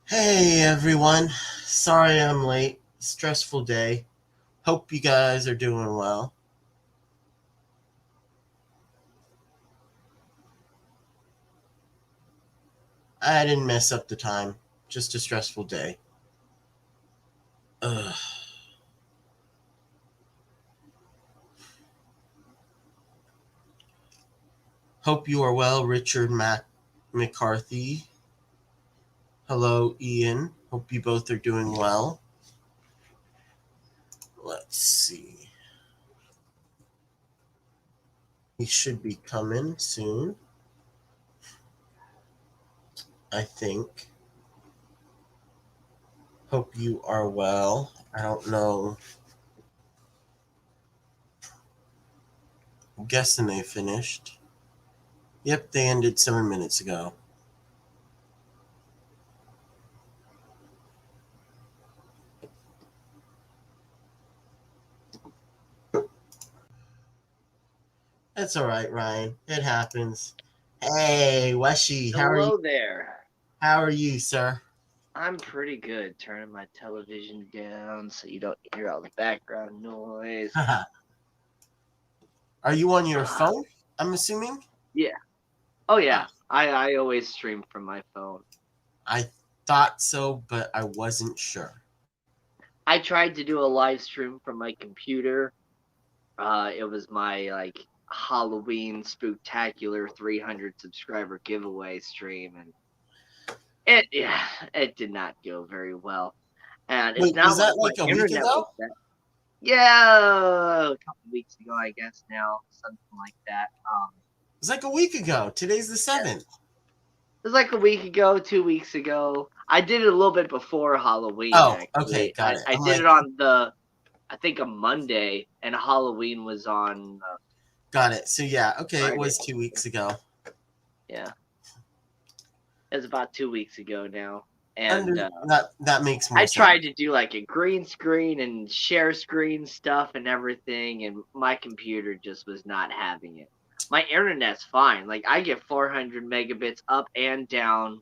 Hey everyone, sorry I'm late. Stressful day. Hope you guys are doing well. I didn't mess up the time, just a stressful day. Ugh. Hope you are well, Richard McCarthy. Hello, Ian. Hope you both are doing well. Let's see. He should be coming soon, I think. Hope you are well. I don't know. I'm guessing they finished. Yep, they ended 7 minutes ago. That's all right, Ryan. It happens. Hey, Wesche, how are you? Hello there. How are you, sir? I'm pretty good. Turning my television down so you don't hear all the background noise. Are you on your Ah, phone? I'm assuming. yeah. Oh yeah. Ah, I always stream from my phone. I thought so, but I wasn't sure. I tried to do a live stream from my computer. It was my Halloween Spooktacular 300 subscriber giveaway stream, and it did not go very well. And it's Wait, was not like that my like a week internet was ago? that. Yeah, a couple weeks ago, I guess now, something like that. It was like a week ago. Today's the Yeah. 7th. It was like a week ago, 2 weeks ago. I did it a little bit before Halloween, Oh, okay, actually. got it. I I'm did it like, on I think a Monday, and Halloween was on got it. So yeah, okay, it Friday. was 2 weeks ago. Yeah, it was about 2 weeks ago now. Under And that makes more I sense. tried to do like a green screen and share screen stuff and everything, and my computer just was not having it. My internet's fine. Like I get 400 megabits up and down,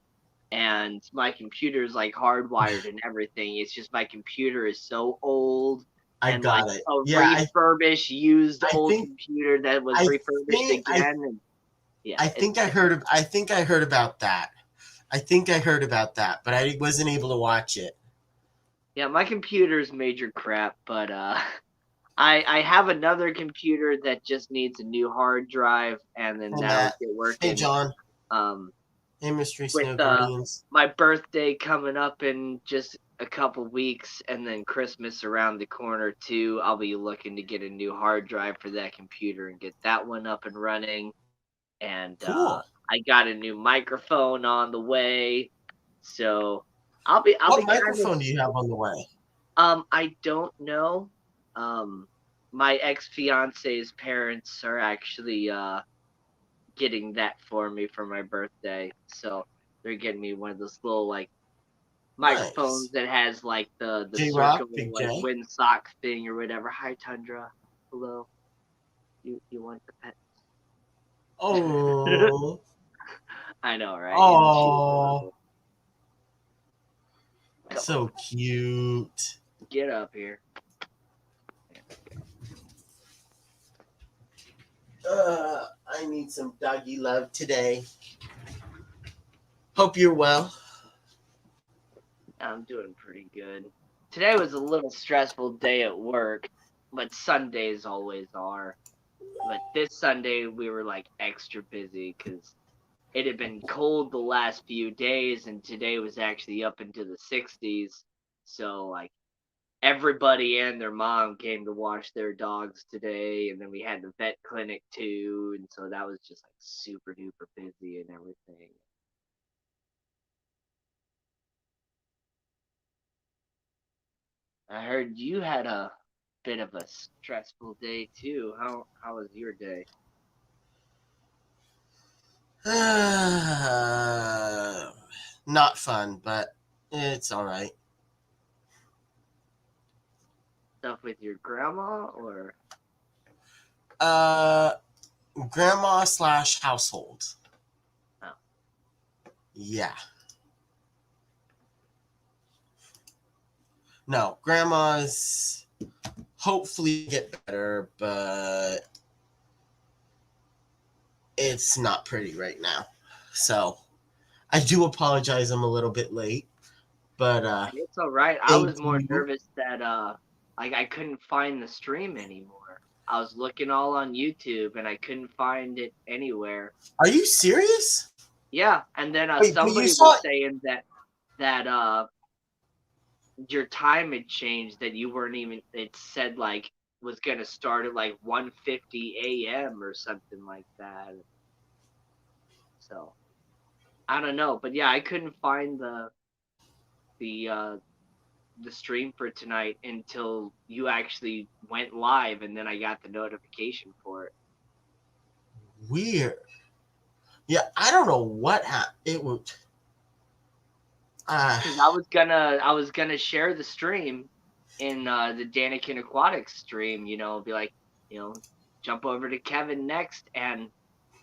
and my computer's like hardwired and everything. It's just my computer is so old I and like got it. a Yeah, refurbished used I old think computer that was I refurbished think I again. And yeah, I it's think I heard about that. I think I heard about that, but I wasn't able to watch it. yeah, my computer's major crap, but I have another computer that just needs a new hard drive, and then Hey that'll Matt. get Hey working. John. Um, Hey Mystery with Snow Guardians. my birthday coming up in just a couple weeks, and then Christmas around the corner too, I'll be looking to get a new hard drive for that computer and get that one up and running. And Cool. I got a new microphone on the way, so I'll What be kind of microphone do you have on the way? I don't know. My ex fiance's parents are actually getting that for me for my birthday, so they're getting me one of those little like microphones Nice. that has like the J Rock, circle Big like J. windsock thing or whatever. Hi Tundra, hello. You want the pet? Oh. I know, right? Isn't she Oh. adorable? Come on, So cute. get up here. There we go. I need some doggy love today. Hope you're well. I'm doing pretty good. Today was a little stressful day at work, but Sundays always are. But this Sunday we were like extra busy because it had been cold the last few days, and today was actually up into the 60s. So like everybody and their mom came to watch their dogs today, and then we had the vet clinic too, and so that was just like super duper busy and everything. I heard you had a bit of a stressful day too. How was your day? Not fun, but it's all right. Stuff with your grandma or Uh, grandma slash household. oh, Yeah. No, grandma's hopefully get better, but it's not pretty right now. So I do apologize. I'm a little bit late, but It's all right. I thank was more you. nervous that I couldn't find the stream anymore. I was looking all on YouTube and I couldn't find it anywhere. Are you serious? Yeah, and then Wait, but you somebody saw was saying that your time had changed, that you weren't even, it said like was gonna start at like 1:50 a.m. or something like that. So I don't know, but yeah, I couldn't find the uh the stream for tonight until you actually went live, and then I got the notification for it. weird. Yeah, I don't know what happened. It was. Uh, Because I was gonna share the stream in the Danikin Aquatics stream. Be like, jump over to Kevin next, and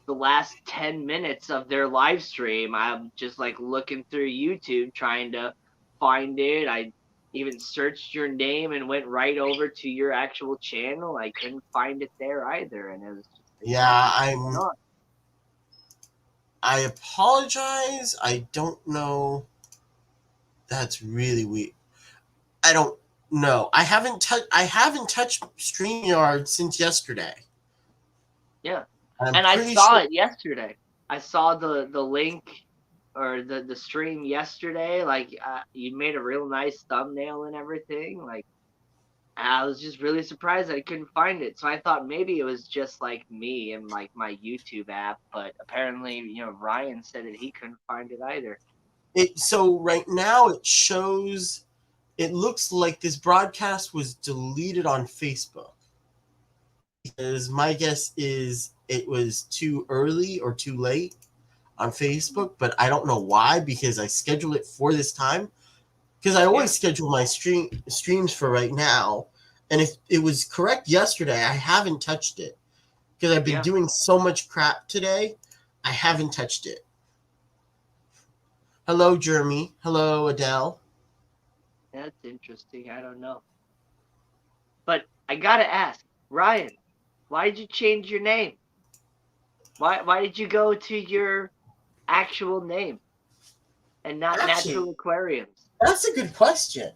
the last 10 minutes of their live stream, I'm just like looking through YouTube trying to find it. I even searched your name and went right over to your actual channel. I couldn't find it there either, and it was just like, what yeah, is going on? I apologize. I don't know. That's really weird. I don't know. I haven't touched StreamYard since yesterday. Yeah, I'm and I pretty saw sure. it yesterday. I saw the link or the stream yesterday. Like you made a real nice thumbnail and everything. Like I was just really surprised that I couldn't find it. So I thought maybe it was just like me and like my YouTube app, but apparently, Ryan said that he couldn't find it either. So right now it shows. It looks like this broadcast was deleted on Facebook. Because my guess is it was too early or too late on Facebook, but I don't know why because I scheduled it for this time. Because I Yeah, always schedule my streams for right now, and if it was correct yesterday, I haven't touched it because I've been yeah, doing so much crap today. I haven't touched it. Hello, Jeremy. Hello, Adele. that's interesting. I don't know, but I gotta ask, Ryan, why did you change your name? Why did you go to your actual name and not Actually, Natural Aquariums? that's a good question.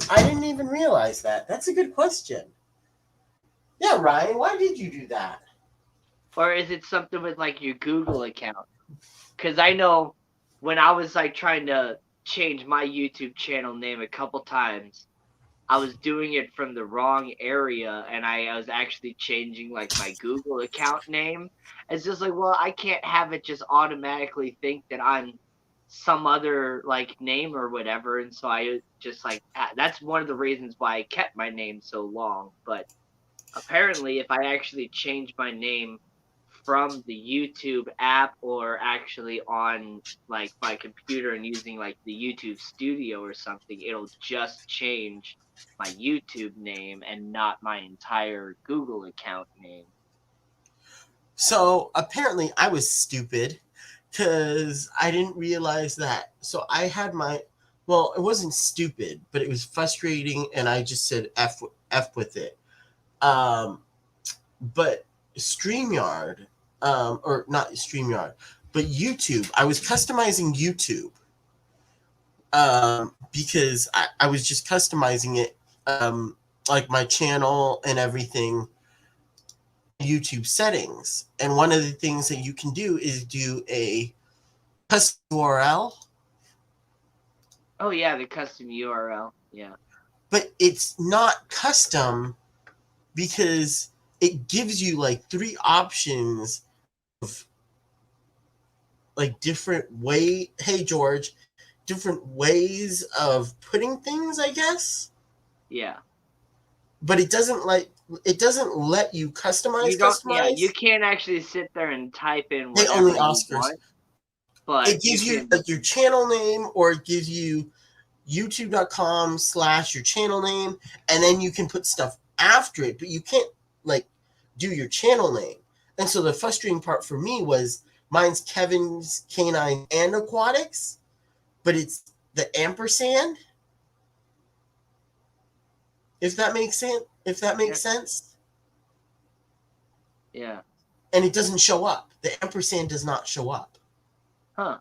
I didn't even realize that. That's a good question. Yeah, Ryan, why did you do that? Or is it something with like your Google account? Because I know when I was like trying to change my YouTube channel name a couple times, I was doing it from the wrong area, and I was actually changing like my Google account name. It's just like, well, I can't have it just automatically think that I'm some other like name or whatever, and so I just like that's one of the reasons why I kept my name so long. But apparently, if I actually change my name from the YouTube app or actually on like my computer and using like the YouTube Studio or something, it'll just change my YouTube name and not my entire Google account name. So apparently I was stupid because I didn't realize that. So I had well, it wasn't stupid, but it was frustrating, and I just said f with it. Um, but Streamyard, or not Streamyard, but YouTube. I was customizing YouTube because I was just customizing it, like my channel and everything YouTube settings. And one of the things that you can do is do a custom URL, Oh yeah, the custom URL. Yeah. but it's not custom because it gives you like three options of like different way. Hey George, different ways of putting things, I guess. Yeah. But it doesn't let you You don't, yeah, you customize. can't actually sit there and type in Hey, only whatever you Oscars. want, but It you gives you can. like your channel name, or it gives you youtube.com/ your channel name, and then you can put stuff after it, but you can't like do your channel name. And so the frustrating part for me was mine's Kevin's Canine and Aquatics, but it's the ampersand. If that makes sense. If that makes sense. Yeah. And it doesn't show up. The ampersand does not show up. Huh.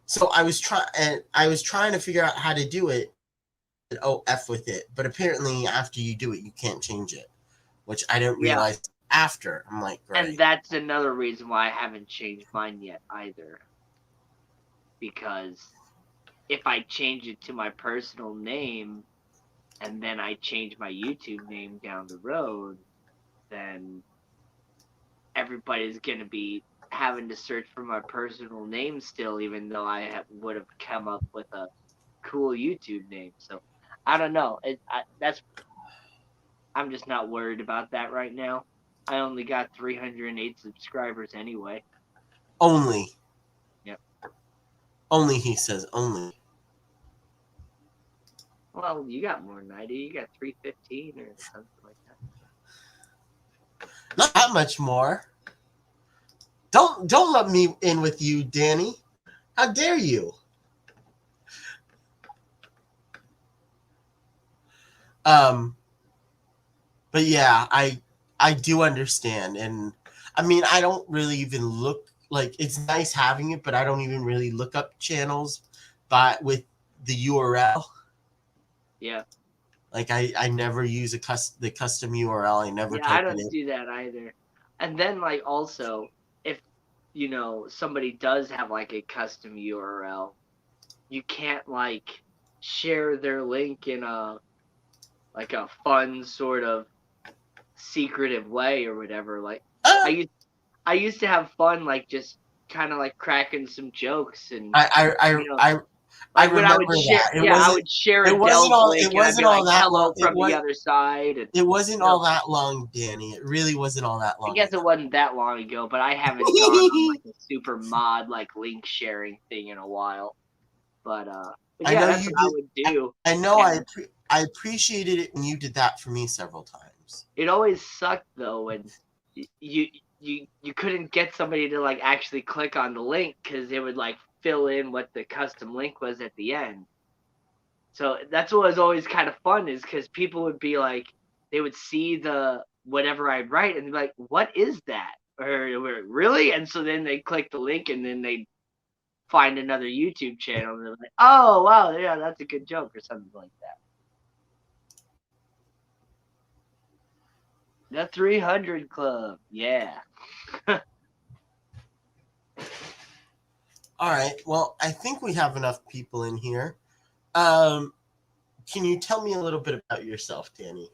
So I was trying to figure out how to do it. F with it, but apparently after you do it, you can't change it, which I didn't realize after. I'm like, great. And that's another reason why I haven't changed mine yet either. Because if I change it to my personal name and then I change my YouTube name down the road, then everybody's going to be having to search for my personal name still, even though I would have come up with a cool YouTube name. So I don't know. I'm just not worried about that right now. I only got 308 subscribers anyway. Only. Yep. Only, he says, only. Well, you got more than I do. You got 315 or something like that. Not that much more. Don't let me in with you, Danny. How dare you? But yeah, I do understand, and I mean, I don't really even look like it's nice having it, but I don't even really look up channels, but with the URL. Yeah. Like I never use the custom URL. I never Yeah, I type it don't in. do that either. And then like also, if somebody does have like a custom URL, you can't like share their link in a fun sort of secretive way or whatever. Like I used to have fun like just kind of like cracking some jokes and I when I would remember share, that. I would share It wasn't Adele's all. link It and I'd be wasn't all like, that long. "Hello from the other side." And, It wasn't all that long, Danny. It really wasn't all that long. I guess it wasn't that long ago, but I haven't gone on like a super mod like link sharing thing in a while. But yeah, that's what I would do. I know. I appreciated it when you did that for me several times. It always sucked though when you couldn't get somebody to like actually click on the link because it would like fill in what the custom link was at the end. So that's what was always kind of fun is because people would be like, they would see the whatever I write and be like, what is that? Or really? And so then they click the link and then they find another YouTube channel and they're like, oh wow, yeah, that's a good joke or something like that. The 300 Club, yeah. All right. Well, I think we have enough people in here. Can you tell me a little bit about yourself, Danny?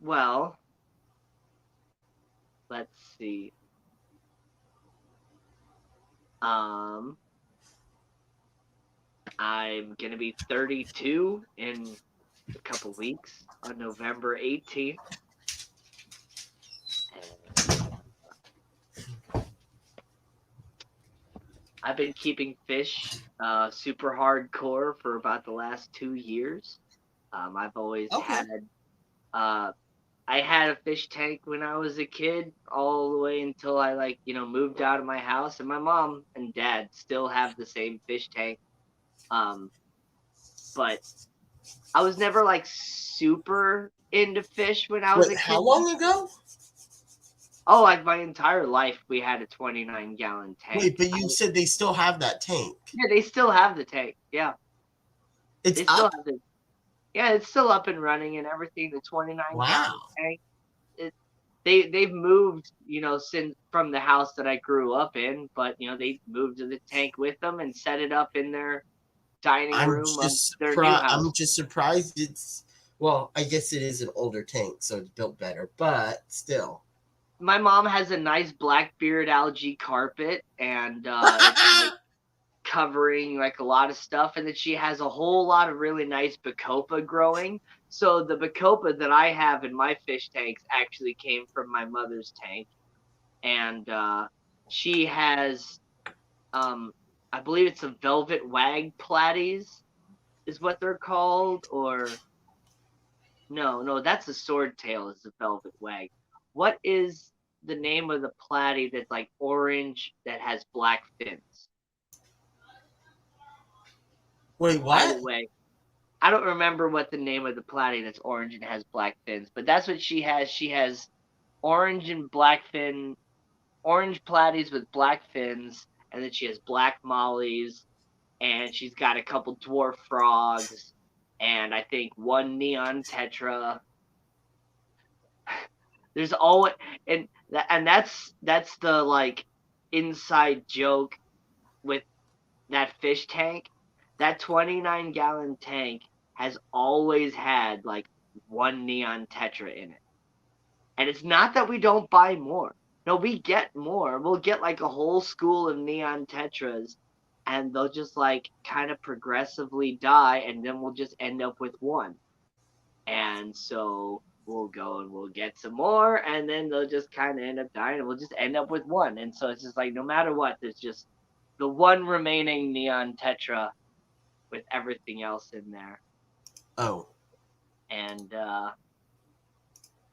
Well, let's see. I'm gonna be 32 in a couple weeks on November 18th. I've been keeping fish super hardcore for about the last 2 years. I've always had I had a fish tank when I was a kid, all the way until I moved out of my house, and my mom and dad still have the same fish tank. But I was never like super into fish when I was a kid. How long ago? Oh, like my entire life, we had a 29-gallon tank. Wait, but you said they still have that tank. Yeah, they still have the tank. Yeah, it's up. Yeah, it's still up and running and everything. The 29-gallon tank. They've moved, since from the house that I grew up in, but they moved to the tank with them and set it up in their dining room of their new house. I'm just surprised it's. Well, I guess it is an older tank, so it's built better, but still. My mom has a nice Blackbeard algae carpet, and it's like covering like a lot of stuff, and then she has a whole lot of really nice bacopa growing. So the bacopa that I have in my fish tanks actually came from my mother's tank, and she has, I believe it's a velvet wag platies, is what they're called, or no, that's a swordtail. Is a velvet wag. What is the name of the platy that's like orange that has black fins? Wait, By the what? way, I don't remember what the name of the platy that's orange and has black fins, but that's what she has. She has orange and black fin, orange platies with black fins, and then she has black mollies, and she's got a couple dwarf frogs, and I think one neon tetra. There's always and that's the like inside joke with that fish tank. That 29-gallon tank has always had like one neon tetra in it. And it's not that we don't buy more. No, we get more. We'll get like a whole school of neon tetras, and they'll just like kind of progressively die, and then we'll just end up with one. And so we'll go and we'll get some more, and then they'll just kind of end up dying, and we'll just end up with one. And so it's just like no matter what, there's just the one remaining neon tetra with everything else in there. Oh, And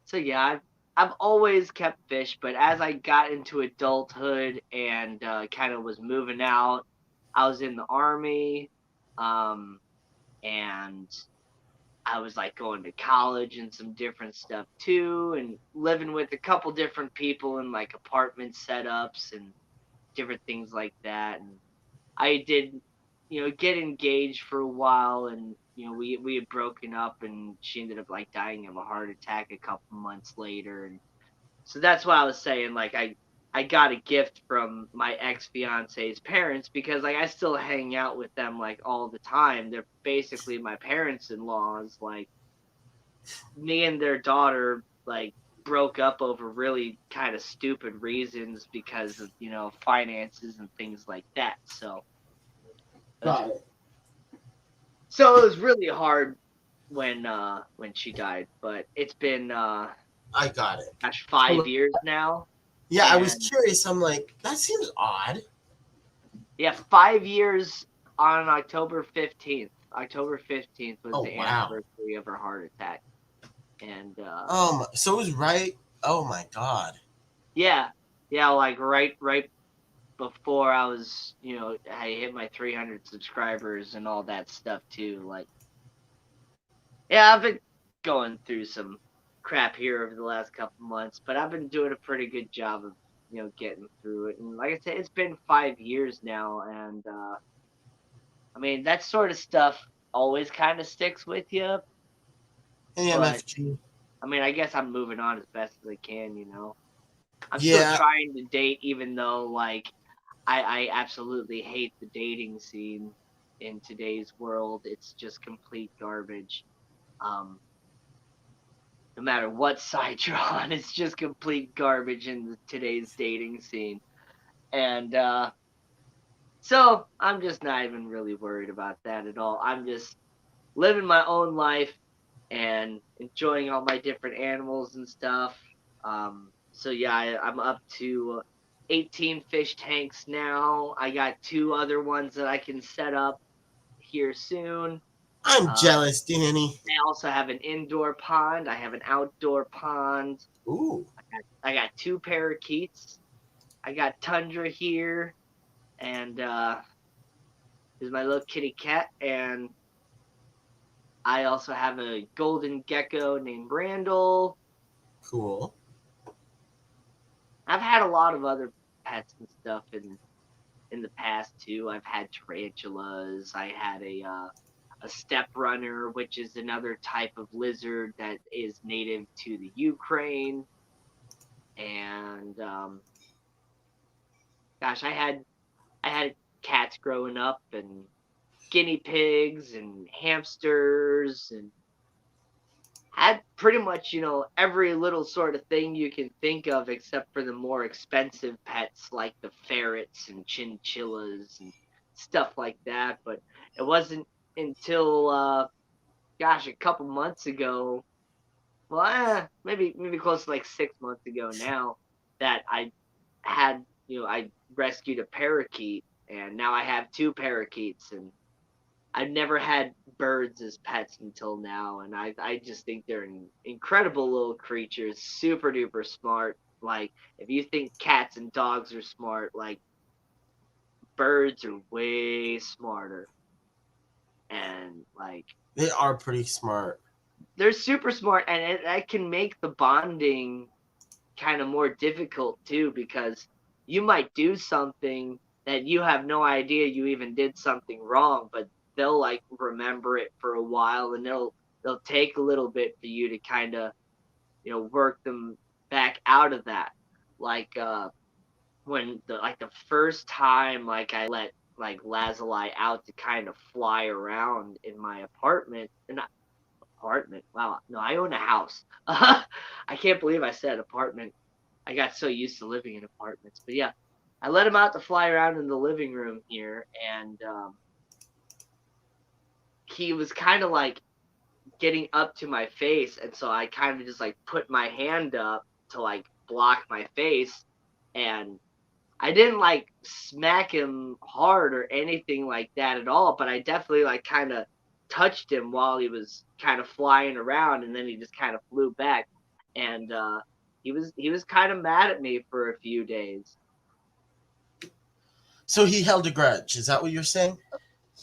so yeah, I've always kept fish, but as I got into adulthood and kind of was moving out, I was in the army, um, and I was like going to college and some different stuff too, and living with a couple different people in like apartment setups and different things like that. And I did, get engaged for a while, and we had broken up, and she ended up like dying of a heart attack a couple months later. And so that's why I was saying like I got a gift from my ex fiance's parents, because like I still hang out with them like all the time. They're basically my parents in laws. Like me and their daughter like broke up over really kind of stupid reasons because of finances and things like that. got it. So it was really hard when she died, but it's been I got it. gosh, So, 5 years now. yeah, I was And curious. I'm like, that seems odd. yeah, 5 years on October 15th. October 15th was Oh, the wow. anniversary of her heart attack. And So it was right. Oh my god. yeah, yeah, like right before I hit my 300 subscribers and all that stuff too. Like, yeah, I've been going through some crap here over the last couple months, but I've been doing a pretty good job of getting through it. And like I said, it's been 5 years now, and I mean that sort of stuff always kind of sticks with you. But AMFG. I mean, I guess I'm moving on as best as I can. I'm still Yeah, trying to date, even though like I absolutely hate the dating scene in today's world. It's just complete garbage. Um, no matter what side you're on, it's just complete garbage in today's dating scene. And so I'm just not even really worried about that at all. I'm just living my own life and enjoying all my different animals and stuff. So yeah, I'm up to 18 fish tanks now. I got two other ones that I can set up here soon. I'm Um, jealous, Danny. I also have an indoor pond. I have an outdoor pond. Ooh, I got two parakeets. I got Tundra here, and there's my little kitty cat. And I also have a golden gecko named Randall. cool. I've had a lot of other pets and stuff in the past too. I've had tarantulas. I had a step runner, which is another type of lizard that is native to the Ukraine. And gosh, I had cats growing up, and guinea pigs and hamsters, and had pretty much every little sort of thing you can think of, except for the more expensive pets like the ferrets and chinchillas and stuff like that. But it wasn't until gosh, a couple months ago, well, maybe close to like 6 months ago now, that I rescued a parakeet, and now I have two parakeets. And I've never had birds as pets until now, and I just think they're incredible little creatures, super duper smart. Like, if you think cats and dogs are smart, like birds are way smarter. and like They are pretty smart. they're super smart, and that can make the bonding kind of more difficult too, because you might do something that you have no idea you even did something wrong, but they'll like remember it for a while, and they'll take a little bit for you to kind of work them back out of that. Like when the first time like I let like Lazuli out to kind of fly around in my apartment, and apartment. Wow, no, I own a house. I can't believe I said apartment. I got so used to living in apartments. But yeah, I let him out to fly around in the living room here, and he was kind of like getting up to my face, and so I kind of just like put my hand up to like block my face, and I didn't like smack him hard or anything like that at all, but I definitely like kind of touched him while he was kind of flying around, and then he just kind of flew back, and he was kind of mad at me for a few days. So he held a grudge. Is that what you're saying?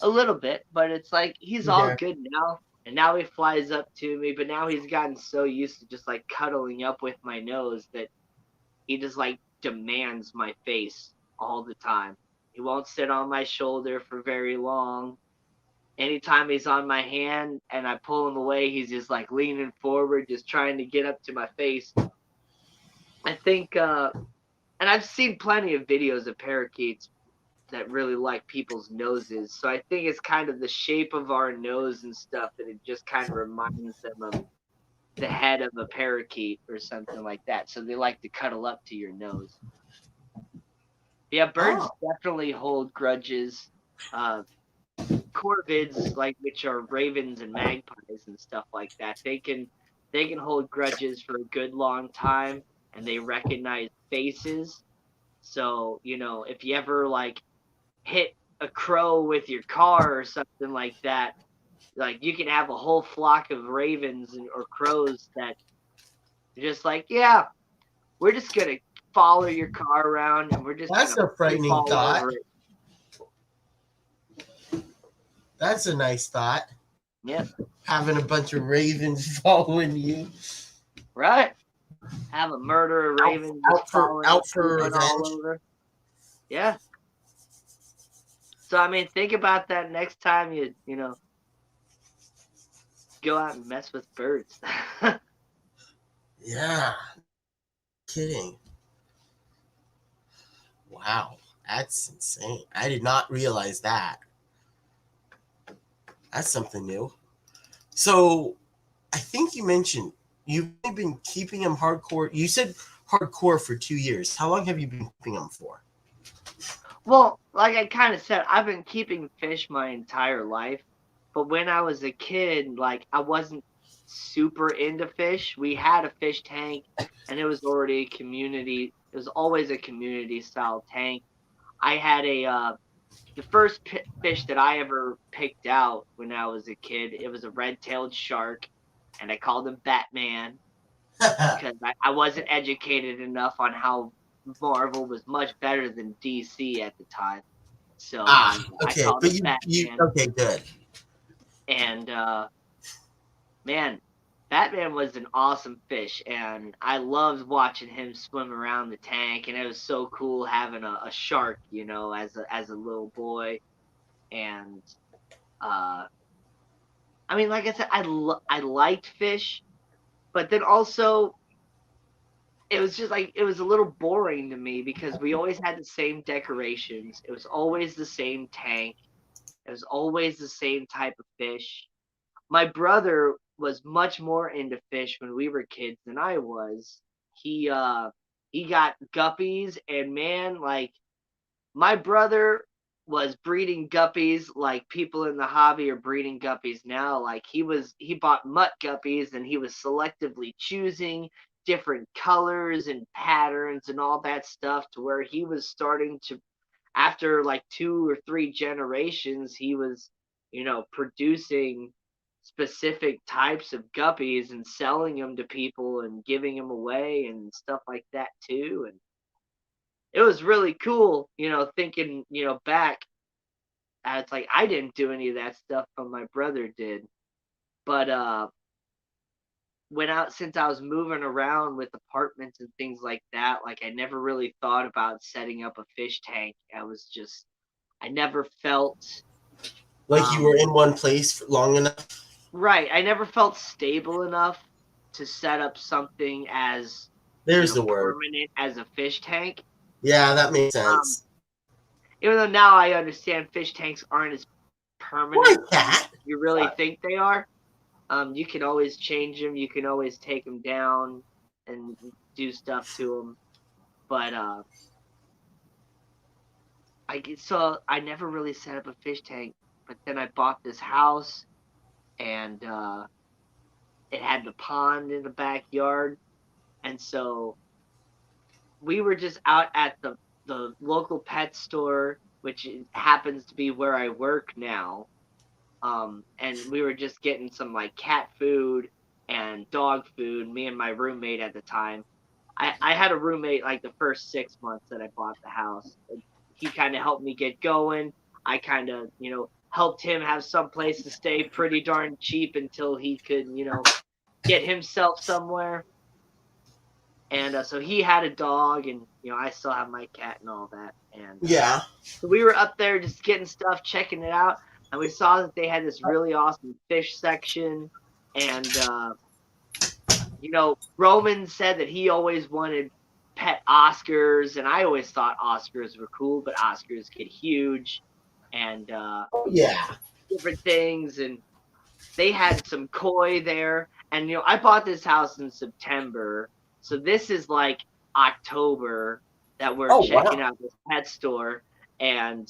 A little bit, but it's like he's all Yeah. good now, and now he flies up to me, but now he's gotten so used to just like cuddling up with my nose that he just like demands my face all the time. He won't sit on my shoulder for very long. Anytime he's on my hand and I pull him away, he's just like leaning forward, just trying to get up to my face. I think, and I've seen plenty of videos of parakeets that really like people's noses. So I think it's kind of the shape of our nose and stuff that it just kind of reminds them of the head of a parakeet or something like that. So they like to cuddle up to your nose. Yeah, birds Oh, definitely hold grudges. Uh, corvids, like which are ravens and magpies and stuff like that, they can hold grudges for a good long time, and they recognize faces. So if you ever like hit a crow with your car or something like that, like you can have a whole flock of ravens or crows that are just like, yeah, we're just gonna follow your car around and we're just that's gonna a poop frightening all thought. over it. That's a nice thought. Yep, Having a bunch of ravens following you right. Have a murderer out, raven just following you, out for pooping all revenge. over. Yeah. So I mean, think about that next time you go out and mess with birds. Yeah, kidding. Wow, that's insane. I did not realize that. That's something new. So I think you mentioned you've been keeping him hardcore. You said hardcore for 2 years. How long have you been keeping him for? Well, like I kind of said, I've been keeping fish my entire life, but when I was a kid, like I wasn't super into fish. We had a fish tank, and it was already a community. It was always a community style tank. I had the first fish that I ever picked out when I was a kid. It was a red-tailed shark, and I called him Batman because I wasn't educated enough on how Marvel was much better than DC at the time. So I Okay, called but him you Batman, okay? Good. and man, Batman was an awesome fish, and I loved watching him swim around the tank, and it was so cool having a shark, as a little boy, and uh, I mean, like I said, I liked fish, but then also it was just like it was a little boring to me because we always had the same decorations. It was always the same tank. It was always the same type of fish. My brother was much more into fish when we were kids than I was. He got guppies, and man, like my brother was breeding guppies like people in the hobby are breeding guppies now. Like he bought mutt guppies, and he was selectively choosing different colors and patterns and all that stuff, to where he was starting to, after like 2 or 3 generations, he was producing specific types of guppies and selling them to people and giving them away and stuff like that too. And it was really cool, thinking, back. it's like I didn't do any of that stuff, but my brother did. But since I was moving around with apartments and things like that, like I never really thought about setting up a fish tank. I never felt Like you were in one place for long enough. right. I never felt stable enough to set up something as, There's the word. permanent as a fish tank. Yeah, that makes Um, sense. even though now I understand fish tanks aren't as permanent Poor cat. as you really think they are. You can always change them. You can always take them down and do stuff to them. But I never really set up a fish tank. But then I bought this house, and it had the pond in the backyard, and so we were just out at the local pet store, which happens to be where I work now. And we were just getting some like cat food and dog food. Me and my roommate at the time. I had a roommate like the first 6 months that I bought the house. He kind of helped me get going. I kind of, helped him have some place to stay pretty darn cheap until he could, get himself somewhere. And so he had a dog, and I still have my cat and all that. And Yeah. so we were up there just getting stuff, checking it out, and we saw that they had this really awesome fish section. And Roman said that he always wanted pet Oscars, and I always thought Oscars were cool, but Oscars get huge, and Yeah. different things. And they had some koi there, and I bought this house in September, so this is like October that we're checking out this pet store, and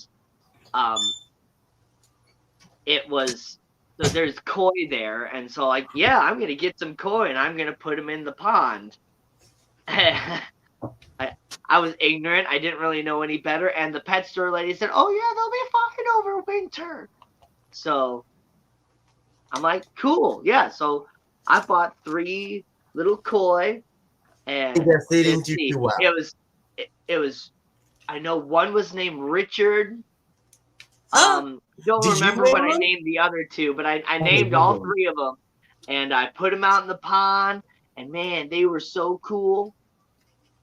it was, so there's koi there, and so like, yeah, I'm gonna get some koi and I'm gonna put them in the pond. I was ignorant. I didn't really know any better, and the pet store lady said, "Oh yeah, they'll be fine over winter." So I'm like, cool, yeah. So I bought 3 little koi, and I guess they didn't do too well. It was. I know one was named Richard. Don't remember what I named the other 2, but I named all 3 of them, and I put them out in the pond, and man, they were so cool.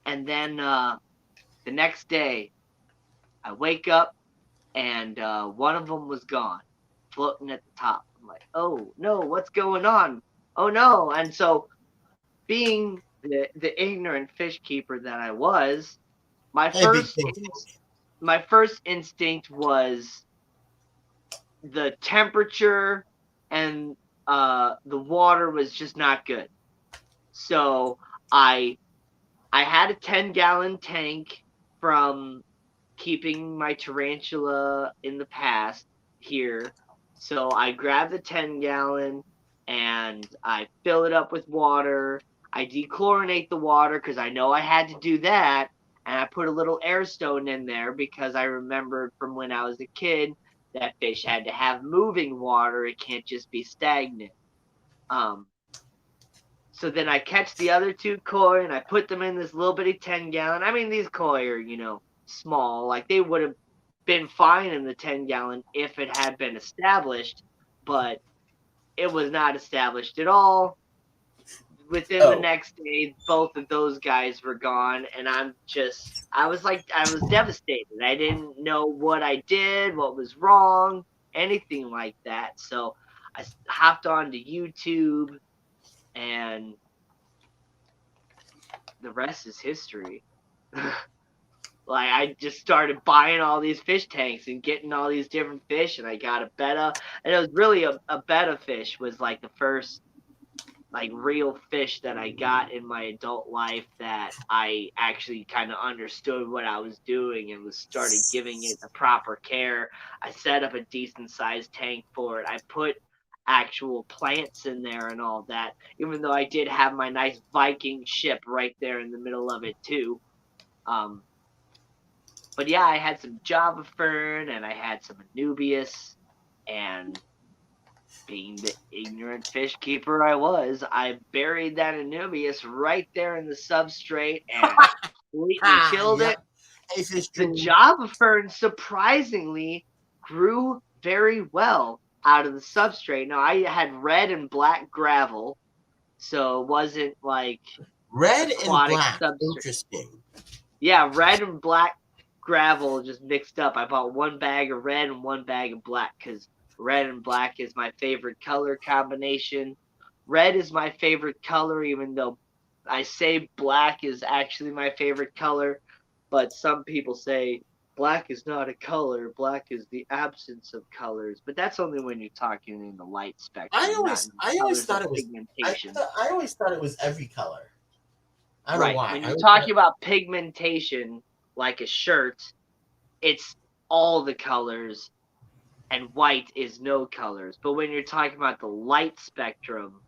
And then the next day, I wake up, and one of them was gone, floating at the top. I'm like, oh no, what's going on? Oh no. And so, being the ignorant fish keeper that I was, my first instinct was the temperature and the water was just not good. So I had a 10-gallon tank from keeping my tarantula in the past here. So I grabbed the 10-gallon and I fill it up with water. I dechlorinate the water because I know I had to do that. And I put a little air stone in there because I remembered from when I was a kid that fish had to have moving water. It can't just be stagnant. So then I catch the other 2 koi and I put them in this little bitty 10-gallon. I mean, these koi are, small. Like, they would have been fine in the 10-gallon if it had been established, but it was not established at all. Within the next day, both of those guys were gone, and I was devastated. I didn't know what I did, what was wrong, anything like that. So I hopped onto YouTube, and the rest is history. Like, I just started buying all these fish tanks and getting all these different fish, and I got a betta, and it was really a betta fish was like the first like real fish that I got in my adult life that I actually kind of understood what I was doing and was started giving it the proper care. I set up a decent sized tank for it. I put actual plants in there and all that, even though I did have my nice Viking ship right there in the middle of it too. But yeah, I had some Java fern and I had some Anubias, and being the ignorant fish keeper I was, I buried that Anubias right there in the substrate and completely killed it. The Java fern, surprisingly, grew very well out of the substrate. Now I had red and black gravel, so it wasn't like Red and aquatic black. substrate. Interesting. Yeah, red and black gravel just mixed up. I bought one bag of red and one bag of black because red and black is my favorite color combination. Red is my favorite color, even though I say black is actually my favorite color. But some people say black is not a color. Black is the absence of colors. But that's only when you're talking in the light spectrum, not in I always colors of thought it was. pigmentation. I always thought it was every color. I don't know Right. why. When I you're always talking thought, about pigmentation, like a shirt, it's all the colors, and white is no colors. But when you're talking about the light spectrum,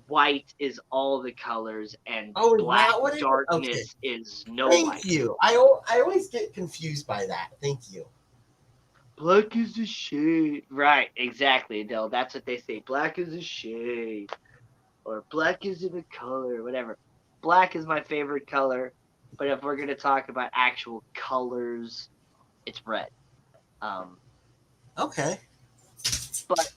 white is all the colors, and oh, is black that what it is? Okay. darkness is no Thank light. you. I always get confused by that. Thank you. Black is a shade. Right, exactly, Adele. That's what they say. Black is a shade. Or black isn't a color, whatever. Black is my favorite color. But if we're going to talk about actual colors, it's red. Um, Okay. but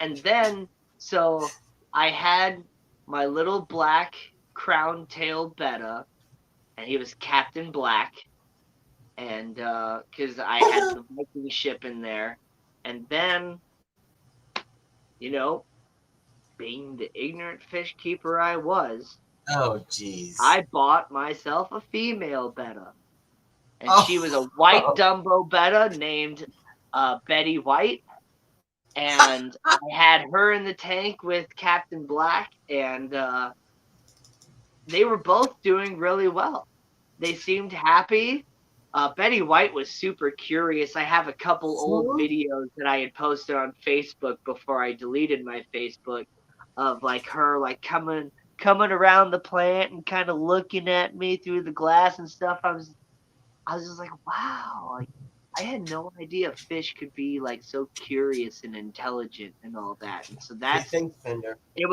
and then so I had my little black crown tail betta, and he was Captain Black, and because I had the Viking ship in there, and then you know, being the ignorant fish keeper I was, Oh, jeez. I bought myself a female betta, and she was a Oh. white Dumbo betta named Betty White. And I had her in the tank with Captain Black, and they were both doing really well. They seemed happy. Betty White was super curious. I have a couple old videos that I had posted on Facebook before I deleted my Facebook of like her like coming around the plant and kind of looking at me through the glass and stuff. I was just like, wow, like I had no idea fish could be like so curious and intelligent and all that. And so Hey, that's thanks, Fender. it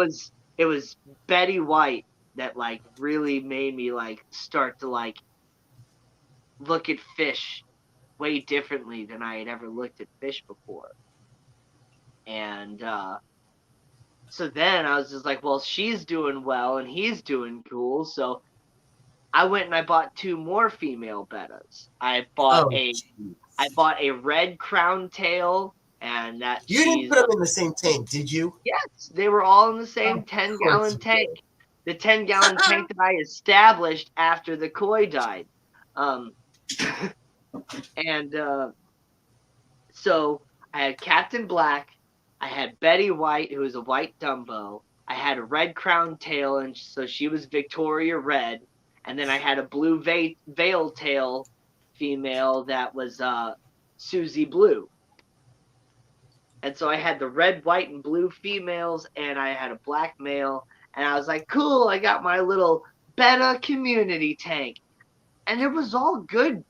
was Betty White that like really made me like start to like look at fish way differently than I had ever looked at fish before. And so then I was just like, well, she's doing well and he's doing cool, so I went and I bought two more female bettas. Oh, I bought a red crown tail, and that you didn't she's put them in the same tank, did you? yes, they were all in the same Of course 10-gallon you tank. did. The 10-gallon tank that I established after the koi died. Um, and so I had Captain Black, I had Betty White, who was a white Dumbo. I had a red crown tail, and so she was Victoria Red. And then I had a blue veil tail female that was Susie Blue. And so I had the red, white, and blue females, and I had a black male. And I was like, cool, I got my little betta community tank. And it was all good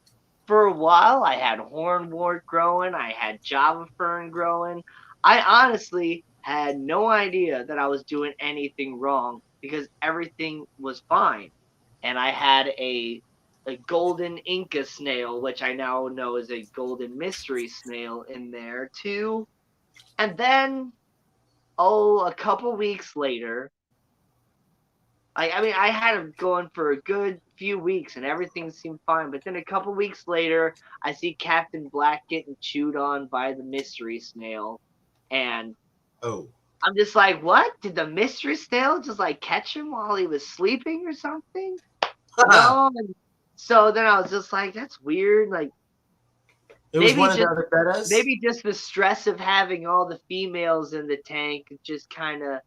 for a while. I had hornwort growing, I had java fern growing. I honestly had no idea that I was doing anything wrong because everything was fine. And I had a golden Inca snail, which I now know is a golden mystery snail in there too. And then, a couple weeks later, I mean, I had him going for a good few weeks and everything seemed fine. But then a couple weeks later, I see Captain Black getting chewed on by the mystery snail. And Oh. I'm just like, what? Did the mystery snail just like catch him while he was sleeping or something? No. And so then I was just like, that's weird. Like, It was one of the other bettas? maybe just the stress of having all the females in the tank just kind of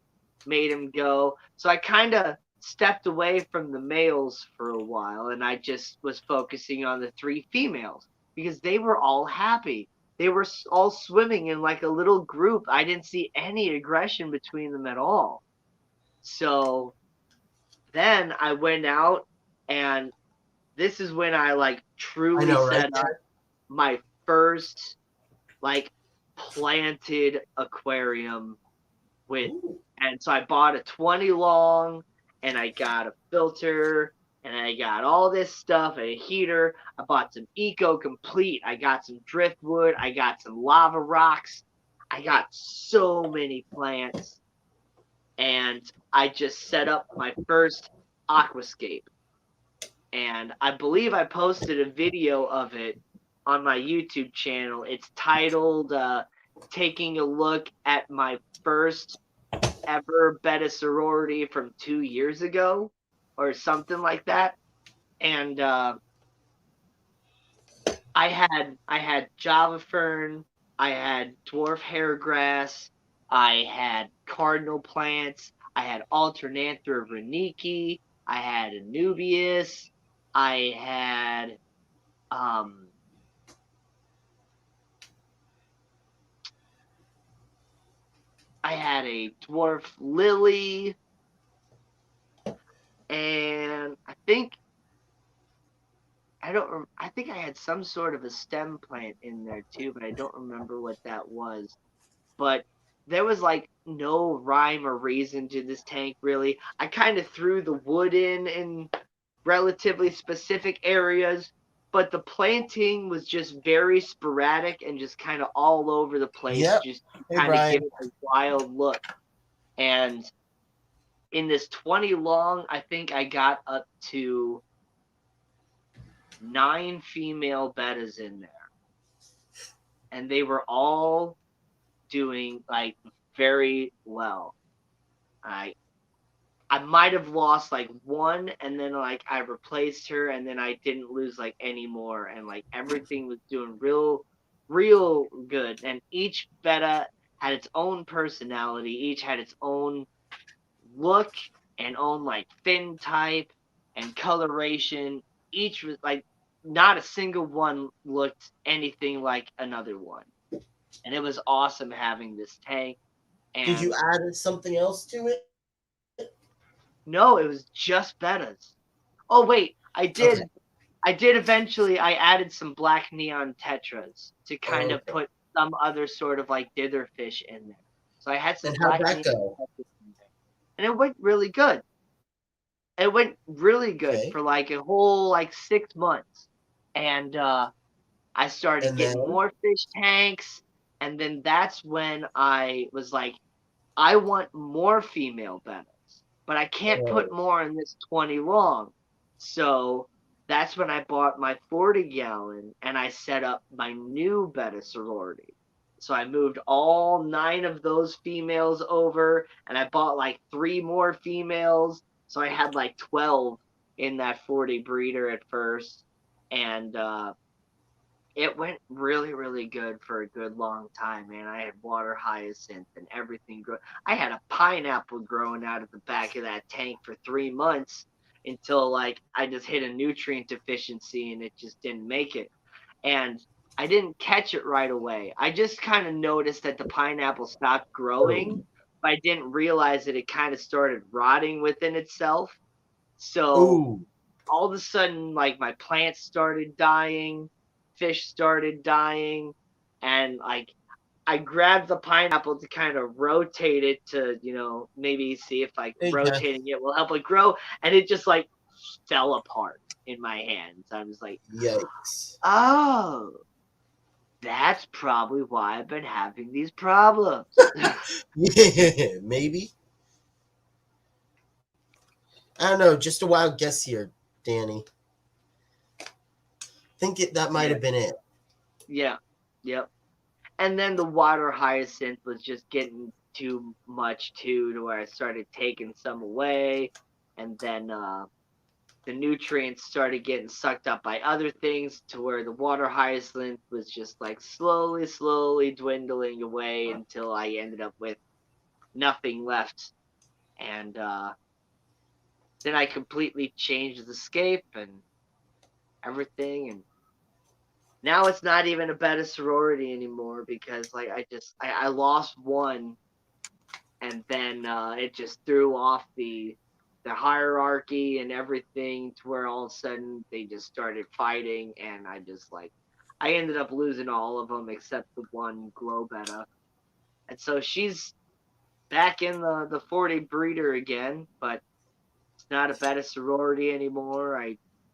made him go. So I kind of stepped away from the males for a while, and I just was focusing on the three females because they were all happy. They were all swimming in like a little group. I didn't see any aggression between them at all. So then I went out, and this is when I like truly I know, right? set up my first like planted aquarium with. Ooh. And so I bought a 20 long, and I got a filter, And I got all this stuff, a heater. I bought some Eco Complete. I got some driftwood. I got some lava rocks. I got so many plants. And I just set up my first aquascape. And I believe I posted a video of it on my YouTube channel. It's titled Taking a Look at My First Ever Beta Sorority from 2 years ago or something like that. And I had Java Fern, I had Dwarf Hairgrass, I had Cardinal Plants, I had Alternanthera Reniki, I had Anubius, I had um I had a Dwarf Lily, and I think I had some sort of a stem plant in there too, but I don't remember what that was. But there was like no rhyme or reason to this tank really. I kind of threw the wood in relatively specific areas, but the planting was just very sporadic and just kind of all over the place, Yep. just Hey, kind of Brian. give it a wild look. And in this 20 long, I think I got up to 9 female betas in there. And they were all doing like very well. I might have lost like one, and then like I replaced her, and then I didn't lose like any more, and like everything was doing real good. And each beta had its own personality, each had its own look and own like fin type and coloration. Each was like not a single one looked anything like another one. And it was awesome having this tank. Did you And add something else to it? no, it was just betas. Oh wait, Okay. I did eventually. I added some black neon tetras to kind of Okay. put some other sort of like ditherfish in there. So I had some And how'd black that neon go? tetras in there, and it went really good. It went really good Okay. for like a whole like 6 months, and I started And getting then? more fish tanks, and then that's when I was like, I want more female betas, but I can't put Oh. more in this 20 long. So that's when I bought my 40 gallon and I set up my new beta sorority. So I moved all 9 of those females over and I bought like 3 more females. So I had like 12 in that 40 breeder at first. And it went really good for a good long time, man. I had water hyacinth and everything grow. I had a pineapple growing out of the back of that tank for 3 months until like I just hit a nutrient deficiency and it just didn't make it. And I didn't catch it right away. I just kind of noticed that the pineapple stopped growing, but I didn't realize that it kind of started rotting within itself. So Ooh. all of a sudden, like my plants started dying, fish started dying, and like I grabbed the pineapple to kind of rotate it to, maybe see if like Okay. rotating it will help it grow, and it just like fell apart in my hands. I was like, Yikes. oh, that's probably why I've been having these problems. Yeah, maybe. I don't know. Just a wild guess here, Danny. That might Yeah, have been it. yeah, yep. And then the water hyacinth was just getting too much too, to where I started taking some away, and then the nutrients started getting sucked up by other things, to where the water hyacinth was just like slowly dwindling away until I ended up with nothing left. And then I completely changed the scape and everything, and now it's not even a beta sorority anymore because like I lost one, and then it just threw off the hierarchy and everything, to where all of a sudden they just started fighting, and I ended up losing all of them except the one glow beta. And so she's back in the 40 breeder again, but it's not a beta sorority anymore.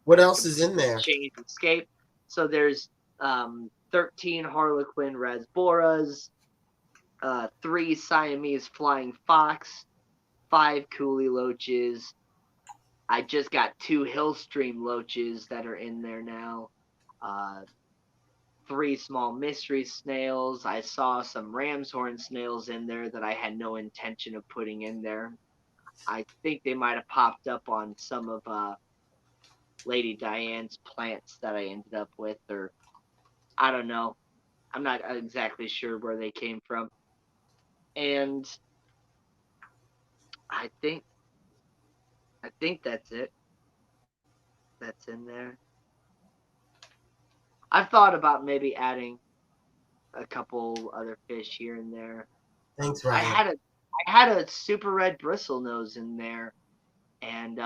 What I else is in completely there? changed escape. So there's 13 Harlequin Rasboras, 3 Siamese Flying Fox, 5 Coolie Loaches. I just got 2 Hillstream Loaches that are in there now. 3 small mystery snails. I saw some ram's horn snails in there that I had no intention of putting in there. I think they might have popped up on some of Lady Diane's plants that I ended up with, or I don't know. I'm not exactly sure where they came from. And I think that's it. That's in there. I've thought about maybe adding a couple other fish here and there. Thanks, I Ryan. had a super red bristlenose in there, and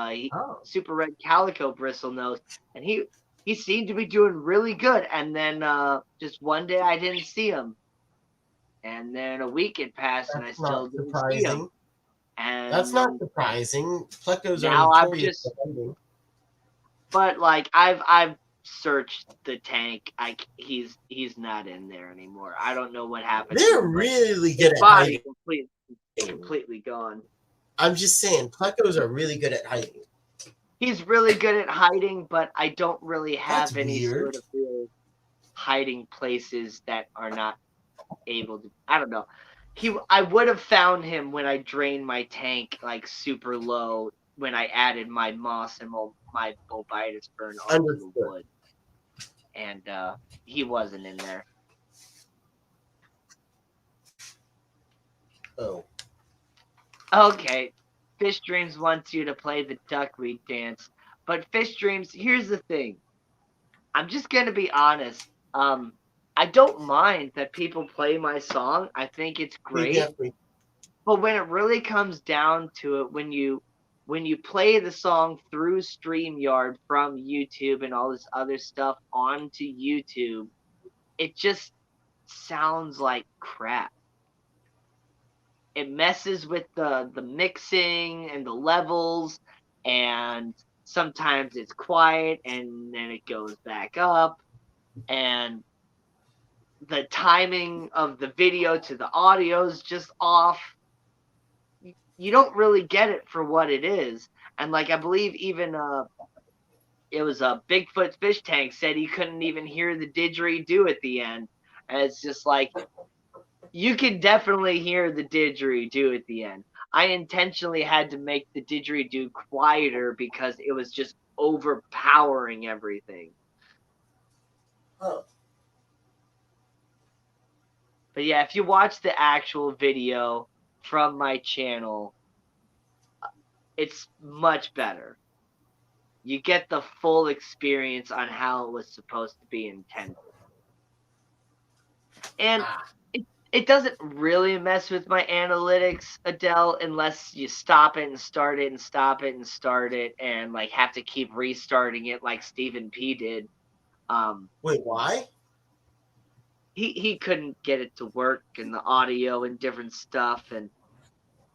super red calico bristlenose, and he seemed to be doing really good. And then just one day I didn't see him, and then a week had passed and I That's still not didn't see him. surprising. That's not And surprising. Plecos are now I'm notorious just, for hiding. but like I've searched the tank. He's not in there anymore. I don't know what happened to They're him, but really his good at body hiding. completely gone. I'm just saying, Plecos are really good at hiding. He's really good at hiding, but I don't really That's have any weird. sort of real hiding places that are not able to. I don't know. I would have found him when I drained my tank like super low when I added my moss and my Bobitus burn onto the Understood. wood, and he wasn't in there. Oh. Okay, Fish Dreams wants you to play the duckweed dance, but Fish Dreams, here's the thing. I'm just gonna be honest. I don't mind that people play my song. I think it's Hey, great. Jeffrey. But when it really comes down to it, when you play the song through StreamYard from YouTube and all this other stuff onto YouTube, it just sounds like crap. It messes with the mixing and the levels, and sometimes it's quiet and then it goes back up, and the timing of the video to the audio is just off. You don't really get it for what it is. And like I believe even it was a Bigfoot fish tank said he couldn't even hear the didgeridoo at the end. And it's just like you can definitely hear the didgeridoo at the end. I intentionally had to make the didgeridoo quieter because it was just overpowering everything. Oh. But yeah, if you watch the actual video from my channel, it's much better. You get the full experience on how it was supposed to be intended. And it doesn't really mess with my analytics, Adele, unless you stop it and start it and stop it and start it and like have to keep restarting it like Stephen P did. Wait, why? He couldn't get it to work and the audio and different stuff, and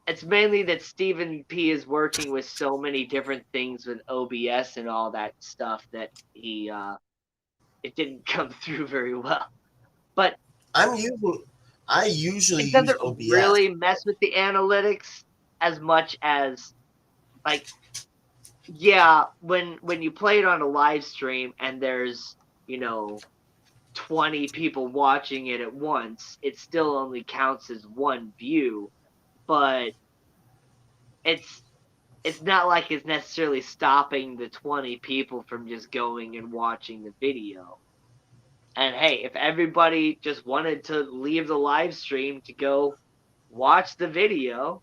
it's mainly that Stephen P is working with so many different things with OBS and all that stuff that it didn't come through very well. But I usually it use doesn't OBS. really mess with the analytics as much as like, yeah, when you play it on a live stream and there's 20 people watching it at once, it still only counts as one view, but it's not like it's necessarily stopping the 20 people from just going and watching the video. And hey, if everybody just wanted to leave the live stream to go watch the video,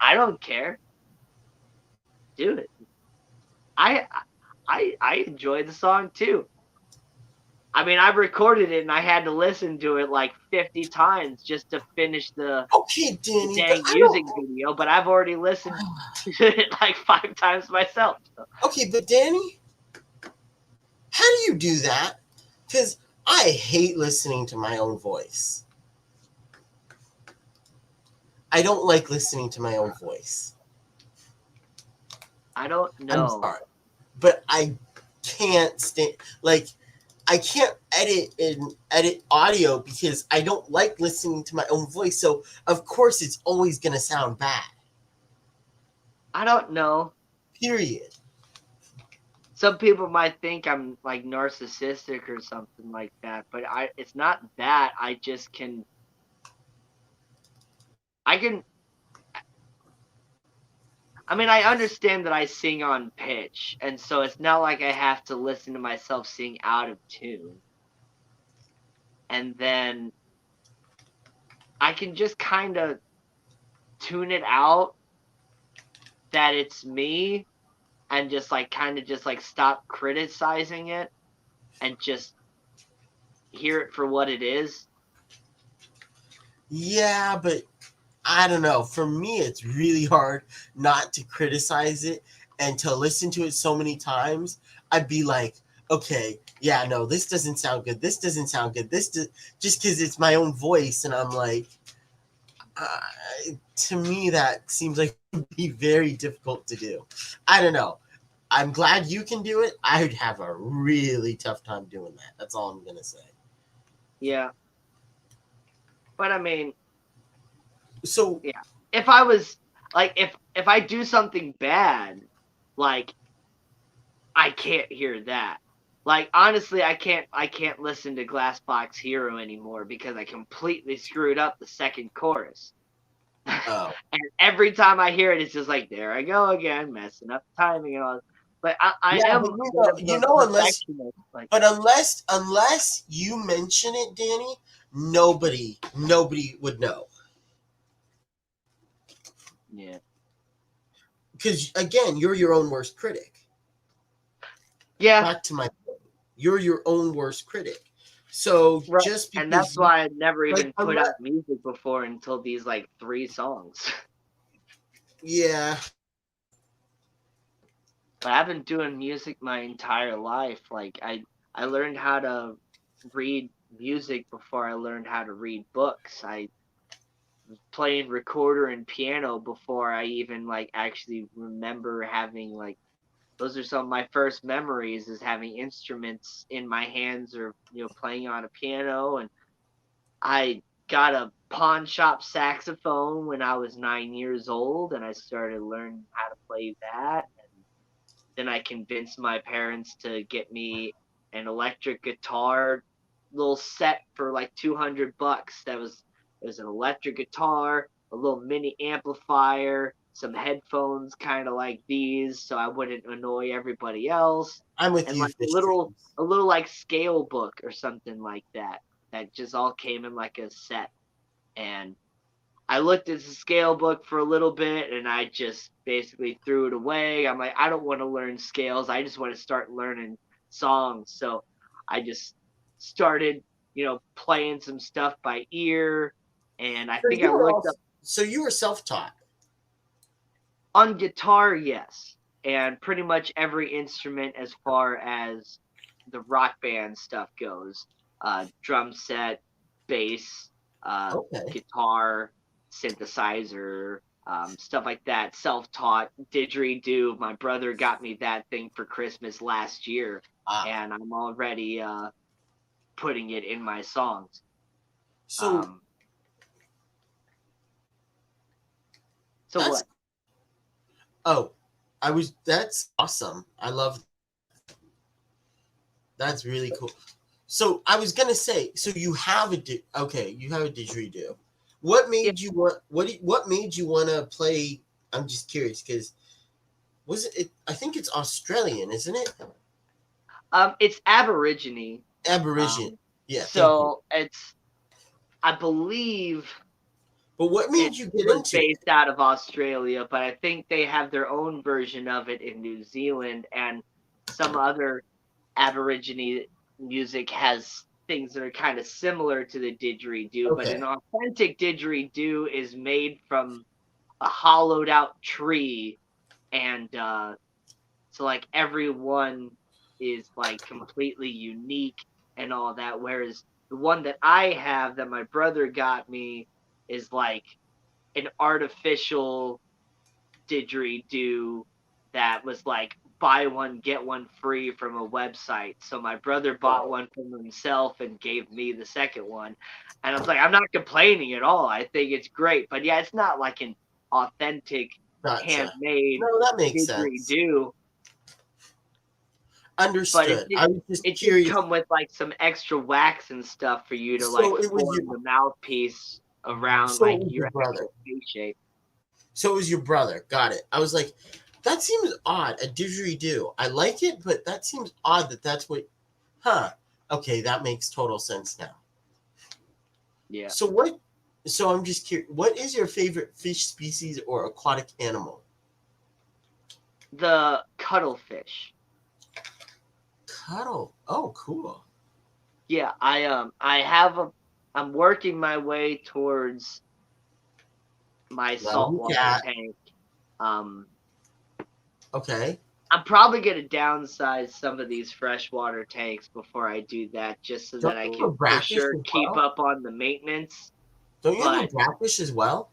I don't care. Do it. I enjoy the song too. I mean, I recorded it and I had to listen to it like 50 times just to finish the Danny, dang music video, but I've already listened to it like 5 times myself. So. Okay, but Danny, how do you do that? Because I hate listening to my own voice. I don't like listening to my own voice. I don't I'm know. sorry, but I can't stand like I can't edit audio because I don't like listening to my own voice. So of course it's always gonna sound bad. I don't know. Period. Some people might think I'm like narcissistic or something like that, but it's not that. I can I mean, I understand that I sing on pitch, and so it's not like I have to listen to myself sing out of tune. And then I can just kind of tune it out that it's me and just like kind of just like stop criticizing it and just hear it for what it is. Yeah, but I don't know. For me, it's really hard not to criticize it and to listen to it so many times. I'd be like, okay, yeah, no, this doesn't sound good. This doesn't sound good. Just because it's my own voice, and I'm like, uh, to me, that seems like it would be very difficult to do. I don't know. I'm glad you can do it. I'd have a really tough time doing that. That's all I'm gonna say. Yeah. But I mean, So yeah. If I was like if I do something bad, like I can't hear that. Like honestly, I can't listen to Glass Box Hero anymore because I completely screwed up the second chorus. oh And every time I hear it, it's just like, there I go again, messing up timing and all. But I yeah, am but a bit of you a know, perfectionist. Like, unless you mention it, Danny, nobody would know. yeah, Because again, you're your own worst critic. yeah, Back to my point, you're your own worst critic. So right. just And because that's you why I never like, even put out music before until these like 3 songs. yeah, But I've been doing music my entire life. Like I learned how to read music before I learned how to read books. I was playing recorder and piano before I even like actually remember having like those are some of my first memories is having instruments in my hands or playing on a piano. And I got a pawn shop saxophone when I was 9 years old and I started learning how to play that. And then I convinced my parents to get me an electric guitar little set for like $200. It was an electric guitar, a little mini amplifier, some headphones kind of like these so I wouldn't annoy everybody else, I'm with and you, like fish dreams. a little like scale book or something like that that just all came in like a set. And I looked at the scale book for a little bit and I just basically threw it away. I'm like, I don't want to learn scales. I just want to start learning songs. So I just started, playing some stuff by ear. And I So think I you were looked also, up so you were self-taught. on guitar, yes. And pretty much every instrument as far as the rock band stuff goes, drum set, bass, Okay. guitar, synthesizer, stuff like that. Self-taught didgeridoo. My brother got me that thing for Christmas last year, Ah. and I'm already putting it in my songs. So Um, so that's what? oh, that's awesome. I love that's really cool. So I was gonna say, so you have okay, you have a didgeridoo. What Yeah, made you want what made you want to play? I'm just curious because I think it's Australian, isn't it? it's Aborigine. Aborigine. Um, Yeah, thank you. so it's I believe But what it made you get was into it? based out of Australia, but I think they have their own version of it in New Zealand, and some other Aborigine music has things that are kind of similar to the didgeridoo, but Okay. an authentic didgeridoo is made from a hollowed out tree, and so like everyone is like completely unique and all that, whereas the one that I have that my brother got me is like an artificial didgeridoo that was like buy one get one free from a website. So my brother bought one from himself and gave me the second one, and I was like, I'm not complaining at all. I think it's great, but yeah, it's not like an authentic Gotcha. handmade No, that makes sense. didgeridoo. But Understood. I was just it did curious. come with like some extra wax and stuff for you to like So it was form your the mouthpiece around so it like was your your brother. actual face shape. So it was your brother. Got it. I was like, that seems odd. A didgeridoo. I like it, but that seems odd that that's what. Huh. Okay, that makes total sense now. Yeah. So what? So I'm just curious. What is your favorite fish species or aquatic animal? The cuttlefish. Cuddle. Oh, cool. Yeah, I'm working my way towards my Love you, saltwater cat. tank. Okay. I'm probably gonna downsize some of these freshwater tanks before I do that, just so Don't that I you have a can for brackish sure as keep well? up on the maintenance. Don't you have a But brackish as well?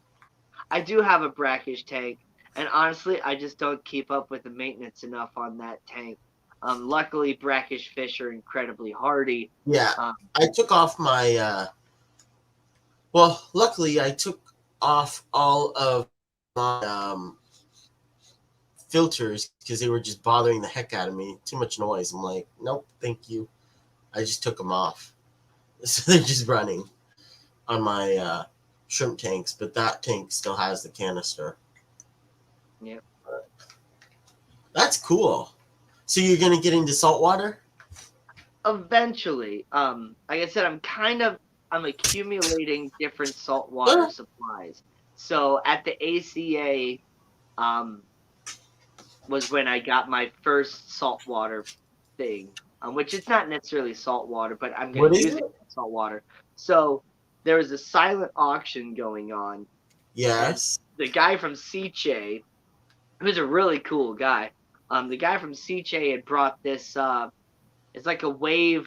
I do have a brackish tank, and honestly, I just don't keep up with the maintenance enough on that tank. Luckily, brackish fish are incredibly hardy. Yeah. Um, I took off my. Well, luckily, I took off all of my filters because they were just bothering the heck out of me. Too much noise. I'm like, nope, thank you. I just took them off. So they're just running on my shrimp tanks, but that tank still has the canister. yeah. That's cool. So you're gonna get into saltwater? Eventually, like I said, I'm accumulating different saltwater supplies. So at the ACA, um, was when I got my first saltwater thing, which it's not necessarily saltwater, but I'm going What to is use it? it as saltwater. So there was a silent auction going on, and Yes. the guy from Seachay, who's a really cool guy, the guy from Seachay had brought this. It's like a wave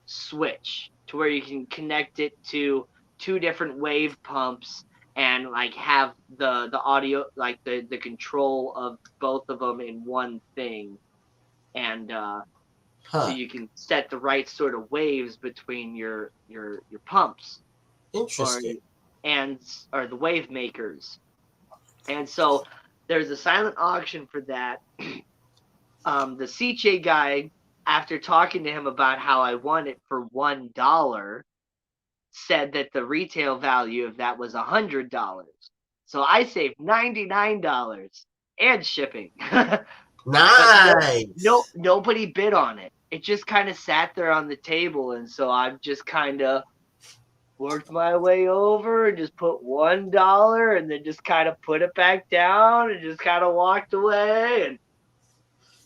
switch to where you can connect it to two different wave pumps and like have the audio like the control of both of them in one thing, and so Huh. you can set the right sort of waves between your pumps or Interesting. and or the wave makers. And so there's a silent auction for that. The CJ guy, after talking to him about how I won it for $1, said that the retail value of that was $100. So I saved $99 and shipping. But Nice. nobody bid on it. It just kind of sat there on the table, and so I've just kind of worked my way over and just put $1 and then just kind of put it back down and just kind of walked away, and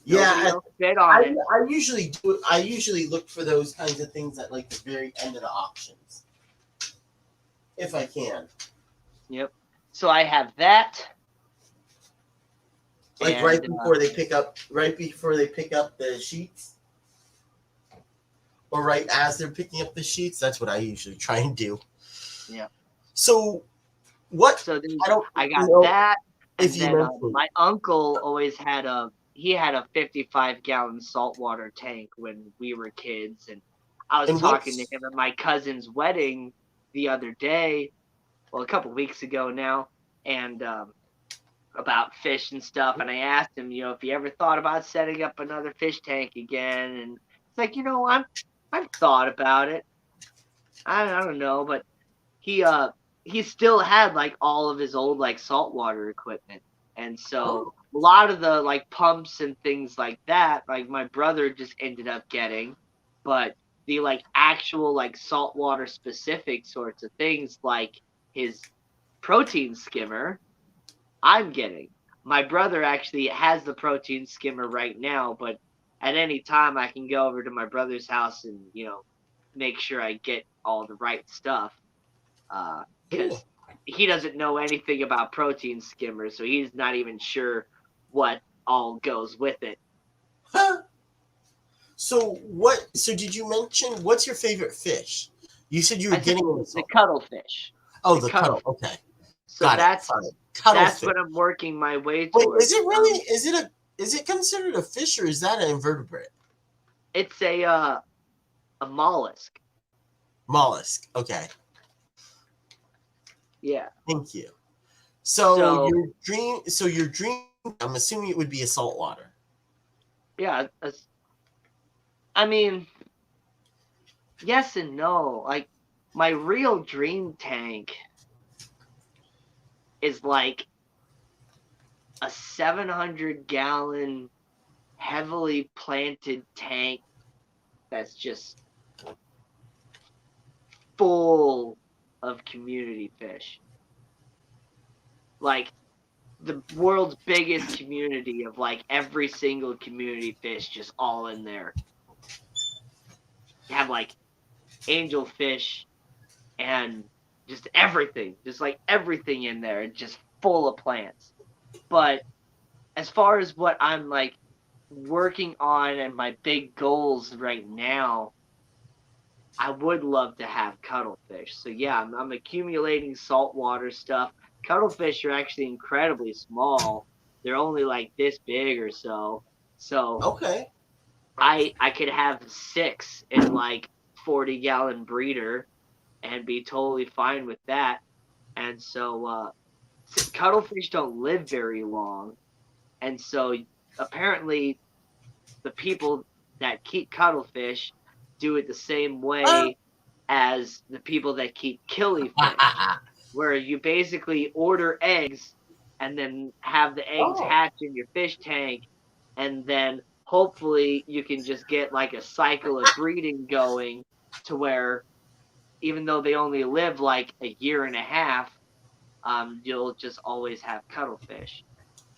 nobody Yeah, else bid on it. I usually do. I usually look for those kinds of things at like the very end of the auctions, if I can. Yep. So I have that. Like And right before they pick up the sheets, or right as they're picking up the sheets. That's what I usually try and do. yeah. So what? So I don't I got know that, if and you then mentioned. my uncle always had a 55-gallon saltwater tank when we were kids, and I was And talking to what's him at my cousin's wedding the other day, well, a couple weeks ago now, and about fish and stuff, and I asked him, if he ever thought about setting up another fish tank again, and it's like, I've thought about it. I don't know, but he he still had like all of his old like saltwater equipment, and so oh, a lot of the like pumps and things like that, like my brother just ended up getting, but the like actual like saltwater specific sorts of things like his protein skimmer, I'm getting. My brother actually has the protein skimmer right now, but at any time I can go over to my brother's house and make sure I get all the right stuff, cool. because he doesn't know anything about protein skimmers, so he's not even sure what all goes with it. Huh. So what? So did you mention what's your favorite fish? You said you were I said getting into the salt. cuttlefish. Oh, The the cuddle. cuttlefish. Okay. So Got it. Fine. Cuttlefish. what I'm working my way Wait, towards. is it really? Is it considered a fish or is that an invertebrate? It's a mollusk. Mollusk. Okay. Yeah. Thank you. So your dream. I'm assuming it would be a saltwater. yeah, I mean, yes and no. Like my real dream tank is like a 700-gallon heavily planted tank that's just full of community fish. Like the world's biggest community of like every single community fish just all in there. You have like angelfish and just everything, just like everything in there, just full of plants. But as far as what I'm like working on and my big goals right now, I would love to have cuttlefish. So yeah, I'm accumulating saltwater stuff. Cuttlefish are actually incredibly small. They're only like this big or so. So Okay. I could have 6 in like 40-gallon breeder and be totally fine with that. And so cuttlefish don't live very long. And so apparently the people that keep cuttlefish do it the same Ah. way as the people that keep killifish, where you basically order eggs and then have the eggs Oh. hatch in your fish tank, and then hopefully you can just get like a cycle of breeding going to where even though they only live like a year and a half, you'll just always have cuttlefish.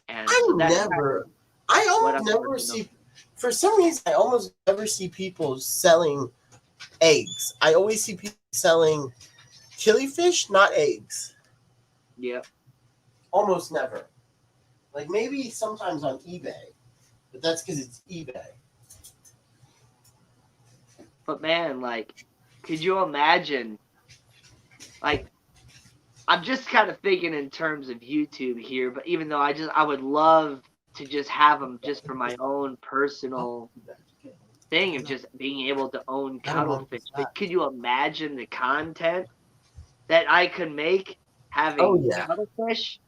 And I so that's kind of never. I what almost I'm never working on. see. For some reason, I almost never see people selling eggs. I always see people selling killifish, not eggs. Yep. Almost never. Like maybe sometimes on eBay, but that's because it's eBay. But man, like, could you imagine? Like, I'm just kind of thinking in terms of YouTube here, but even though I would love to just have them just for my own personal thing of just being able to own cuttlefish. But could you imagine the content that I could make Oh having yeah. cuttlefish?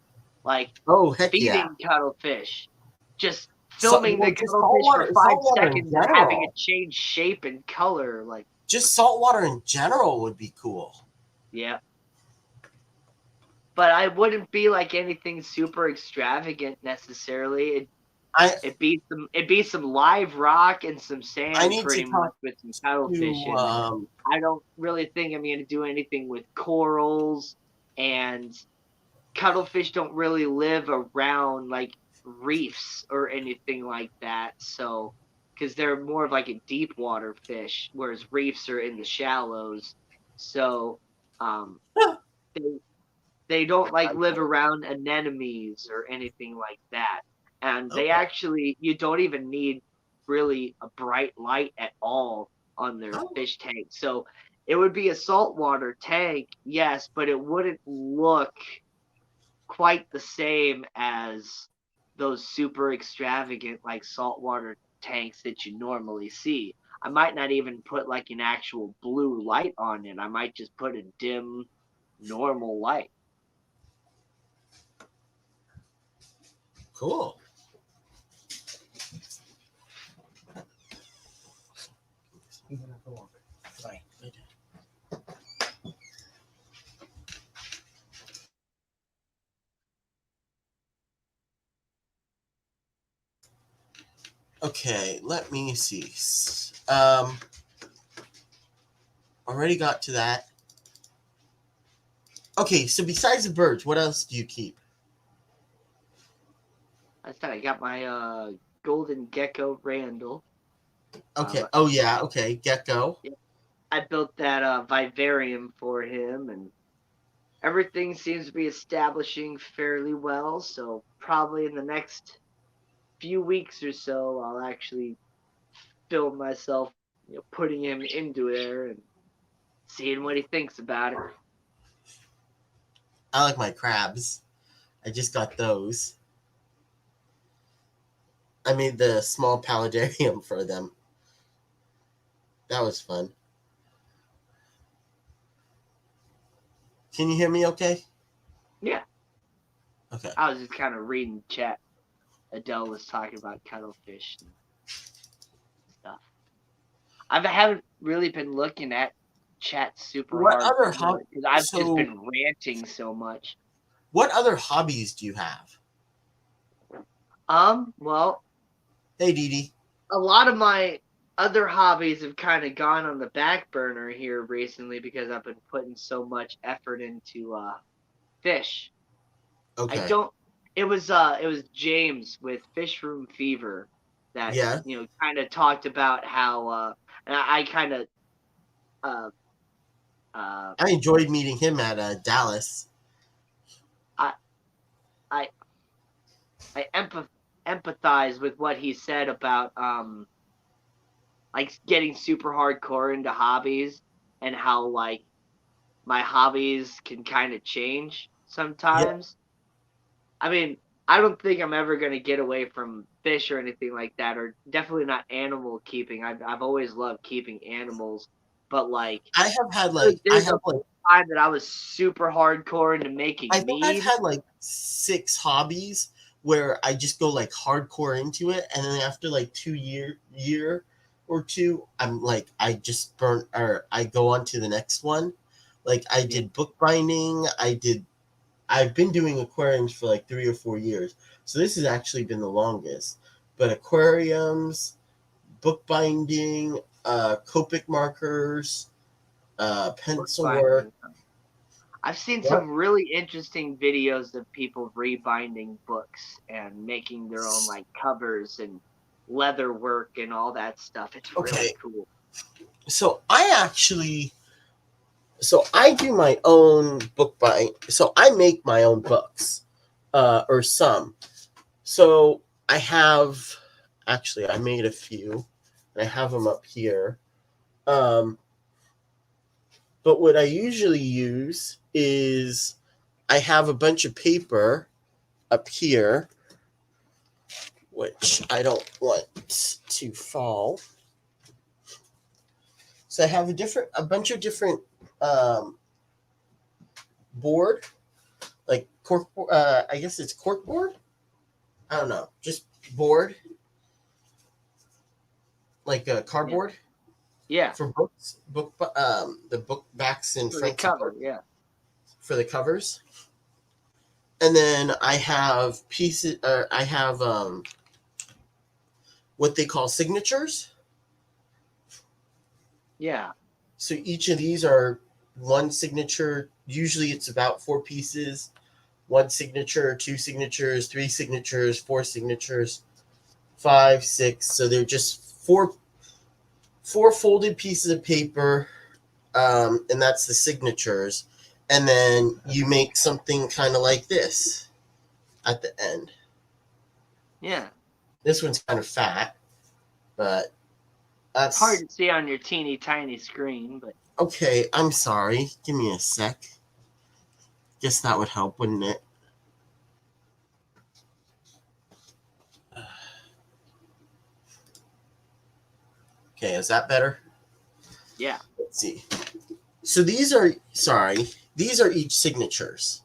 Like Oh heck yeah. feeding cuttlefish, just So filming well, the just cuttlefish for five saltwater in seconds and having it general. change shape and color. Like, Just saltwater in general would be cool. yeah. But I wouldn't be like anything super extravagant necessarily. I It'd be some live rock and some I sand need to pretty much talk with some cuttlefish to in there. I don't really think I'm gonna do anything with corals, and cuttlefish don't really live around like reefs or anything like that. So because they're more of like a deep water fish, whereas reefs are in the shallows. So um they they don't like live around anemones or anything like that. And they okay. actually, you don't even need really a bright light at all on their Oh, fish tank. So it would be a saltwater tank, yes, but it wouldn't look quite the same as those super extravagant like saltwater tanks that you normally see. I might not even put like an actual blue light on it. I might just put a dim normal light. cool. Okay, let me see. Already got to that. Okay, so besides the birds, what else do you keep? I said I got my golden gecko Randall. Okay. Oh yeah. Okay. Gecko. Yeah, I built that vivarium for him, and everything seems to be establishing fairly well. So probably in the next few weeks or so, I'll actually film myself, putting him into there and seeing what he thinks about it. I like my crabs. I just got those. I made the small paludarium for them. That was fun. Can you hear me okay? Yeah. Okay. I was just kind of reading chat. Adele was talking about cuttlefish and stuff. I haven't really been looking at chat super What other hardcore because I've just so been ranting so much. what other hobbies do you have? Well, Hey Dee Dee. a lot of my other hobbies have kind of gone on the back burner here recently because I've been putting so much effort into fish. I Okay. don't. It was James with Fish Room Fever that Yeah. kind of talked about how and I kind of uh uh I enjoyed meeting him at Dallas. I I I empathize with what he said about like getting super hardcore into hobbies and how like my hobbies can kind of change Yeah. sometimes. I mean, I don't think I'm ever going to get away from fish or anything like that, or definitely not animal keeping. I've always loved keeping animals, but like I there's have a like time that I was super hardcore into I making think I've mead. had like 6 hobbies where I just go like hardcore into it, and then after like 2 year or two, I'm like I just burn or I go on to the next one. Like I Yeah, did bookbinding. I've been doing aquariums for like 3 or 4 years, so this has actually been the longest. But aquariums, bookbinding, Copic markers, pencil work. bookbinding. I've seen What? some really interesting videos of people rebinding books and making their own like covers and leather work and all that stuff. It's really Okay, cool. so I do my own book buying. So I make my own books, or some. So I have actually I made a few, and I have them up here. Um, but what I usually use is I have a bunch of paper up here, which I don't want to fall. So I have a bunch of different um, board, like cork. I guess it's cork board. I don't know, just board, like a Yeah. cardboard Yeah. for the book backs and For the fronts of cover, books yeah. for the covers. And then I have pieces. I have what they call signatures. Yeah. So each of these are one signature. Usually it's about 4 pieces. One signature, 2 signatures, 3 signatures, 4 signatures, 5, 6. So they're just four folded pieces of paper, and that's the signatures. And then you make something kind of like this at the end. Yeah. This one's kind of fat, but Hard that's to see on your teeny tiny screen, but okay. I'm sorry. Give me a sec. Guess that would help, wouldn't it? Okay, is that better? yeah. Let's see. So these are each signatures.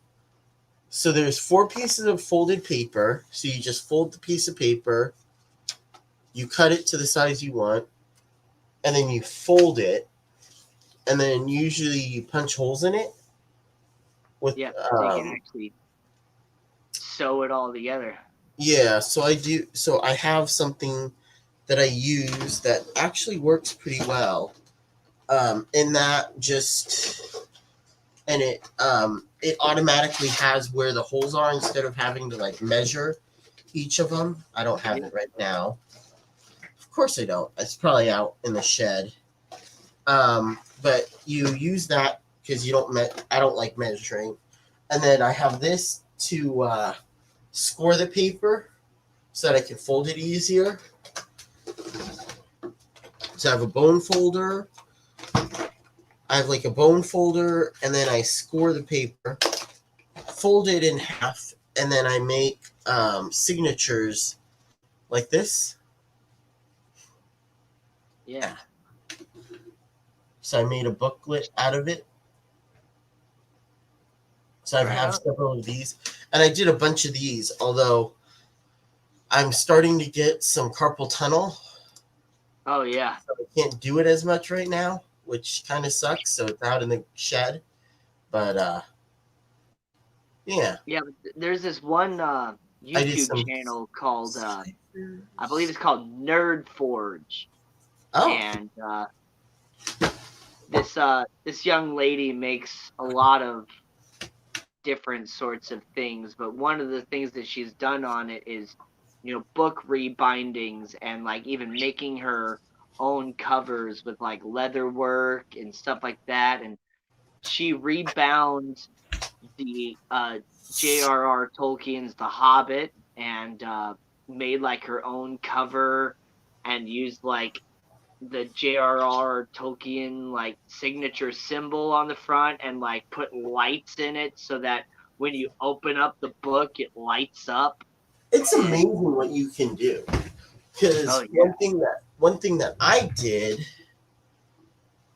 So there's 4 pieces of folded paper. So you just fold the piece of paper, you cut it to the size you want, and then you fold it, and then usually you punch holes in it with Yeah. So you can actually sew it all together. yeah. So I have something that I use that actually works pretty well. In that just and it automatically has where the holes are instead of having to like measure each of them. I don't have Yeah. it right now. Of course I don't. It's probably out in the shed. But you use that because you don't. I don't like measuring, and then I have this to score the paper so that I can fold it easier. So I have a bone folder. I have like a bone folder, and then I score the paper. fold it in half, and then I make signatures like this. Yeah. So I made a booklet out of it. So I Right have on. several of these, and I did a bunch of these. Although I'm starting to get some carpal tunnel, Oh yeah. so I can't do it as much right now, which kind of sucks. So it's out in the shed, but yeah, Yeah, but there's this one I did YouTube some. channel called I believe it's called Nerd Forge, Oh, and this young lady makes a lot of different sorts of things, but one of the things that she's done on it is, book rebindings and like even making her own covers with like leather work and stuff like that, and she rebound the J.R.R. Tolkien's The Hobbit and made like her own cover and used like the J.R.R. Tolkien like signature symbol on the front and like put lights in it so that when you open up the book it lights up. it's And amazing what you can do. Because oh yeah. one thing that I did,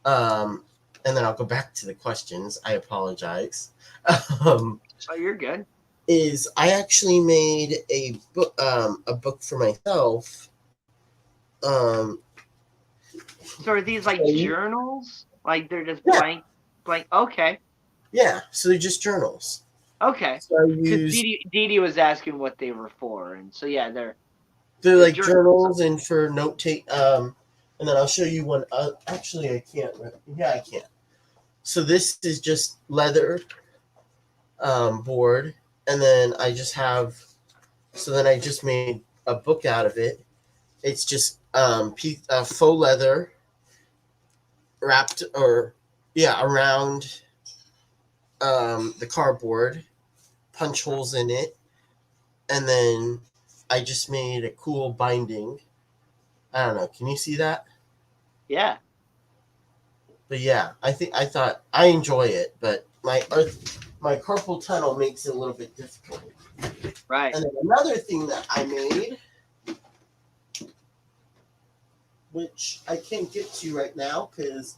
um, and then I'll go back to the questions. I apologize. Um, Oh, you're good. is I actually made a book for myself. Um, So are these like so- journals? Like they're just yeah, blank? Okay. yeah. So they're just journals. Okay. So I Because used Dee was asking what they were for, and so yeah, they're they're like journals. journals and for note take. And then I'll show you one. Actually, I can't. Yeah, I can. So this is just leather board, and then I just have. So then I just made a book out of it. It's just faux leather wrapped or yeah around the cardboard, punch holes in it, and then I just made a cool binding. I don't know. Can you see that? Yeah. But yeah, I thought I enjoy it, but my carpal tunnel makes it a little bit difficult. Right. And then another thing that I made, which I can't get to right now because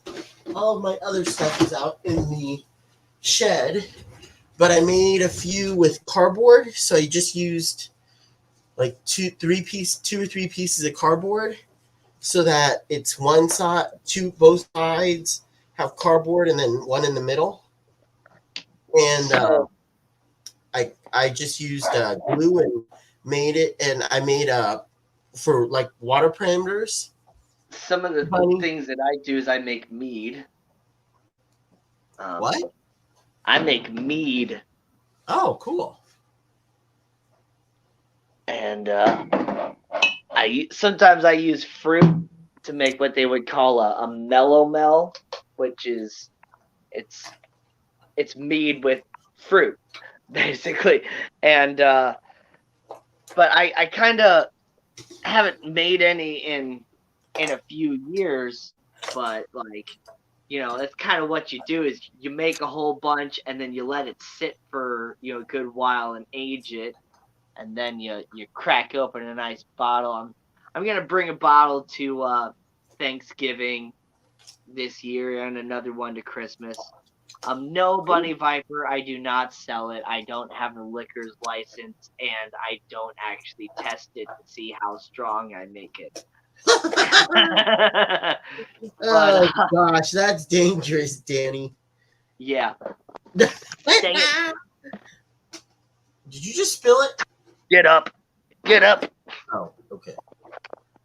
all of my other stuff is out in the shed, but I made a few with cardboard. So I just used like two or three pieces of cardboard so that it's one side, both sides have cardboard and then one in the middle. And So I just used glue and made it, and I made for like water parameters. some of the Honey, things that I do is I make mead. what? I make mead, Oh, cool. and sometimes I use fruit to make what they would call a mellow, which is it's mead with fruit, basically. And but I kind of haven't made any in a few years, but like that's kind of what you do is you make a whole bunch and then you let it sit for a good while and age it, and then you crack open a nice bottle. I'm gonna bring a bottle to Thanksgiving this year and another one to Christmas. No Bunny Viper, I do not sell it. I don't have a liquor's license, and I don't actually test it to see how strong I make it. But Oh gosh, that's dangerous, Danny. yeah, Did dang it! you just spill it? Get up, get up! Oh, okay.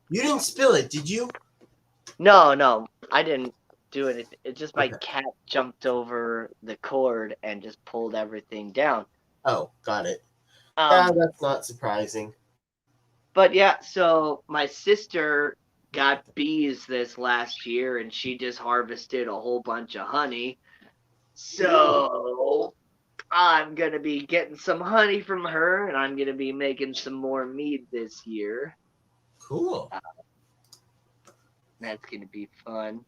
You didn't spill it, did you? No, I didn't do anything. It just my Okay. cat jumped over the cord and just pulled everything down. Oh, got it. Yeah, Um, that's not surprising. but yeah, so my sister got bees this last year, and she just harvested a whole bunch of honey. So I'm gonna be getting some honey from her, and I'm gonna be making some more mead this year. Cool. That's gonna be fun.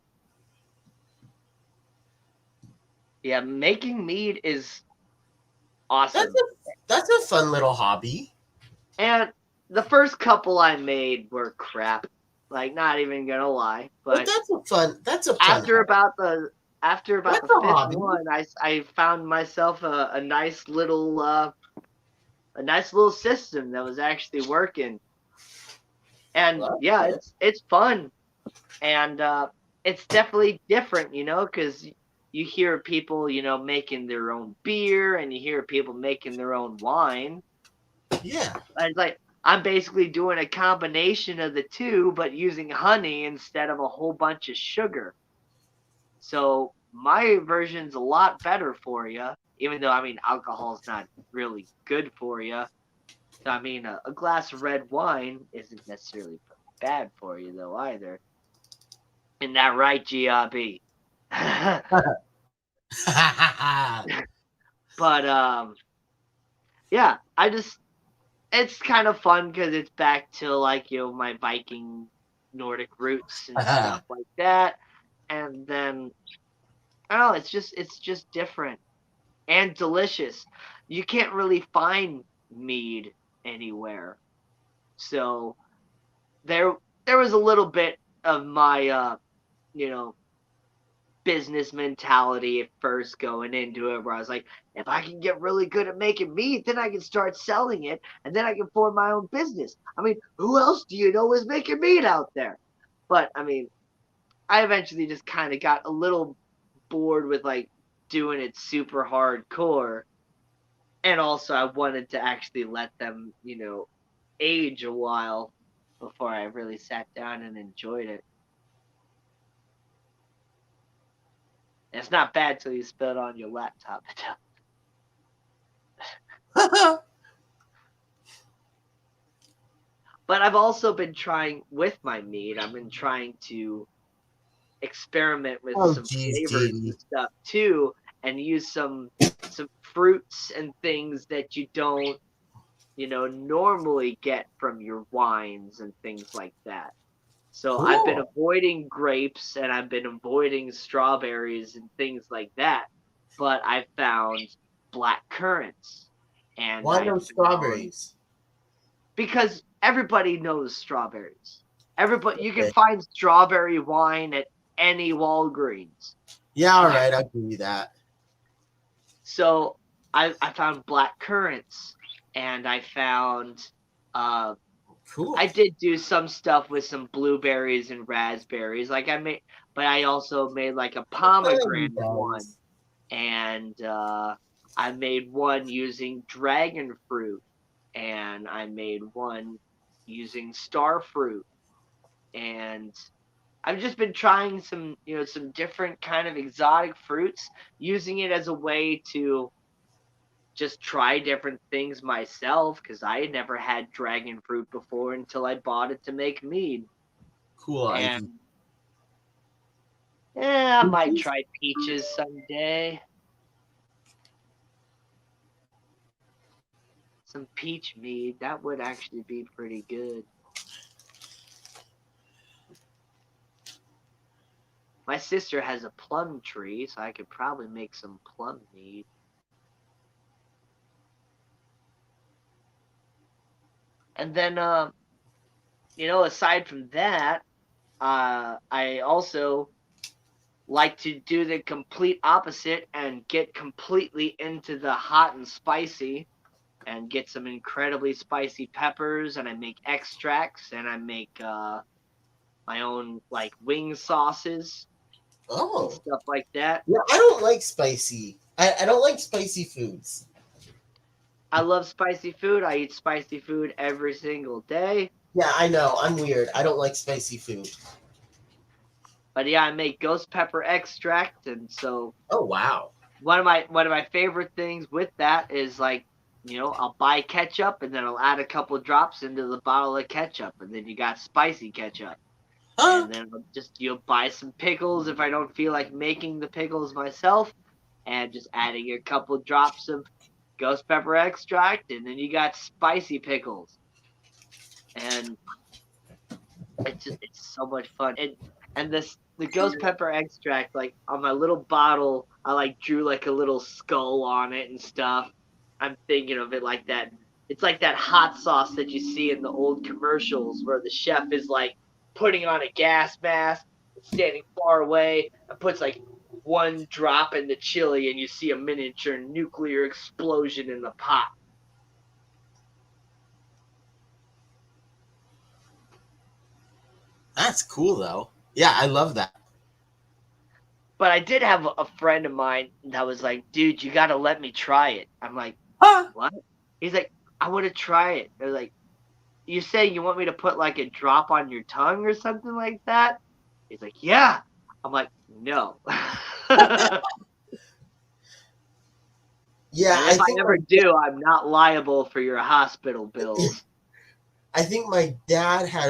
Yeah, making mead is awesome. That's a fun little hobby. And the first couple I made were crap. Like, not even gonna lie. But But that's a fun after hobby. about the That's a fifth hobby. one, I found myself a nice little system that was actually working. And Well, yeah, that's it's fun, and it's definitely different, because you hear people, making their own beer, and you hear people making their own wine. good. Yeah. And it's like I'm basically doing a combination of the two, but using honey instead of a whole bunch of sugar. So my version's a lot better for you, even though I mean alcohol's not really good for you. I mean, a glass of red wine isn't necessarily bad for you, though, either. Isn't that right, GRB? But, yeah, it's kind of fun because it's back to, like, my Viking Nordic roots and stuff like that. And then, I don't know, it's just different and delicious. You can't really find mead anywhere. So, there there was a little bit of my you know business mentality at first going into it, where I was like, if I can get really good at making meat, then I can start selling it, and then I can form my own business. I mean, who else do you know is making meat out there? But I mean, I eventually just kind of got a little bored with like doing it super hardcore, and also I wanted to actually let them age a while before I really sat down and enjoyed it. It's not bad till you spill it on your laptop. But I've also been trying with my meat. I've been trying to experiment with Oh, some geez, flavors and JD. stuff too, and use some fruits and things that you don't normally get from your wines and things like that. So I've been Cool. avoiding grapes, and I've been avoiding strawberries and things like that. But I found black currants, and Why I no found strawberries? because everybody knows strawberries. Everybody, you can Okay. find strawberry wine at any Walgreens. Yeah, all right, I'll give you that. So I found black currants, and I found uh, Cool. I did do some stuff with some blueberries and raspberries. Like but I also made like a What kind pomegranate one, guys? and I made one using dragon fruit, and I made one using star fruit, and I've just been trying some different kind of exotic fruits, using it as a way to just try different things myself, because I had never had dragon fruit before until I bought it to make mead. Cool, Ivy. And I might try peaches someday. Some peach mead, that would actually be pretty good. My sister has a plum tree, so I could probably make some plum mead. And then, aside from that, I also like to do the complete opposite and get completely into the hot and spicy, and get some incredibly spicy peppers, and I make extracts, and I make my own like wing sauces and Oh. stuff like that. Yeah, I don't like spicy. I don't like spicy foods. I love spicy food. I eat spicy food every single day. Yeah, I know. I'm weird. I don't like spicy food. But yeah, I make ghost pepper extract, and so Oh, wow. one of my favorite things with that is, like, I'll buy ketchup, and then I'll add a couple of drops into the bottle of ketchup, and then you got spicy ketchup. Huh? And then I'll just buy some pickles if I don't feel like making the pickles myself, and just adding a couple of drops of ghost pepper extract, and then you got spicy pickles. And it's so much fun. And the ghost pepper extract, like on my little bottle, I like drew like a little skull on it and stuff. I'm thinking of it like that. It's like that hot sauce that you see in the old commercials where the chef is like putting on a gas mask, standing far away, and puts like one drop in the chili, and you see a miniature nuclear explosion in the pot. That's cool though. Yeah, I love that. But I did have a friend of mine that was like, dude, you got to let me try it. I'm like, Huh? what? He's like, I want to try it. They're like, you say you want me to put like a drop on your tongue or something like that? He's like, yeah. I'm like, no. And Yeah, I if I think ever do, I'm not liable for your hospital bills. I think my dad had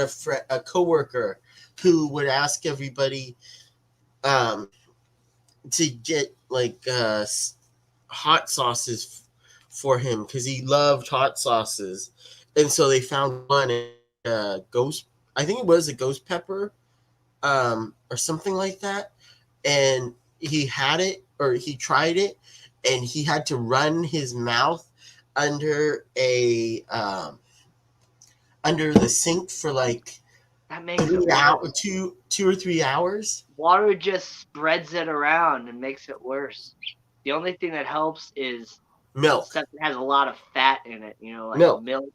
a coworker who would ask everybody um, to get like hot sauces for him because he loved hot sauces, and so they found one ghost. I think it was a ghost pepper, or something like that, and he had it or he tried it, and he had to run his mouth under a under the sink for like That makes it worse. 2 or 3 hours. Water just spreads it around and makes it worse. The only thing that helps is Milk, stuff that has a lot of fat in it, like milk. milk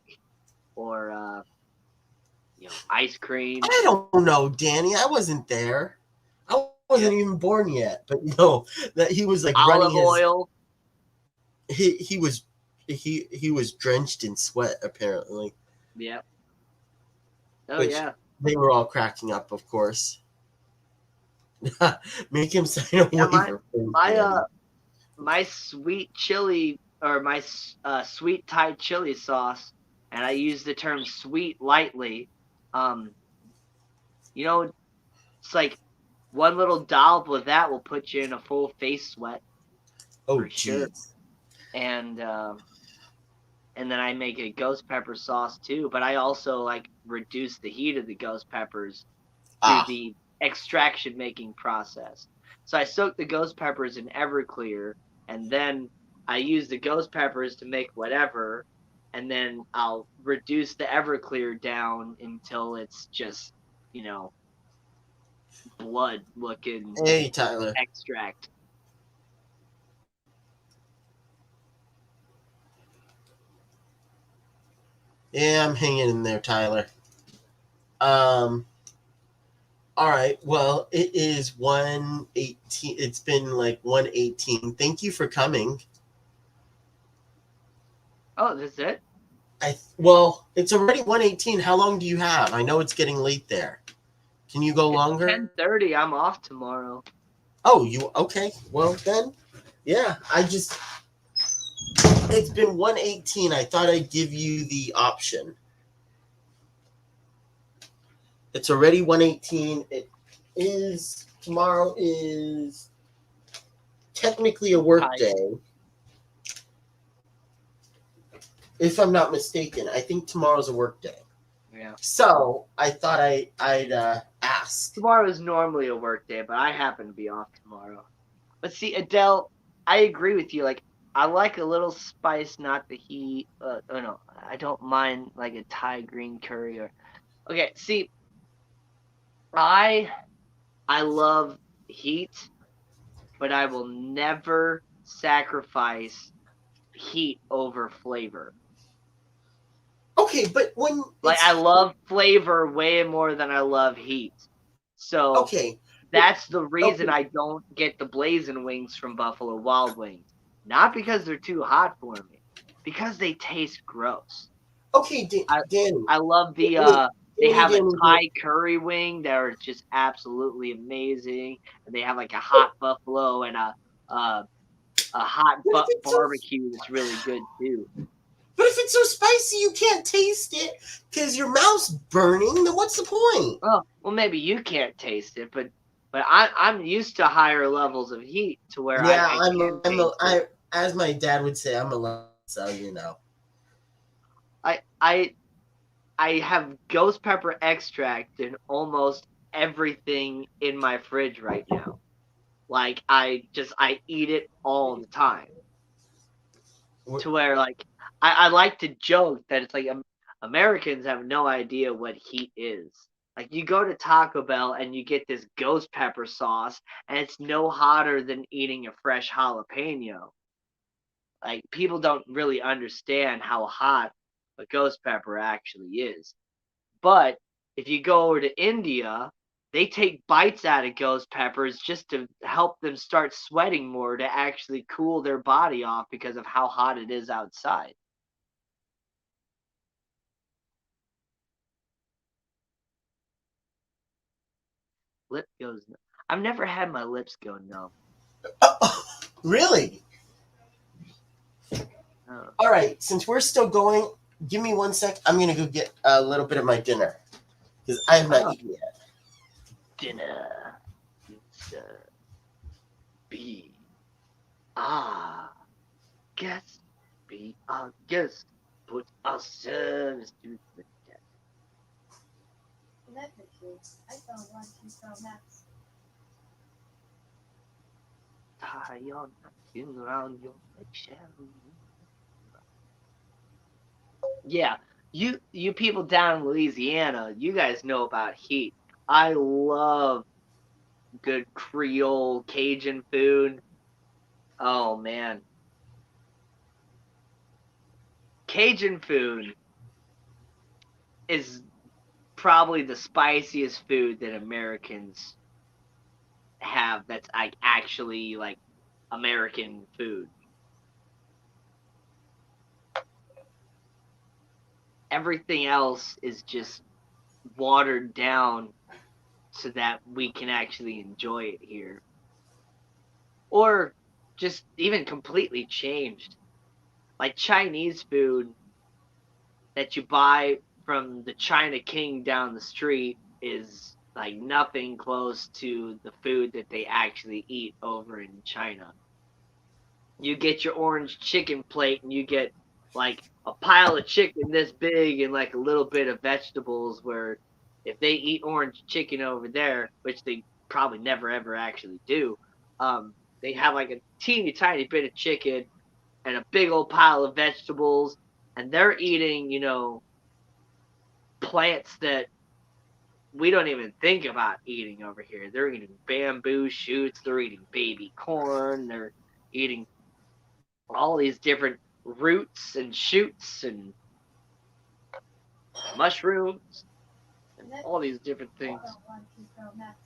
or ice cream. I don't know, Danny. I wasn't there. I wasn't Yep. even born yet. But that he was like running Olive his. oil. He was he was drenched in sweat apparently, Yep. Oh which yeah. they were all cracking up, of course. Make him sign a Yeah, waiver, my Danny. my sweet chili or my sweet Thai chili sauce, and I use the term sweet lightly. Um, it's like one little dollop of that will put you in a full face sweat Oh, for sure. jeez. And and then I make a ghost pepper sauce too, but I also like reduce the heat of the ghost peppers through Ah, the extraction making process. So I soak the ghost peppers in Everclear, and then I use the ghost peppers to make whatever, and then I'll reduce the Everclear down until it's just, blood looking hey, Tyler. extract. Yeah, I'm hanging in there, Tyler. Um. All right. Well, it is 1:18. It's been like 1:18. Thank you for coming. Oh, that's it? Well, it's already 1:18. How long do you have? I know it's getting late there. Can you go It's longer? 10:30. I'm off tomorrow. Oh, you okay? Well then, yeah. It's been 1:18. I thought I'd give you the option. It's already 1:18. It is tomorrow is technically a work Tight. day, if I'm not mistaken. I think tomorrow's a work day. Yeah. So I thought I'd ask. Tomorrow is normally a work day, but I happen to be off tomorrow. But see, Adele, I agree with you. Like, I like a little spice, not the heat. Oh no, I don't mind like a Thai green curry or. Okay, see, I I love heat, but I will never sacrifice heat over flavor. Okay, but when Like, I it's love flavor way more than I love heat. So okay, that's the reason okay, I don't get the blazing wings from Buffalo Wild Wings. Not because they're too hot for me, because they taste gross. okay, I Danny. I love the Wait, they Danny, have a Danny, Thai curry wing that are just absolutely amazing, and they have like a hot buffalo and a a hot But if it's so, barbecue that's really good too. but if it's so spicy you can't taste it because your mouth's burning, then what's the point? Oh, well, maybe you can't taste it, but I'm used to higher levels of heat to where Yeah, I can taste it. as my dad would say, I'm a so you know. I I I have ghost pepper extract in almost everything in my fridge right now. Like I eat it all the time. to where like I like to joke that it's like Americans have no idea what heat is. Like you go to Taco Bell and you get this ghost pepper sauce, and it's no hotter than eating a fresh jalapeno. Like people don't really understand how hot a ghost pepper actually is. But if you go over to India, they take bites out of ghost peppers just to help them start sweating more to actually cool their body off because of how hot it is outside. Lip goes numb. I've never had my lips go numb. Really? Oh. All right. Since we're still going, give me 1 sec. I'm gonna go get a little bit of my dinner because I have not eaten yet. Dinner. It's be guest. Be our guest. Put our service to the test. Let me see. I don't want to so much. Tie your napkin around your eggshell. Yeah, you people down in Louisiana, you guys know about heat. I love good Creole Cajun food. Oh man, Cajun food is probably the spiciest food that Americans have. That's like actually like American food. Everything else is just watered down so that we can actually enjoy it here. Or just even completely changed. Like Chinese food that you buy from the China King down the street is like nothing close to the food that they actually eat over in China. You get your orange chicken plate and you get like a pile of chicken this big and like a little bit of vegetables, where if they eat orange chicken over there, which they probably never ever actually do, they have like a teeny tiny bit of chicken and a big old pile of vegetables, and they're eating, plants that we don't even think about eating over here. They're eating bamboo shoots, they're eating baby corn, they're eating all these different roots and shoots and mushrooms and all these different things. I don't want to so much.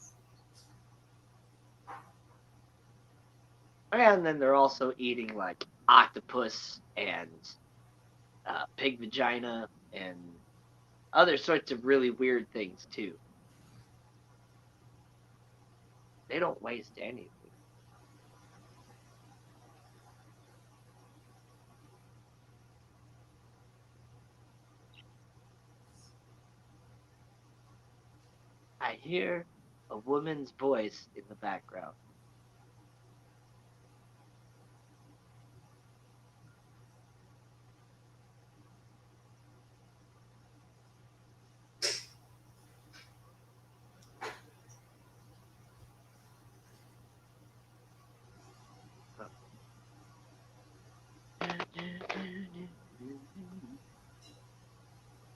And then they're also eating like octopus and pig vagina and other sorts of really weird things too. They don't waste anything. I hear a woman's voice in the background.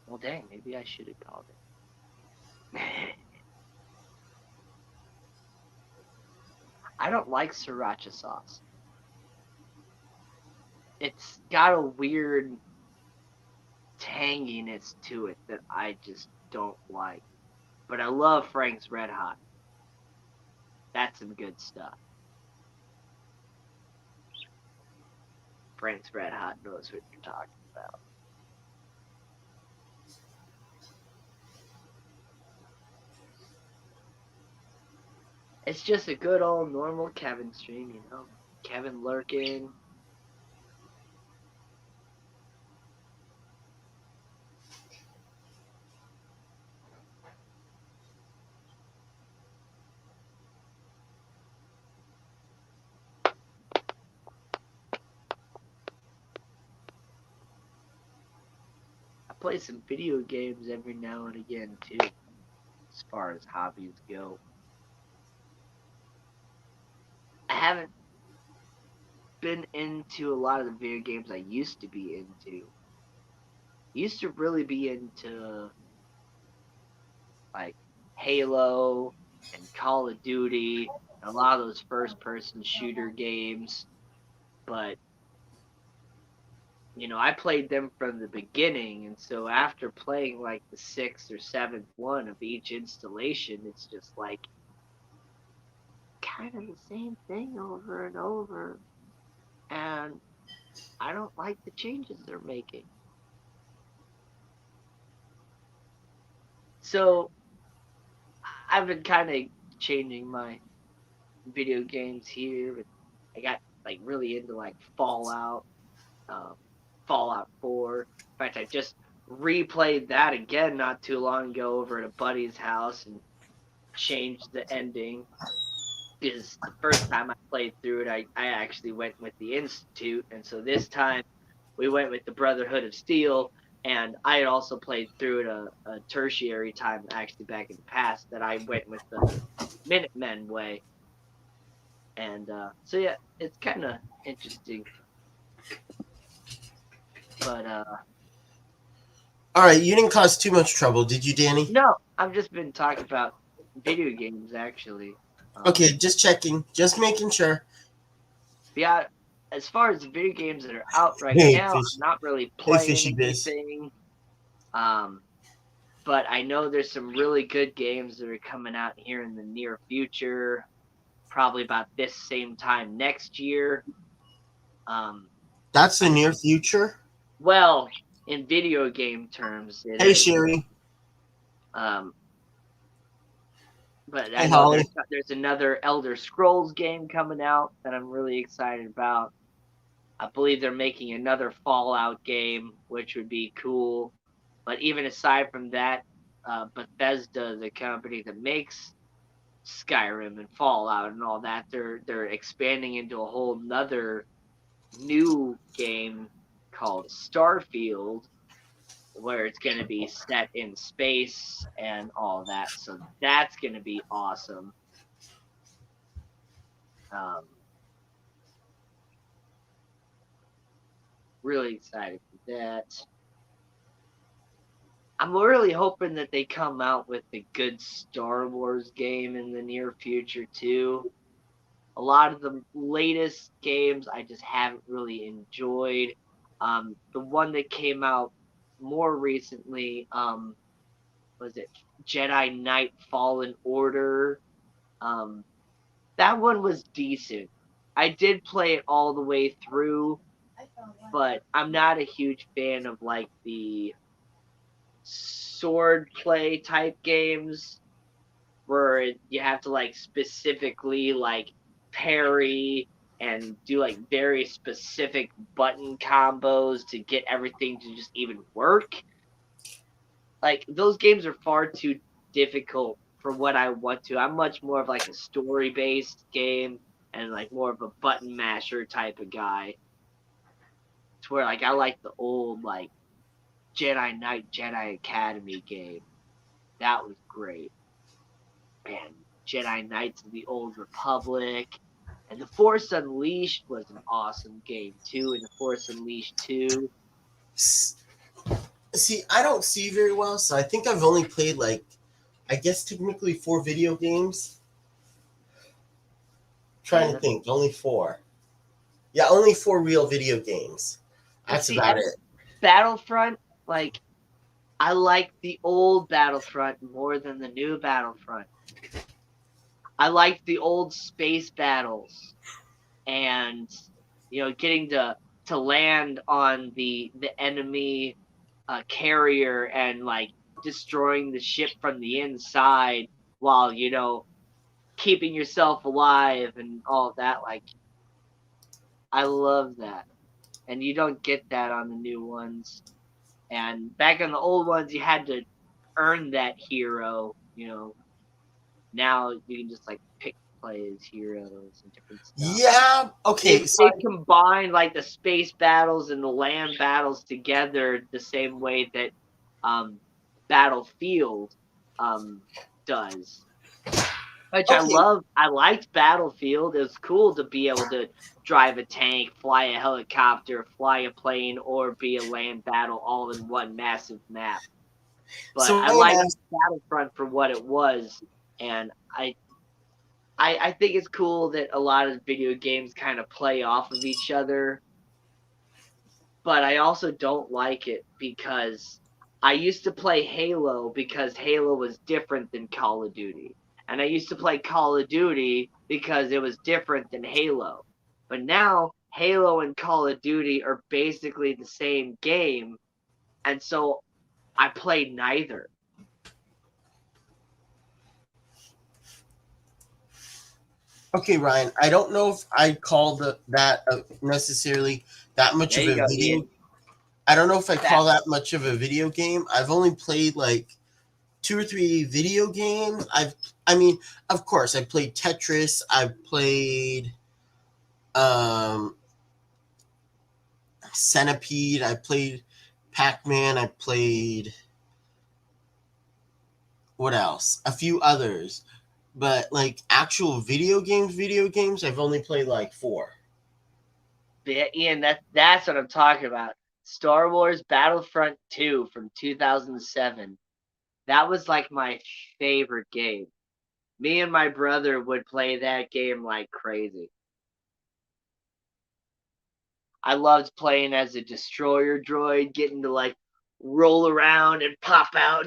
Well, dang, maybe I should have called it. I don't like sriracha sauce. It's got a weird tanginess to it that I just don't like. But I love Frank's Red Hot. That's some good stuff. Frank's Red Hot knows what you're talking about. It's just a good old normal Kevin stream, Kevin lurking. I play some video games every now and again too, as far as hobbies go. I haven't been into a lot of the video games I used to be into. Used to really be into like Halo and Call of Duty, and a lot of those first-person shooter games. But I played them from the beginning, and so after playing like the 6th or 7th one of each installation, it's just like kind of the same thing over and over, and I don't like the changes they're making. So I've been kind of changing my video games here, but I got like really into like Fallout, Fallout 4. In fact, I just replayed that again not too long ago over at a buddy's house and changed the ending. Because the first time I played through it, I actually went with the Institute, and so this time we went with the Brotherhood of Steel, and I had also played through it a tertiary time, actually back in the past, that I went with the Minutemen way. And so yeah, it's kind of interesting. But All right, you didn't cause too much trouble, did you, Danny? no, I've just been talking about video games, actually. Okay, just checking, just making sure. Yeah, as far as the video games that are out right Hey, now, fish. I'm not really Hey, playing fishy biz. anything. But I know there's some really good games that are coming out here in the near future, probably about this same time next year. That's the near future. Well, in video game terms, it Hey, is. Sherry. But Hey, I know Holly. there's another Elder Scrolls game coming out that I'm really excited about. I believe they're making another Fallout game, which would be cool. But even aside from that, Bethesda, the company that makes Skyrim and Fallout and all that, they're expanding into a whole nother new game called Starfield, where it's going to be set in space and all that. So that's going to be awesome. Really excited for that. I'm really hoping that they come out with a good Star Wars game in the near future too. A lot of the latest games I just haven't really enjoyed. The one that came out more recently, was it Jedi Knight Fallen Order? That one was decent. I did play it all the way through, but I'm not a huge fan of like the sword play type games where you have to like specifically like parry and do like very specific button combos to get everything to just even work. Like those games are far too difficult for what I want to. I'm much more of like a story based game and like more of a button masher type of guy. To where like I like the old like Jedi Knight Jedi Academy game. That was great. And Jedi Knights of the Old Republic. And The Force Unleashed was an awesome game too, and The Force Unleashed 2. See, I don't see very well, so I think I've only played like, I guess technically 4 video games. Trying to think, only 4. Yeah, only 4 real video games. That's about it. Battlefront, like, I like the old Battlefront more than the new Battlefront. I like the old space battles, and getting to land on the enemy carrier and like destroying the ship from the inside while keeping yourself alive and all of that. Like, I love that, and you don't get that on the new ones. And back on the old ones, you had to earn that hero. Now you can just like pick play as heroes and different stuff. Yeah. Okay. They combine like the space battles and the land battles together the same way that Battlefield does. Which Okay. I liked Battlefield. It was cool to be able to drive a tank, fly a helicopter, fly a plane, or be a land battle all in one massive map. But So I I'm gonna liked ask. Battlefront for what it was, and I think it's cool that a lot of video games kind of play off of each other. But I also don't like it because I used to play Halo because Halo was different than Call of Duty. And I used to play Call of Duty because it was different than Halo. But now Halo and Call of Duty are basically the same game. And so I play neither. Okay, Ryan. I don't know if I'd call that necessarily that much There of you a go, video. Ian. I don't know if I That call that much of a video game. I've only played like 2 or 3 video games. I mean, of course, I played Tetris. I've played um, Centipede. I played Pac-Man. I played what else? A few others. But like actual video games, I've only played like 4. Ian, that's what I'm talking about. Star Wars Battlefront 2 from 2007. That was like my favorite game. Me and my brother would play that game like crazy. I loved playing as a destroyer droid, getting to like roll around and pop out.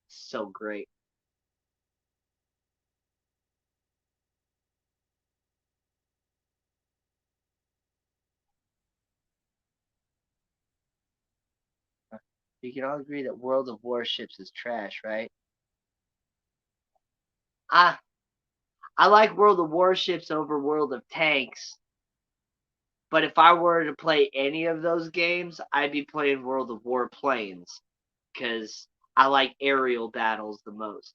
So great. We can all agree that World of Warships is trash, right? I I like World of Warships over World of Tanks, but if I were to play any of those games, I'd be playing World of Warplanes because I like aerial battles the most.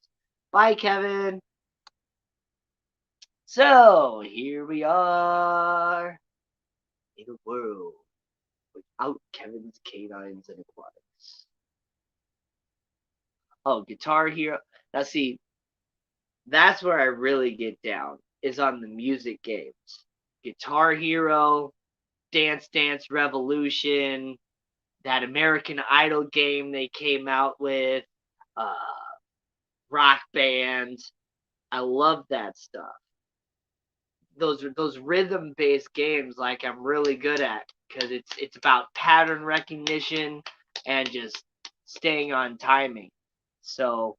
Bye, Kevin. So here we are in a world without Kevin's canines and aquatics. Oh, Guitar Hero. Now see, that's where I really get down, is on the music games. Guitar Hero, Dance Dance Revolution, that American Idol game they came out with, uh, Rock Band. I love that stuff. Those rhythm based games like I'm really good at because it's about pattern recognition and just staying on timing. So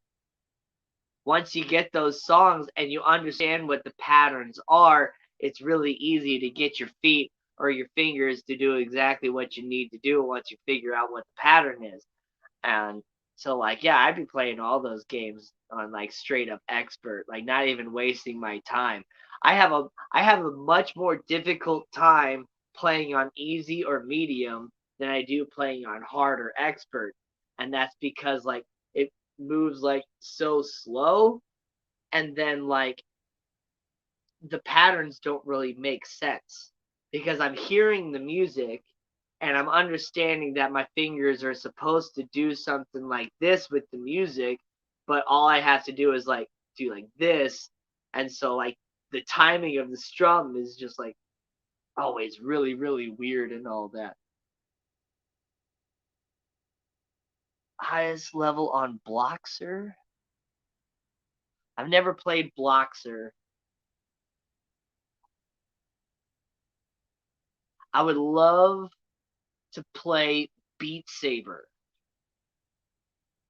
once you get those songs and you understand what the patterns are, it's really easy to get your feet or your fingers to do exactly what you need to do once you figure out what the pattern is. And so like yeah, I'd be playing all those games on like straight up expert, like not even wasting my time. I have a much more difficult time playing on easy or medium than I do playing on hard or expert. And that's because like it moves like so slow, and then like the patterns don't really make sense because I'm hearing the music and I'm understanding that my fingers are supposed to do something like this with the music, but all I have to do is like do like this. And so like the timing of the strum is just like always really, really weird and all that. Highest level on Bloxer? I've never played Bloxer. I would love to play Beat Saber.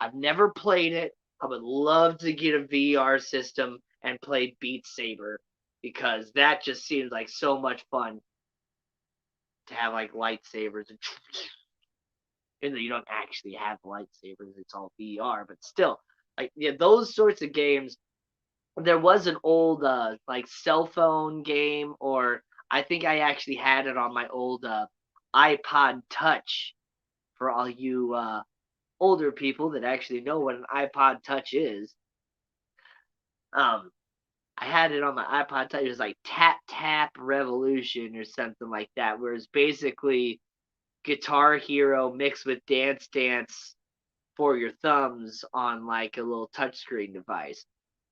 I've never played it. I would love to get a VR system and play Beat Saber because that just seems like so much fun to have like lightsabers and even though you don't actually have lightsabers, it's all VR, but still, like yeah, those sorts of games. There was an old like cell phone game, or I think I actually had it on my old iPod Touch for all you older people that actually know what an iPod Touch is. Um, I had it on my iPod Touch. It was like Tap Tap Revolution or something like that, where it's basically Guitar Hero mixed with Dance Dance for your thumbs on like a little touchscreen device.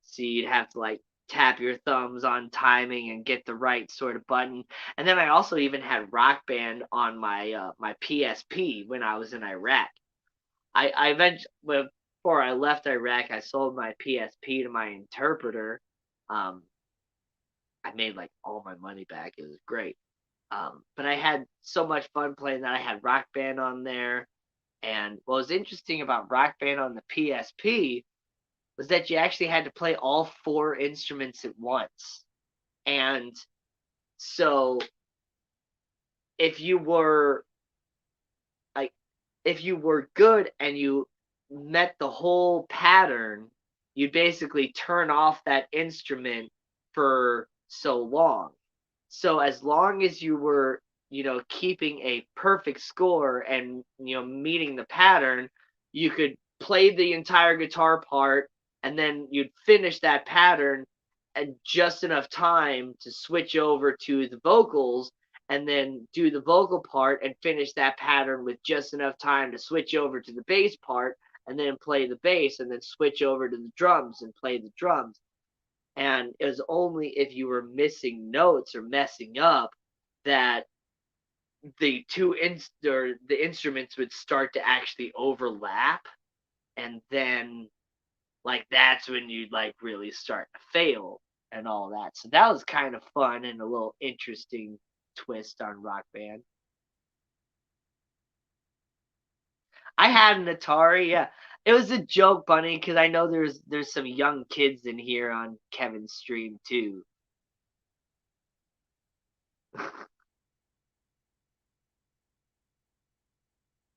So you'd have to like tap your thumbs on timing and get the right sort of button. And then I also even had Rock Band on my my PSP when I was in Iraq. I eventually, before I left Iraq, I sold my PSP to my interpreter. Um, I made like all my money back. It was great. But I had so much fun playing that. I had Rock Band on there. And what was interesting about Rock Band on the PSP was that you actually had to play all 4 instruments at once. And so if you were like if you were good and you met the whole pattern, you'd basically turn off that instrument for so long. So as long as you were, keeping a perfect score and, meeting the pattern, you could play the entire guitar part and then you'd finish that pattern at just enough time to switch over to the vocals and then do the vocal part and finish that pattern with just enough time to switch over to the bass part and then play the bass and then switch over to the drums and play the drums. And it was only if you were missing notes or messing up that the the instruments would start to actually overlap, and then like that's when you'd like really start to fail and all that. So that was kind of fun and a little interesting twist on Rock Band. I had an Atari, yeah. It was a joke, Bunny, because I know there's some young kids in here on Kevin's stream too.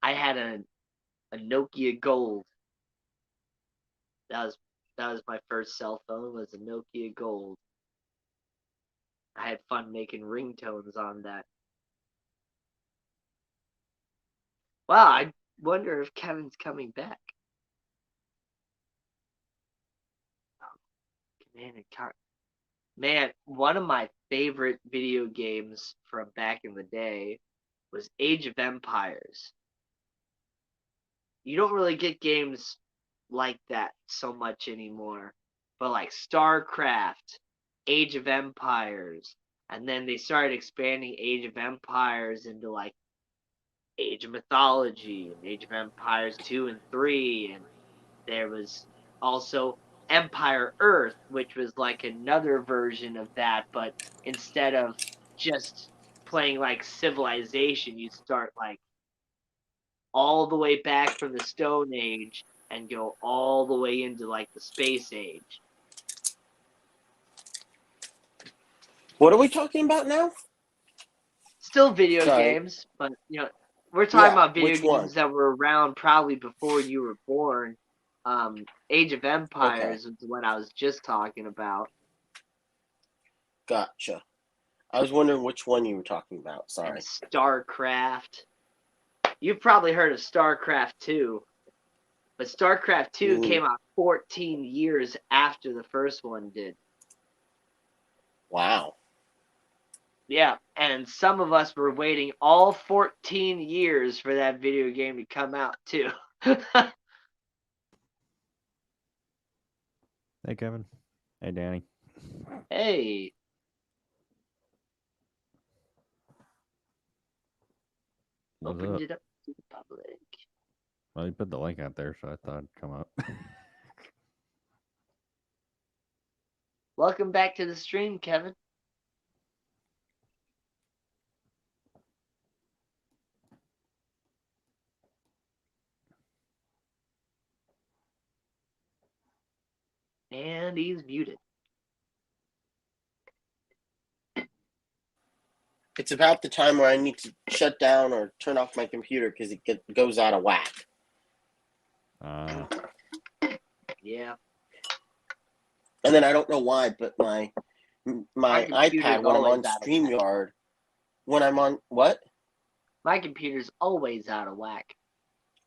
I had a Nokia Gold. That was my first cell phone, was a Nokia Gold. I had fun making ringtones on that. Wow, I wonder if Kevin's coming back. Command and Conquer. Man, one of my favorite video games from back in the day was Age of Empires. You don't really get games like that so much anymore. But like StarCraft, Age of Empires, and then they started expanding Age of Empires into like Age of Mythology and Age of Empires 2 and 3, and there was also Empire Earth, which was like another version of that, but instead of just playing like Civilization, you start like all the way back from the Stone Age and go all the way into like the Space Age. What are we talking about now? Still video Sorry. games, but we're talking about video which one? games that were around probably before you were born. Age of Empires is what I was just talking about. Gotcha. I was wondering which one you were talking about. Sorry. And StarCraft. You've probably heard of StarCraft 2. But StarCraft 2 came out 14 years after the first one did. Wow. Yeah, and some of us were waiting all 14 years for that video game to come out too. Hey, Kevin. Hey, Danny. Hey. Opened it up to the public. Well, you put the link out there, so I thought it'd come up. Welcome back to the stream, Kevin. And he's muted. It's about the time where I need to shut down or turn off my computer because it goes out of whack. Yeah. And then I don't know why, but my iPad, when I'm on StreamYard, when I'm on what? My computer's always out of whack.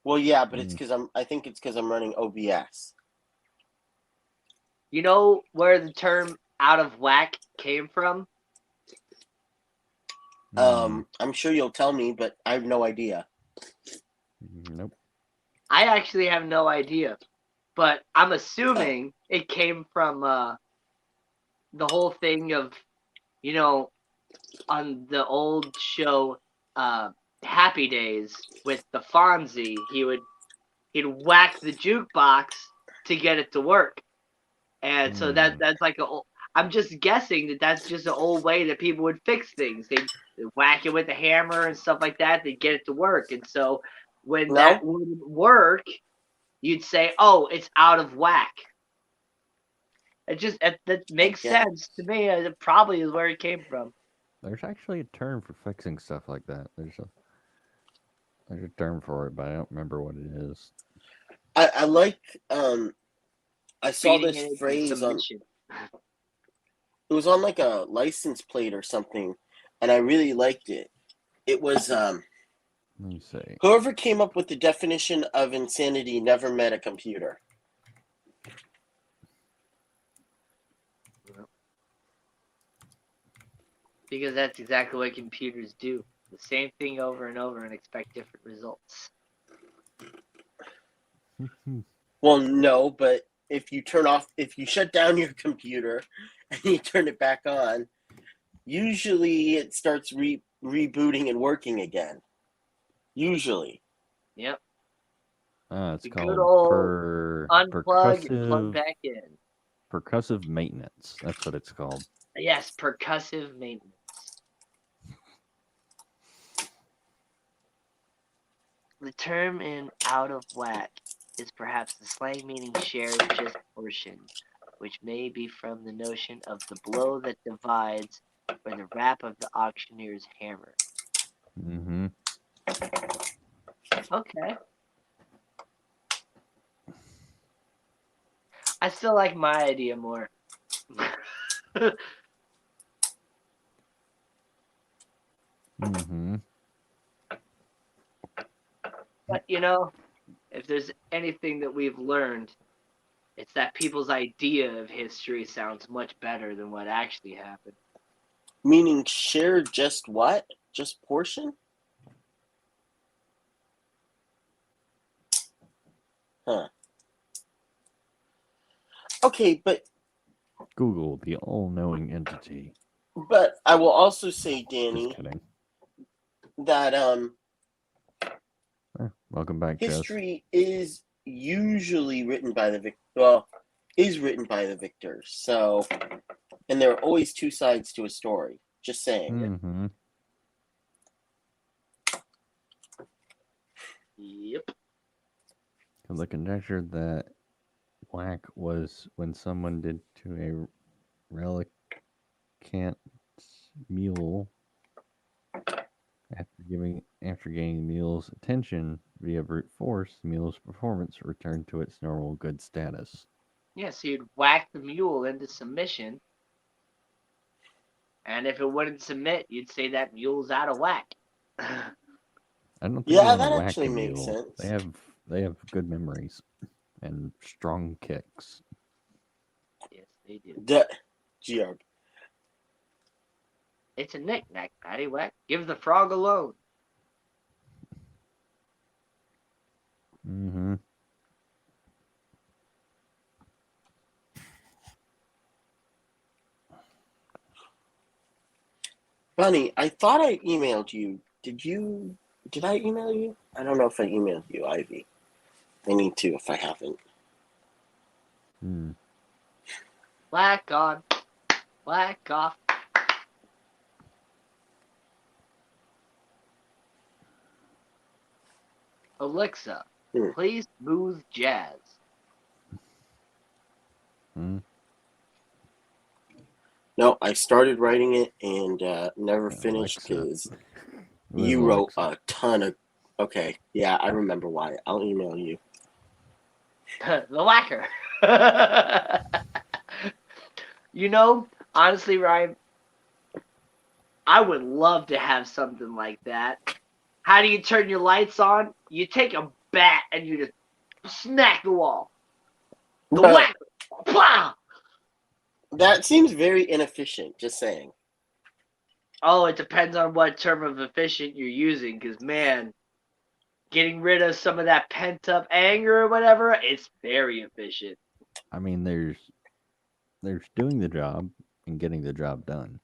Well, yeah, but it's because I think it's because I'm running OBS. You know where the term "out of whack" came from? I'm sure you'll tell me, but I have no idea. Nope. I actually have no idea. But I'm assuming it came from the whole thing of, you know, on the old show Happy Days with the Fonzie, he'd whack the jukebox to get it to work. And so that's like I'm just guessing that that's just an old way that people would fix things. They'd whack it with a hammer and stuff like that. They'd get it to work. And so when that wouldn't work, you'd say, "Oh, it's out of whack." That makes sense to me. It probably is where it came from. There's actually a term for fixing stuff like that. There's a term for it, but I don't remember what it is. I like I saw Beating this it phrase into on submission. it was on like a license plate or something, and I really liked it. It was Let me see. whoever came up with the definition of insanity never met a computer. Because that's exactly what computers do. The same thing over and over and expect different results. Well, no, but if you shut down your computer and you turn it back on, usually it starts rebooting and working again. Usually. Yep. It's The called good old unplug and plug back in. Percussive maintenance. That's what it's called. Yes, percussive maintenance. The term in out of whack is perhaps the slang meaning shared just portion, which may be from the notion of the blow that divides or the rap of the auctioneer's hammer. Mm-hmm. Okay. I still like my idea more. Mm-hmm. But, you know, if there's anything that we've learned, it's that people's idea of history sounds much better than what actually happened. Meaning share just what? Just portion? Huh. Okay, but Google, the all-knowing entity. But I will also say, Danny, Just kidding. that Welcome back, Jess. history is usually written by the victors. So, and there are always two sides to a story. Just saying. Mm-hmm. Yep. The conjecture that whack was when someone did to a relicant mule after gaining the mule's attention via brute force, the mule's performance returned to its normal good status. Yeah, so you'd whack the mule into submission, and if it wouldn't submit, you'd say that mule's out of whack. I don't think Yeah, you that wanna whack actually a makes mule. sense. They have good memories and strong kicks. Yes, they do. Georg. It's a knick-knack, paddywhack. Give the frog a loan. Mm-hmm. Bunny, I thought I emailed you. Did I email you? I don't know if I emailed you, Ivy. I need to if I haven't. Whack on. Whack off. Alexa, play smooth jazz. No, I started writing it and never finished because you wrote a ton of... Okay, yeah, I remember why. I'll email you. The whacker. You know, honestly, Ryan, I would love to have something like that. How do you turn your lights on? You take a bat and you just smack the wall. The whacker. Wow. That seems very inefficient, just saying. Oh, it depends on what term of efficient you're using, because, man, getting rid of some of that pent up anger or whatever, it's very efficient. I mean, there's doing the job and getting the job done.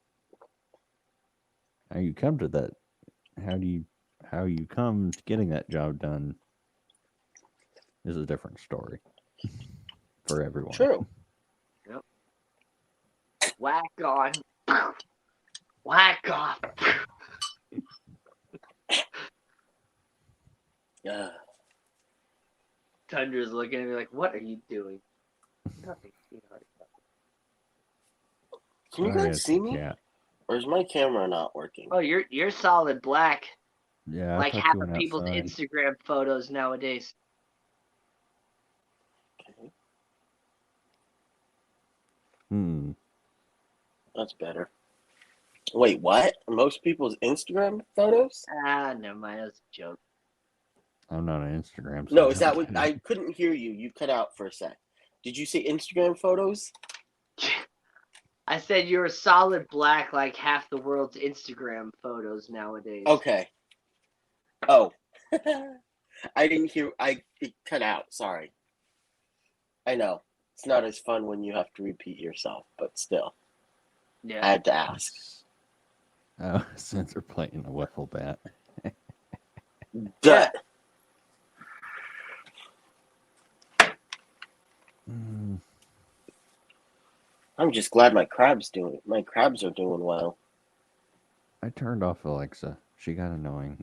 How you come to that? How you come to getting that job done is a different story for everyone. True. Yep. Whack on. Whack off. Yeah. Tundra's looking at me like, what are you doing? Nothing, sweetheart. Can you guys see me? Yeah. Or is my camera not working? Oh, you're solid black. Yeah. I Like thought half you of went people's outside. Instagram photos nowadays. Okay, Hmm. that's better. Wait, what? Most people's Instagram photos? Ah, never mind. That's a joke. I'm not on Instagram. So No, is that don't what get it. I couldn't hear you? You cut out for a sec. Did you say Instagram photos? I said you're a solid black like half the world's Instagram photos nowadays. Okay. Oh. I didn't hear. It cut out. Sorry. I know. It's not as fun when you have to repeat yourself, but still. I Yeah. had to ask. Oh, since they're playing a wiffle bat. Duh. Mm, I'm just glad my crabs are doing well. I turned off Alexa. She got annoying.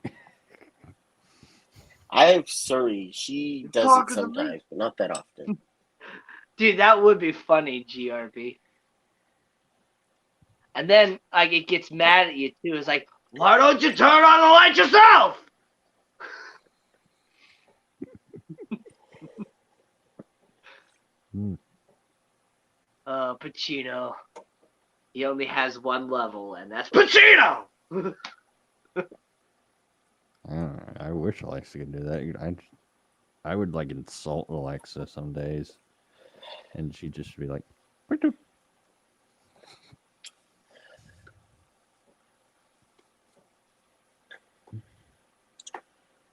I have Surrey. She does it talking to me? sometimes, but not that often. Dude, that would be funny, GRB. And then like it gets mad at you too. It's like, why don't you turn on the light yourself? Mm. Pacino. He only has one level, and that's Pacino! I wish Alexa could do that. I would like insult Alexa some days, and she'd just be like, "Beep, doop."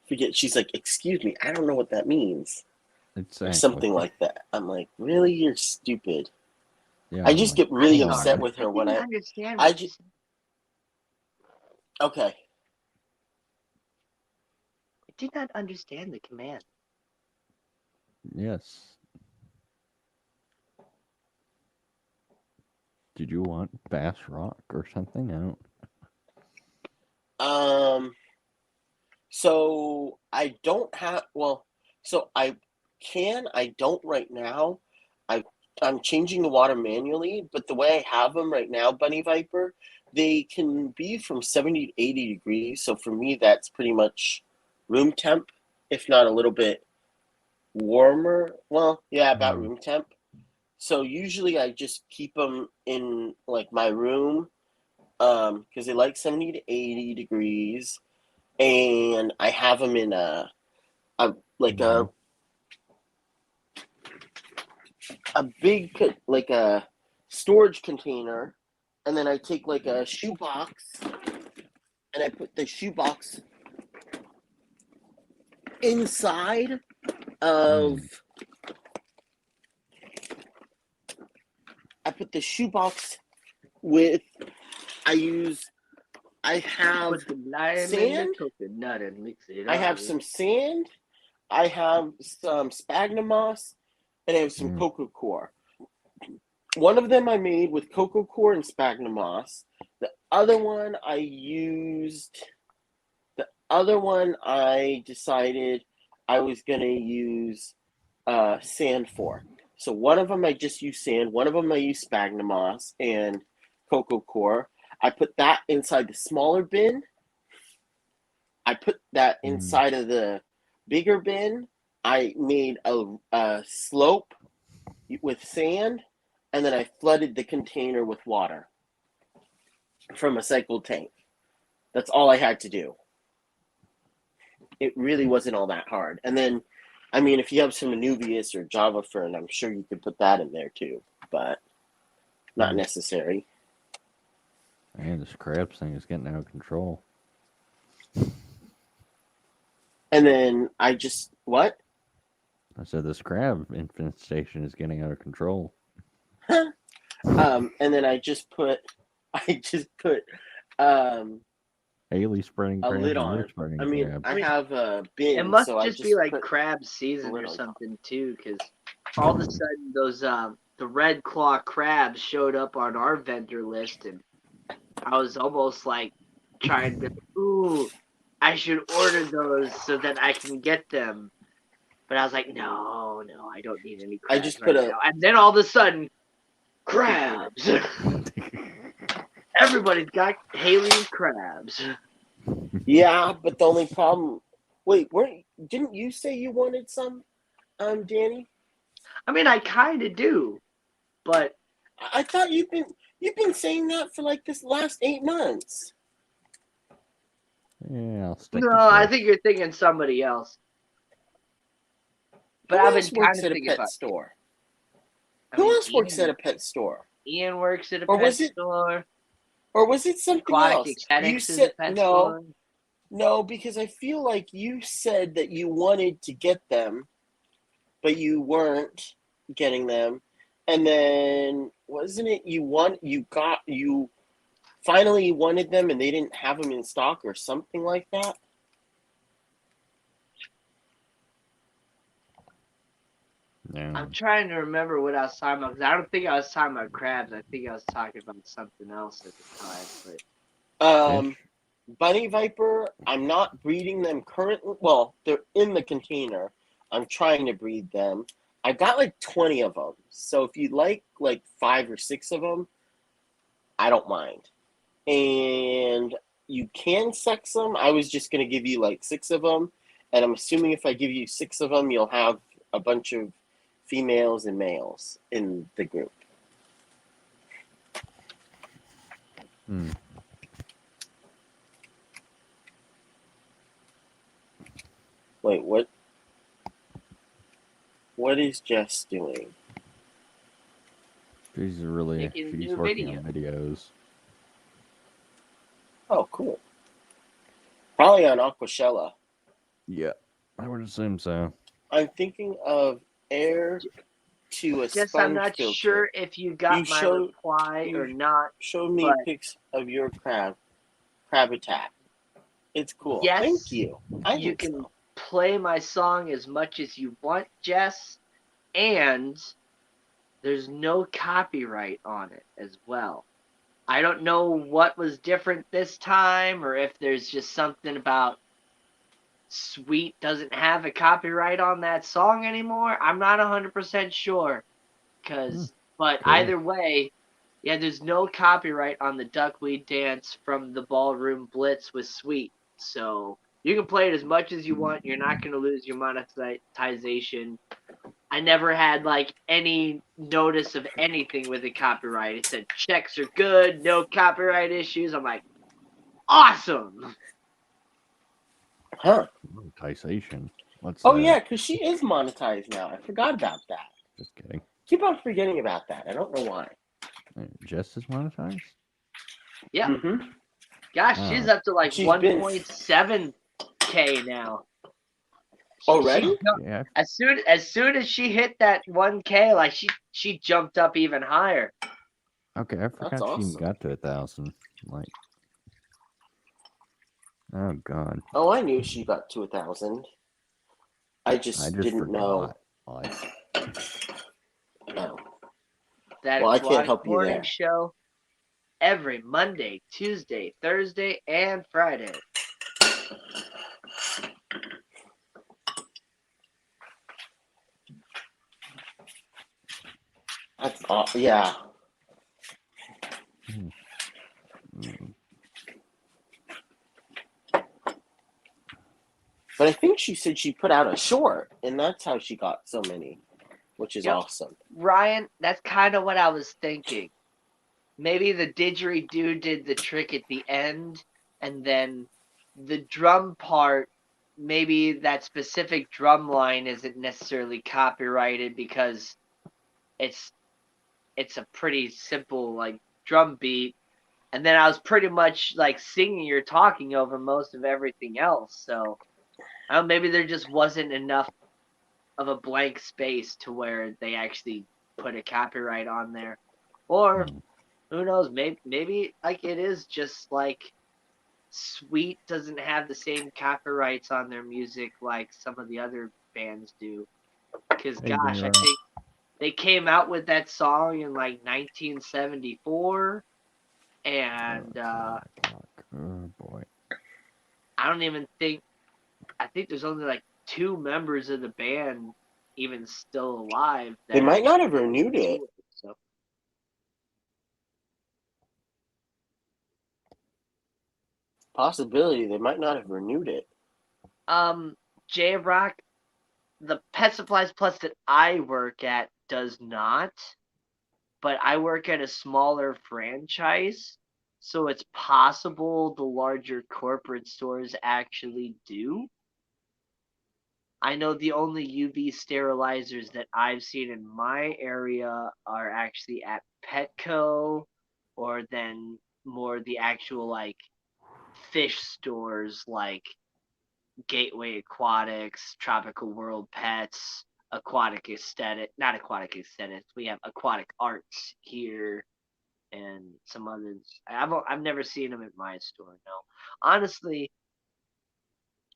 Forget. She's like, "Excuse me, I don't know what that means," Exactly. or something like that. I'm like, "Really? You're stupid." Yeah, I I'm just like, get really "Come on." upset with her when didn't I. understand I what you just said. Okay. I did not understand the command. Yes. Did you want Bass Rock or something? I don't. So I don't have. Well, so I don't right now. I'm changing the water manually, but the way I have them right now, Bunny Viper, they can be from 70 to 80 degrees. So for me, that's pretty much room temp, if not a little bit warmer. Well, yeah, about room temp. So usually I just keep them in like my room, because they like 70 to 80 degrees, and I have them in a big like a storage container, and then I take like a shoebox and I put the shoebox inside of I put the shoebox with I have Put the lime in the sand. coconut and mix it I up. have some sand, I have some sphagnum moss, and I have some cocoa core. One of them I made with cocoa core and sphagnum moss. The other one I decided I was going to use sand for. So one of them I just use sand, one of them I use sphagnum moss and cocoa core. I put that inside the smaller bin. I put that inside of the bigger bin. I made a slope with sand, and then I flooded the container with water from a cycled tank. That's all I had to do. It really wasn't all that hard. And then, I mean, if you have some Anubias or Java Fern, I'm sure you could put that in there too, but not necessary. Man, this crabs thing is getting out of control. And then I just what? I said this crab infestation is getting out of control. And then I just put Haley's spreading a crabs lid and on you're it. spreading I mean, crabs. I have a bin, It must so I just be just like put crab season lid or on top. something too, because all of a sudden those the red claw crabs showed up on our vendor list, and I was almost like trying to, ooh, I should order those so that I can get them. But I was like, no, I don't need any I crabs just right put a- now. And then all of a sudden, crabs. Everybody's got Haley's crabs. Yeah, but the only problem. Wait, didn't you say you wanted some, Danny? I mean, I kind of do, but I thought you've been saying that for like this last 8 months. Yeah, I'll stick no, to I fish. think you're thinking somebody else. But Who I've else been kind works of at a thinking pet about store? I Who mean, else works at a pet store? Ian works at a Or pet was it- store. Or was it something Aquatic else? You Aesthetics is a said pet no. store. No, because I feel like you said that you wanted to get them, but you weren't getting them. And then wasn't it you finally wanted them and they didn't have them in stock or something like that? Yeah. I'm trying to remember what I was talking about, because I don't think I was talking about crabs. I think I was talking about something else at the time. But Fish. Bunny Viper, I'm not breeding them currently. Well, they're in the container. I'm trying to breed them. I got like 20 of them. So if you'd like 5 or 6 of them, I don't mind. And you can sex them. I was just going to give you like 6 of them. And I'm assuming if I give you 6 of them, you'll have a bunch of females and males in the group. Hmm. Wait, what? What is Jess doing? She's Making new working on videos. Oh, cool. Probably on Aquashella. Yeah, I would assume so. I'm thinking of air to a Jess, sponge I'm not filter. sure if you got You my showed- reply you or not. Show me But- pics of your crab attack. It's cool. Yes, Thank you. I you think can so. play my song as much as you want, Jess, and there's no copyright on it as well. I don't know what was different this time, or if there's just something about Sweet doesn't have a copyright on that song anymore. I'm not 100% sure. But cool. either way, yeah, there's no copyright on the Duckweed Dance from the Ballroom Blitz with Sweet. So you can play it as much as you want. You're not going to lose your monetization. I never had like any notice of anything with the copyright. It said checks are good, no copyright issues. I'm like, awesome. Huh. Monetization. What's Oh that? yeah, because she is monetized now. I forgot about that. Just kidding. Keep on forgetting about that. I don't know why. Jess is monetized? Yeah. Mm-hmm. Gosh, Wow. she's up to like She's been- 1.7K now. Already? Yeah. As soon as she hit that 1K, like she jumped up even higher. Okay, I forgot she awesome. even got to 1,000. Like, oh god, Oh, I knew she got to 1,000. I just didn't know. Like, No. That Well, I Aquatic can't help you Morning there. Show every Monday, Tuesday, Thursday, and Friday. That's awesome. Yeah. mm. But I think she said she put out a short, and that's how she got so many, which is Yep. awesome. Ryan, that's kind of what I was thinking. Maybe the didgeridoo did the trick at the end, and then the drum part, maybe that specific drum line isn't necessarily copyrighted because it's a pretty simple like drum beat, and then I was pretty much like singing or talking over most of everything else. So Maybe there just wasn't enough of a blank space to where they actually put a copyright on there, or who knows? Maybe like it is just like Sweet doesn't have the same copyrights on their music like some of the other bands do. Because gosh, I think they came out with that song in like 1974, and oh boy, I don't even think. I think there's only like 2 members of the band even still alive. They might not have renewed it. So. Possibility they might not have renewed it. J-Rock, the Pet Supplies Plus that I work at does not, but I work at a smaller franchise, so it's possible the larger corporate stores actually do. I know the only UV sterilizers that I've seen in my area are actually at Petco, or then more the actual like fish stores like Gateway Aquatics, Tropical World Pets, Aquatic Aesthetic, not Aquatic Aesthetics. We have Aquatic Arts here, and some others. I've never seen them at my store. No, honestly,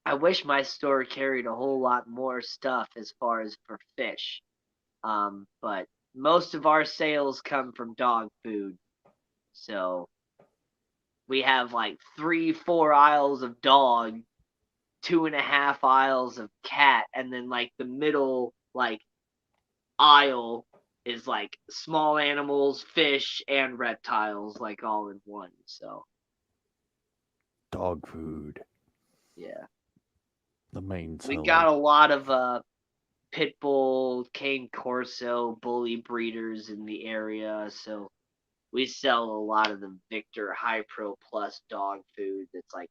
I wish my store carried a whole lot more stuff as far as for fish. But most of our sales come from dog food, so we have like 3-4 aisles of dog, 2.5 aisles of cat, and then like the middle like aisle is like small animals, fish, and reptiles, like all in one. So dog food. Yeah, The main we seller. got a lot of pit bull, cane corso, bully breeders in the area, so we sell a lot of the Victor High Pro Plus dog food that's like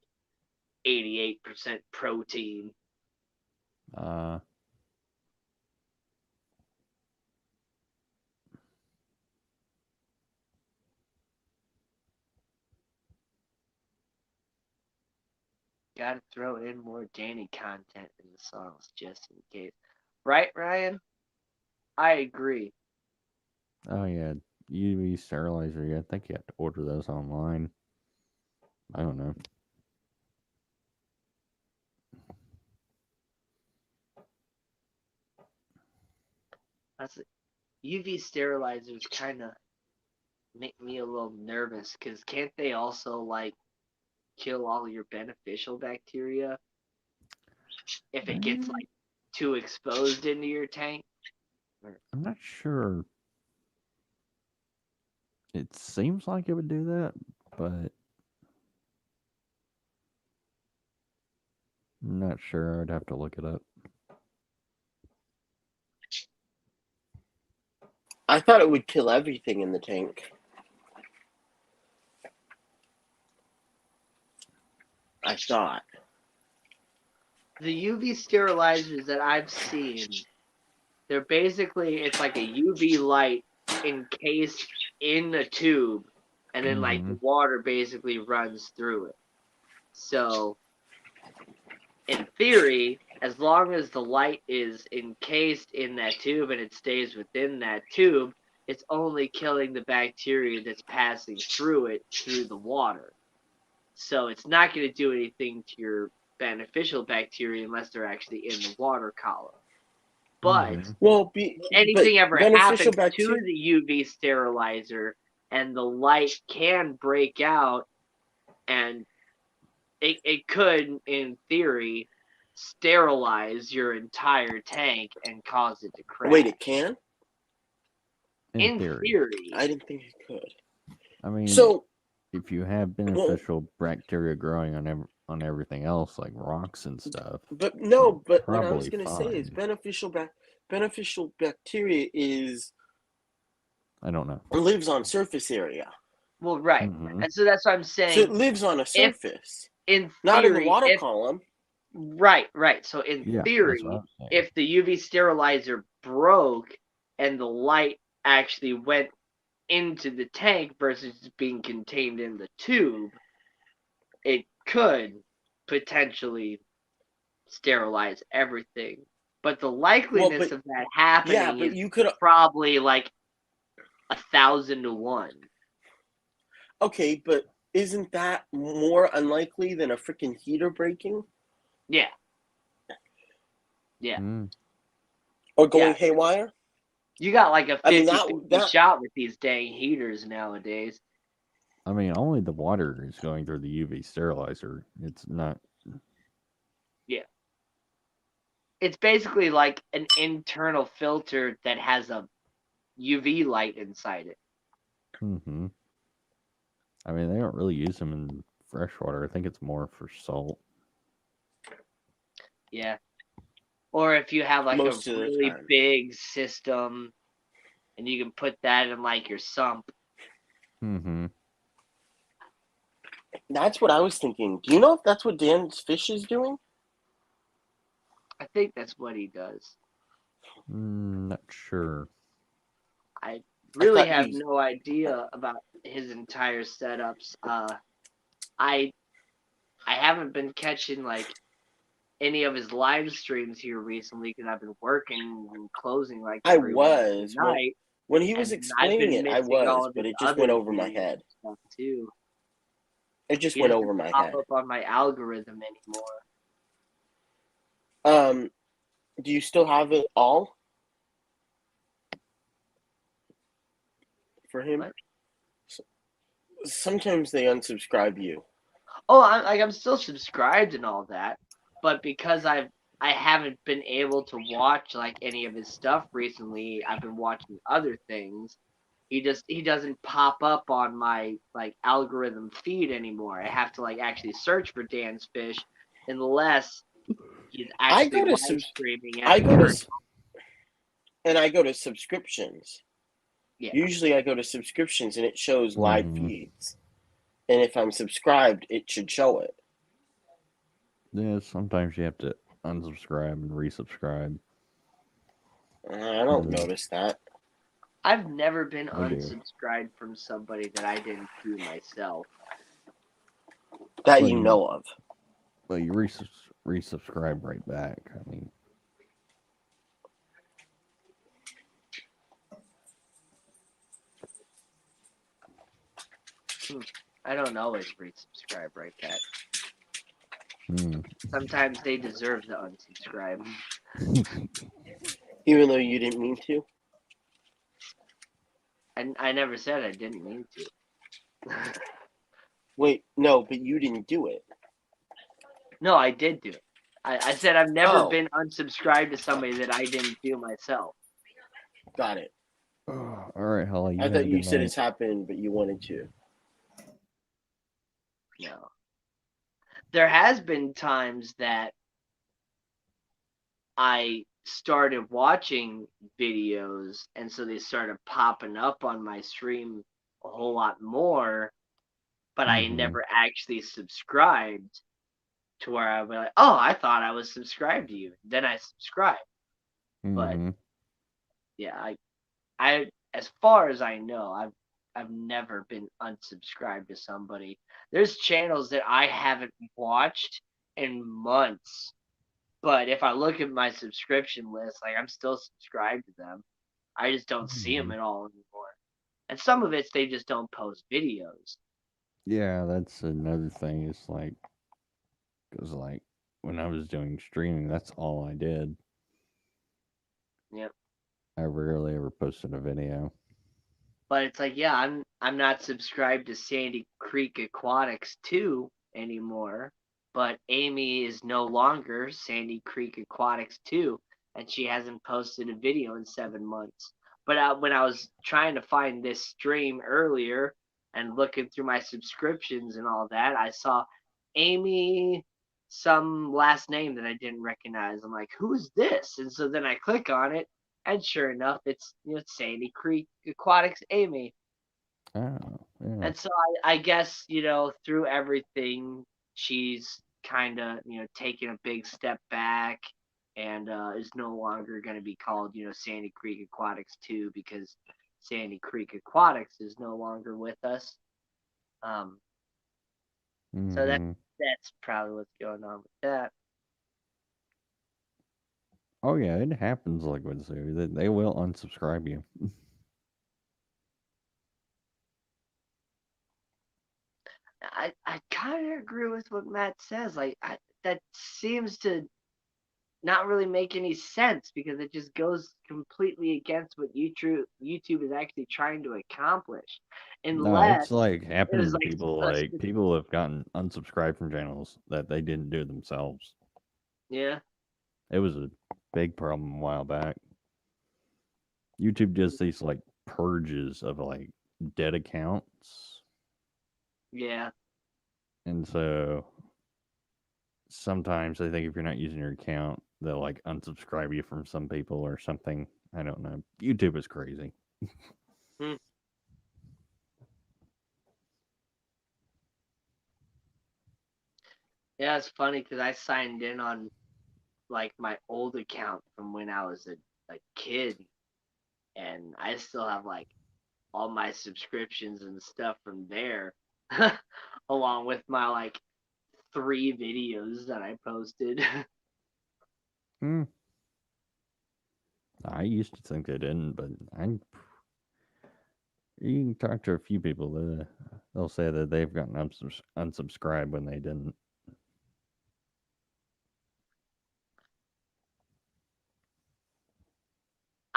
88% protein. Gotta throw in more Danny content in the songs just in case. Right, Ryan? I agree. Oh yeah, UV sterilizer. Yeah, I think you have to order those online. I don't know. That's it. UV sterilizers kind of make me a little nervous because can't they also like kill all your beneficial bacteria if it gets like too exposed into your tank? I'm not sure. It seems like it would do that, but I'm not sure. I'd have to look it up. I thought it would kill everything in the tank. I thought. The UV sterilizers that I've seen, they're basically, it's like a UV light encased in a tube, and then like the water basically runs through it. So, in theory, as long as the light is encased in that tube and it stays within that tube, it's only killing the bacteria that's passing through it through the water. So it's not going to do anything to your beneficial bacteria unless they're actually in the water column. But anything ever happens to the UV sterilizer and the light can break out, and it could, in theory, sterilize your entire tank and cause it to crash. Wait, it can? In theory. I didn't think it could. I mean, so if you have beneficial bacteria growing on everything else, like rocks and stuff. But no, but what I was going to say is beneficial bacteria is... I don't know. Lives on surface area. Well, right. And so that's what I'm saying. So it lives on a surface. In theory, not in the water column. Right. So in theory, if the UV sterilizer broke and the light actually went into the tank versus being contained in the tube, it could potentially sterilize everything. But the likeliness of that happening but is you could. probably like 1,000 to 1. Okay, but isn't that more unlikely than a freaking heater breaking Yeah. Yeah. or going Yeah. haywire? You got like a I mean, 50-50 that shot with these dang heaters nowadays. I mean, only the water is going through the UV sterilizer. It's not. Yeah. It's basically like an internal filter that has a UV light inside it. Mm-hmm. I mean, they don't really use them in freshwater. I think it's more for salt. Yeah. Or if you have like Most a of the really time. big system and you can put that in like your sump. Mm-hmm. That's what I was thinking. Do you know if that's what Dan's fish is doing? I think that's what he does. Not sure. I I really thought have he was- no idea about his entire setups. I haven't been catching like any of his live streams here recently because I've been working and closing like I every Wednesday was night. when he was And I've explaining been it. I missing all was, of but his it just other went over my videos head. and stuff too. It just He went doesn't over my pop head. up on my algorithm anymore. Do you still have it all for him? What? Sometimes they unsubscribe you. Oh, I'm still subscribed and all that, but because I haven't been able to watch like any of his stuff recently, I've been watching other things. He doesn't pop up on my like algorithm feed anymore. I have to like actually search for Dan's Fish unless he's I actually go to live streaming at I the go current. to and I go to subscriptions. Yeah. Usually I go to subscriptions and it shows live Mhm. feeds. And if I'm subscribed, it should show it. Yeah, sometimes you have to unsubscribe and resubscribe. I don't Mm. notice that. I've never been I do. unsubscribed from somebody that I didn't do myself. That Well, you you- know of. Well, you resubscribe right back. I mean, I don't always resubscribe right back. hmm. Sometimes they deserve the unsubscribe. Even though you didn't mean to. And I never said I didn't mean to. Wait, no, but you didn't do it. No, I did do it. I said I've never Oh. been unsubscribed to somebody that I didn't do myself. Got it. All right, Holly. You I have a thought you good said night. it's happened, but you wanted to. No. There has been times that I started watching videos and so they started popping up on my stream a whole lot more, but I Mhm. never actually subscribed to where I was like, oh, I thought I was subscribed to you. Then I subscribed. But Mhm. yeah, I as far as I know, I've never been unsubscribed to somebody. There's channels that I haven't watched in months, but if I look at my subscription list, like I'm still subscribed to them. I just don't see them Mhm. at all anymore. And some of it's they just don't post videos. Yeah, that's another thing. It's like, because like when I was doing streaming, that's all I did. Yep. I rarely ever posted a video. But it's like, yeah, I'm not subscribed to Sandy Creek Aquatics 2 anymore. But Amy is no longer Sandy Creek Aquatics 2, and she hasn't posted a video in 7 months. But when I was trying to find this stream earlier and looking through my subscriptions and all that, I saw Amy, some last name that I didn't recognize. I'm like, who is this? And so then I click on it, and sure enough, it's Sandy Creek Aquatics Amy. Oh, yeah. And so I guess through everything, she's kind of taking a big step back and is no longer going to be called Sandy Creek Aquatics 2 because Sandy Creek Aquatics is no longer with us. So Mhm. that's probably what's going on with that. Oh yeah, it happens like with Zoo. They will unsubscribe you. I kind of agree with what Matt says. Like that seems to not really make any sense because it just goes completely against what YouTube is actually trying to accomplish. No, Unless it's like it was happening to like people. Like people have gotten unsubscribed from channels that they didn't do themselves. yeah. It was a big problem a while back. YouTube does these like purges of like dead accounts, Yeah. and so sometimes I think if you're not using your account, they'll like unsubscribe you from some people or something. I don't know. YouTube is crazy. Hmm. Yeah, it's funny because I signed in on like my old account from when I was a kid, and I still have like all my subscriptions and stuff from there, along with my like 3 videos that I posted. Hmm. I used to think they didn't, but you can talk to a few people. They'll say that they've gotten unsubscribed when they didn't.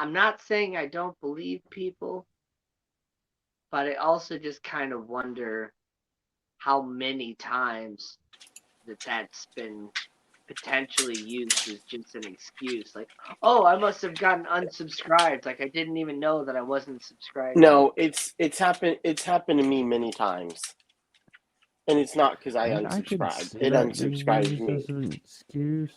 I'm not saying I don't believe people, but I also just kind of wonder how many times that's been potentially used as just an excuse. Like, oh, I must have gotten unsubscribed. Like, I didn't even know that I wasn't subscribed. No, it's happened. It's happened to me many times, and it's not because I I could unsubscribed. see It that being unsubscribed used me. as an excuse.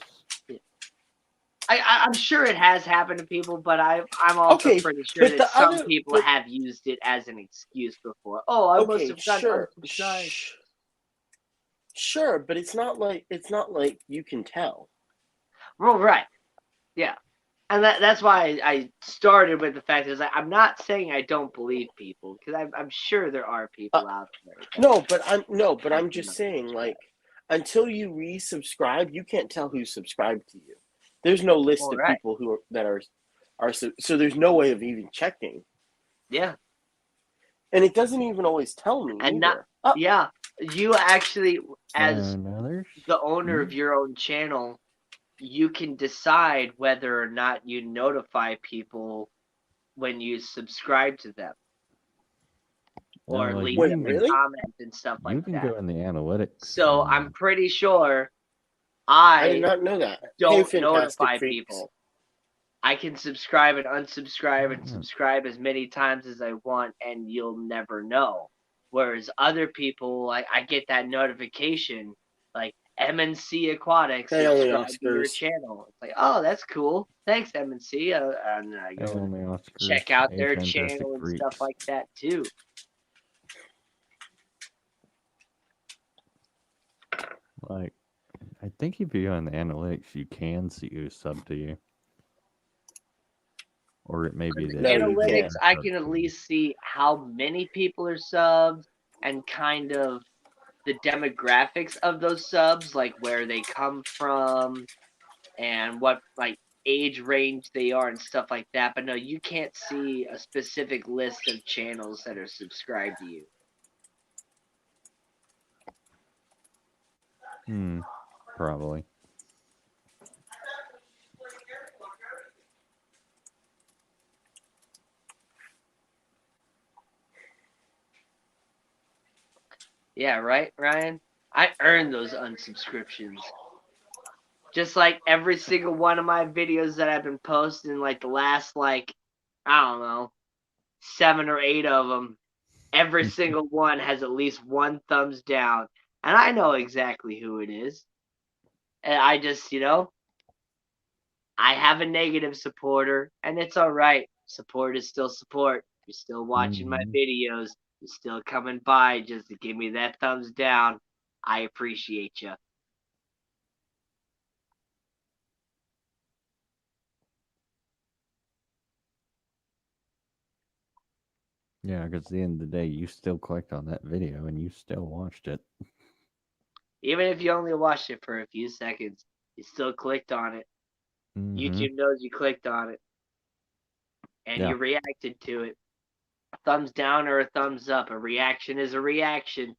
I'm sure it has happened to people, but I'm also Okay, pretty sure but that some the people but have used it as an excuse before. Oh, I must okay, have gotten sure, unsubscribed. sure, but it's not like you can tell. Well, right, yeah, and that's why I started with the fact is I'm not saying I don't believe people because I'm sure there are people out there. But I'm just saying like until you resubscribe, you can't tell who's subscribed to you. There's no list Well, of right, people who are so there's no way of even checking, yeah, and it doesn't even always tell me and not either. yeah. You actually, as No, there's the owner of your own channel, you can decide whether or not you notify people when you subscribe to them no, or like leave Wait, them a really? comment and stuff like you can that. go in the analytics. So I'm and- pretty sure I did I not know that. Hey, don't fantastic notify freaks. people. I can subscribe and unsubscribe and subscribe as many times as I want, and you'll never know. Whereas other people, like I get that notification, like MNC Aquatics Hey, only subscribe to your Oscars. channel. It's like, oh, that's cool. Thanks, MNC. And then I Hey, go and only Oscars. check out Hey, their fantastic channel and freaks. stuff like that too. Like, I think if you go in the analytics, you can see who's sub to you. Or it may be that No, you Analytics, can't. I can at least see how many people are subbed and kind of the demographics of those subs, like where they come from and what like age range they are and stuff like that. But no, you can't see a specific list of channels that are subscribed to you. Probably. Yeah, right, Ryan? I earned those unsubscriptions. Just like every single one of my videos that I've been posting, like the last, like, I don't know, 7 or 8 of them, every single one has at least 1 thumbs down. And I know exactly who it is. And I just, I have a negative supporter, and it's all right. Support is still support. You're still watching my videos. You're still coming by just to give me that thumbs down. I appreciate you. Yeah, because at the end of the day, you still clicked on that video and you still watched it. Even if you only watched it for a few seconds, you still clicked on it. YouTube knows you clicked on it and you reacted to it. A thumbs down or a thumbs up. A reaction is a reaction.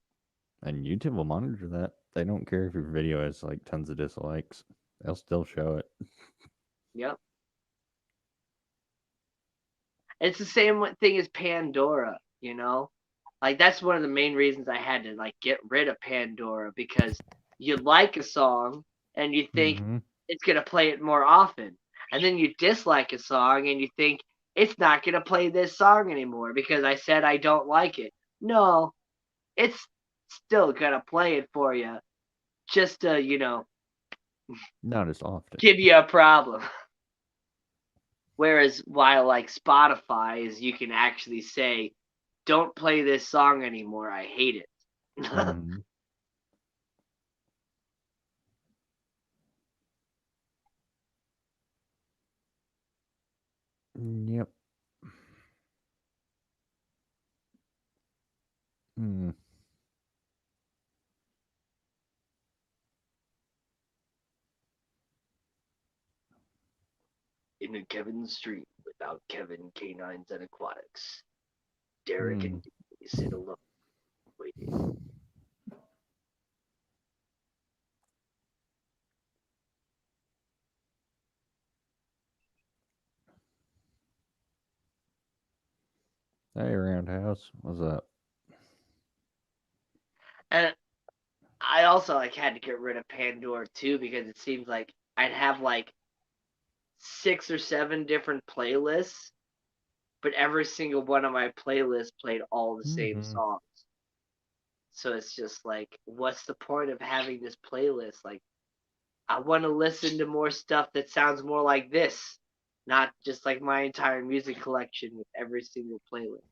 And YouTube will monitor that. They don't care if your video has like tons of dislikes. They'll still show it. Yep. It's the same thing as Pandora, you know? Like, that's one of the main reasons I had to, like, get rid of Pandora, because you like a song and you think it's going to play it more often. And then you dislike a song and you think it's not going to play this song anymore because I said I don't like it. No, it's still going to play it for you just to, you know, not as often. Give you a problem. Whereas while like Spotify is, you can actually say, don't play this song anymore. I hate it. Yep. In a Kevin street without Kevin, canines, and aquatics, Derek and Danny sit alone, waiting. Hey, Roundhouse, what's up? And I also like had to get rid of Pandora too, because it seems like I'd have like 6 or 7 different playlists, but every single one of my playlists played all the same songs. So it's just like, what's the point of having this playlist? Like, I want to listen to more stuff that sounds more like this, not just like my entire music collection with every single playlist.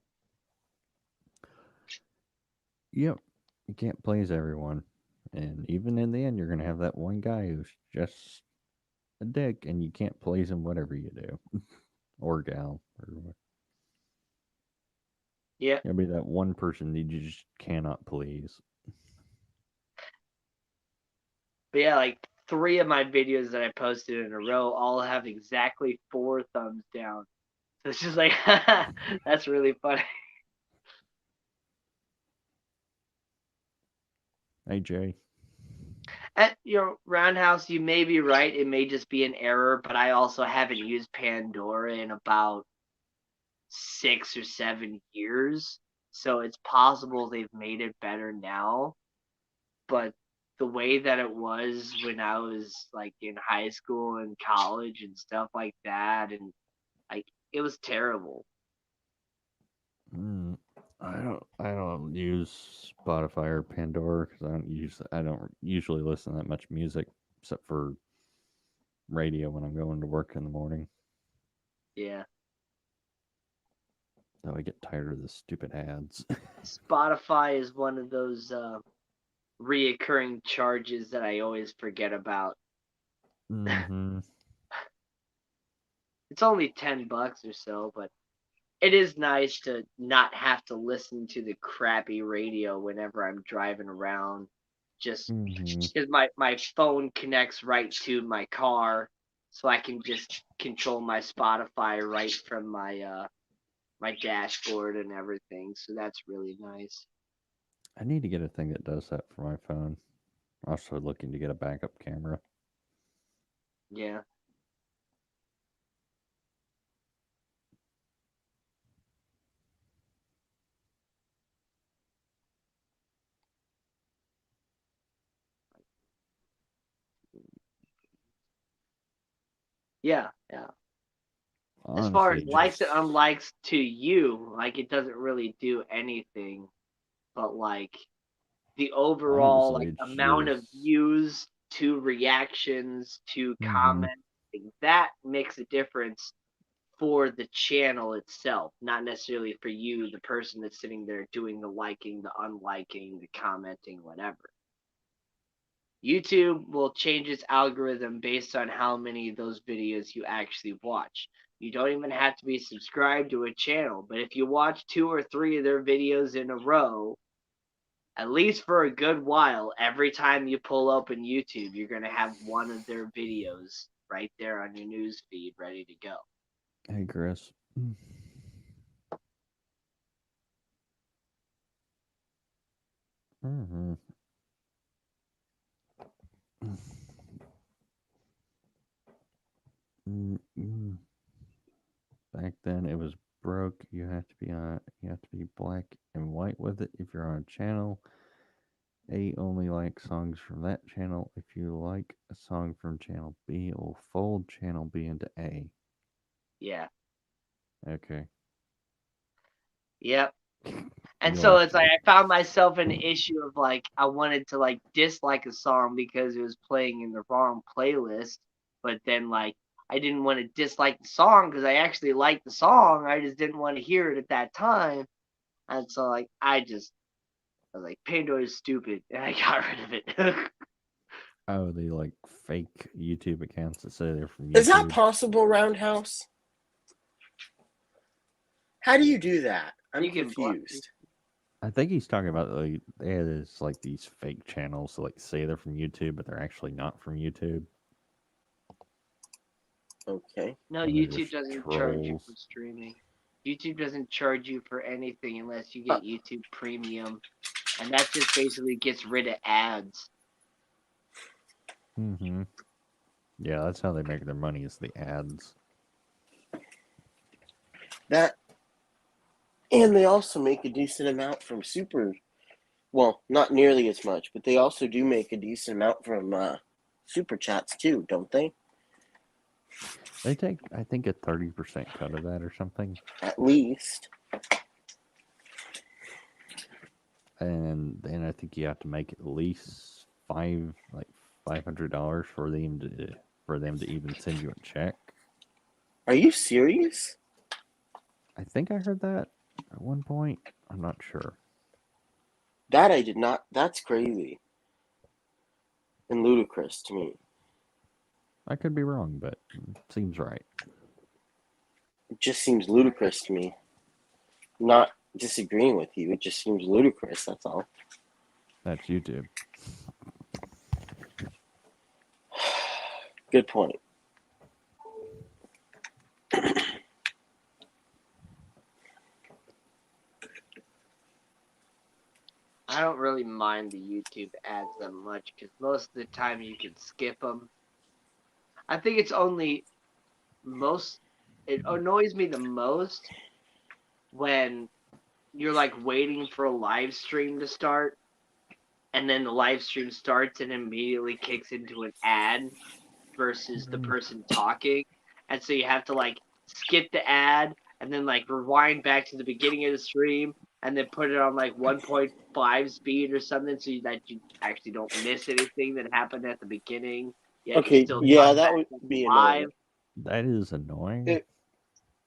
Yep. You can't please everyone. And even in the end, you're going to have that one guy who's just a dick, and you can't please him whatever you do. Or gal. Or yeah. It'll be that one person that you just cannot please. But yeah, like 3 of my videos that I posted in a row all have exactly 4 thumbs down. So it's just like, that's really funny. Hey, Jay. At your Roundhouse, you may be right. It may just be an error, but I also haven't used Pandora in about 6 or 7 years. So it's possible they've made it better now. But the way that it was when I was like in high school and college and stuff like that, and like it was terrible. I don't use Spotify or Pandora because I don't usually listen to that much music except for radio when I'm going to work in the morning. Yeah. Though I get tired of the stupid ads. Spotify is one of those reoccurring charges that I always forget about. It's only $10 or so, but it is nice to not have to listen to the crappy radio whenever I'm driving around. Just because my phone connects right to my car, so I can just control my Spotify right from my my dashboard and everything. So that's really nice. I need to get a thing that does that for my phone. Also looking to get a backup camera. Yeah. Yeah. Honestly, As far as likes and unlikes to you, like it doesn't really do anything, but like the overall like amount of views to reactions to comments, that makes a difference for the channel itself, not necessarily for you, the person that's sitting there doing the liking, the unliking, the commenting, whatever. YouTube will change its algorithm based on how many of those videos you actually watch. You don't even have to be subscribed to a channel, but if you watch 2 or 3 of their videos in a row, at least for a good while, every time you pull open YouTube, you're going to have one of their videos right there on your news feed, ready to go. Hey, Chris. Mm-hmm. Mm-mm. Back then, it was broke. You have to be black and white with it if you're on a channel. A only like songs from that channel. If you like a song from channel B, it will fold channel B into A. Yeah. Okay. Yep. And You so like it's like I found myself in an issue of like I wanted to like dislike a song because it was playing in the wrong playlist, but then like I didn't want to dislike the song because I actually liked the song. I just didn't want to hear it at that time. And so like I was like Pandora is stupid and I got rid of it. Oh, the like fake YouTube accounts that say they're from YouTube. Is that possible, Roundhouse? How do you do that? I'm You can block confused. I think he's talking about like they have this, like these fake channels that like say they're from YouTube, but they're actually not from YouTube. Okay. No, And they're YouTube just doesn't charge you trolls. for streaming. YouTube doesn't charge you for anything unless you get YouTube Premium. And that just basically gets rid of ads. Mm-hmm. Yeah, that's how they make their money, is the ads. That, and they also make a decent amount from super. Well, not nearly as much, but they also do make a decent amount from super chats too, don't they? They take, I think, a 30% cut of that or something. At least. And then I think you have to make at least $500 for them to even send you a check. Are you serious? I think I heard that at one point. I'm not sure. That I did not. That's crazy. And ludicrous to me. I could be wrong, but it seems right. It just seems ludicrous to me. Not disagreeing with you. It just seems ludicrous, that's all. That's YouTube. Good point. I don't really mind the YouTube ads that much because most of the time you can skip them. I think it's only it annoys me the most when you're like waiting for a live stream to start and then the live stream starts and immediately kicks into an ad versus the person talking. And so you have to like skip the ad and then like rewind back to the beginning of the stream and then put it on like 1.5 speed or something so that you actually don't miss anything that happened at the beginning. Yet Okay, yeah, that would be annoying. That is annoying.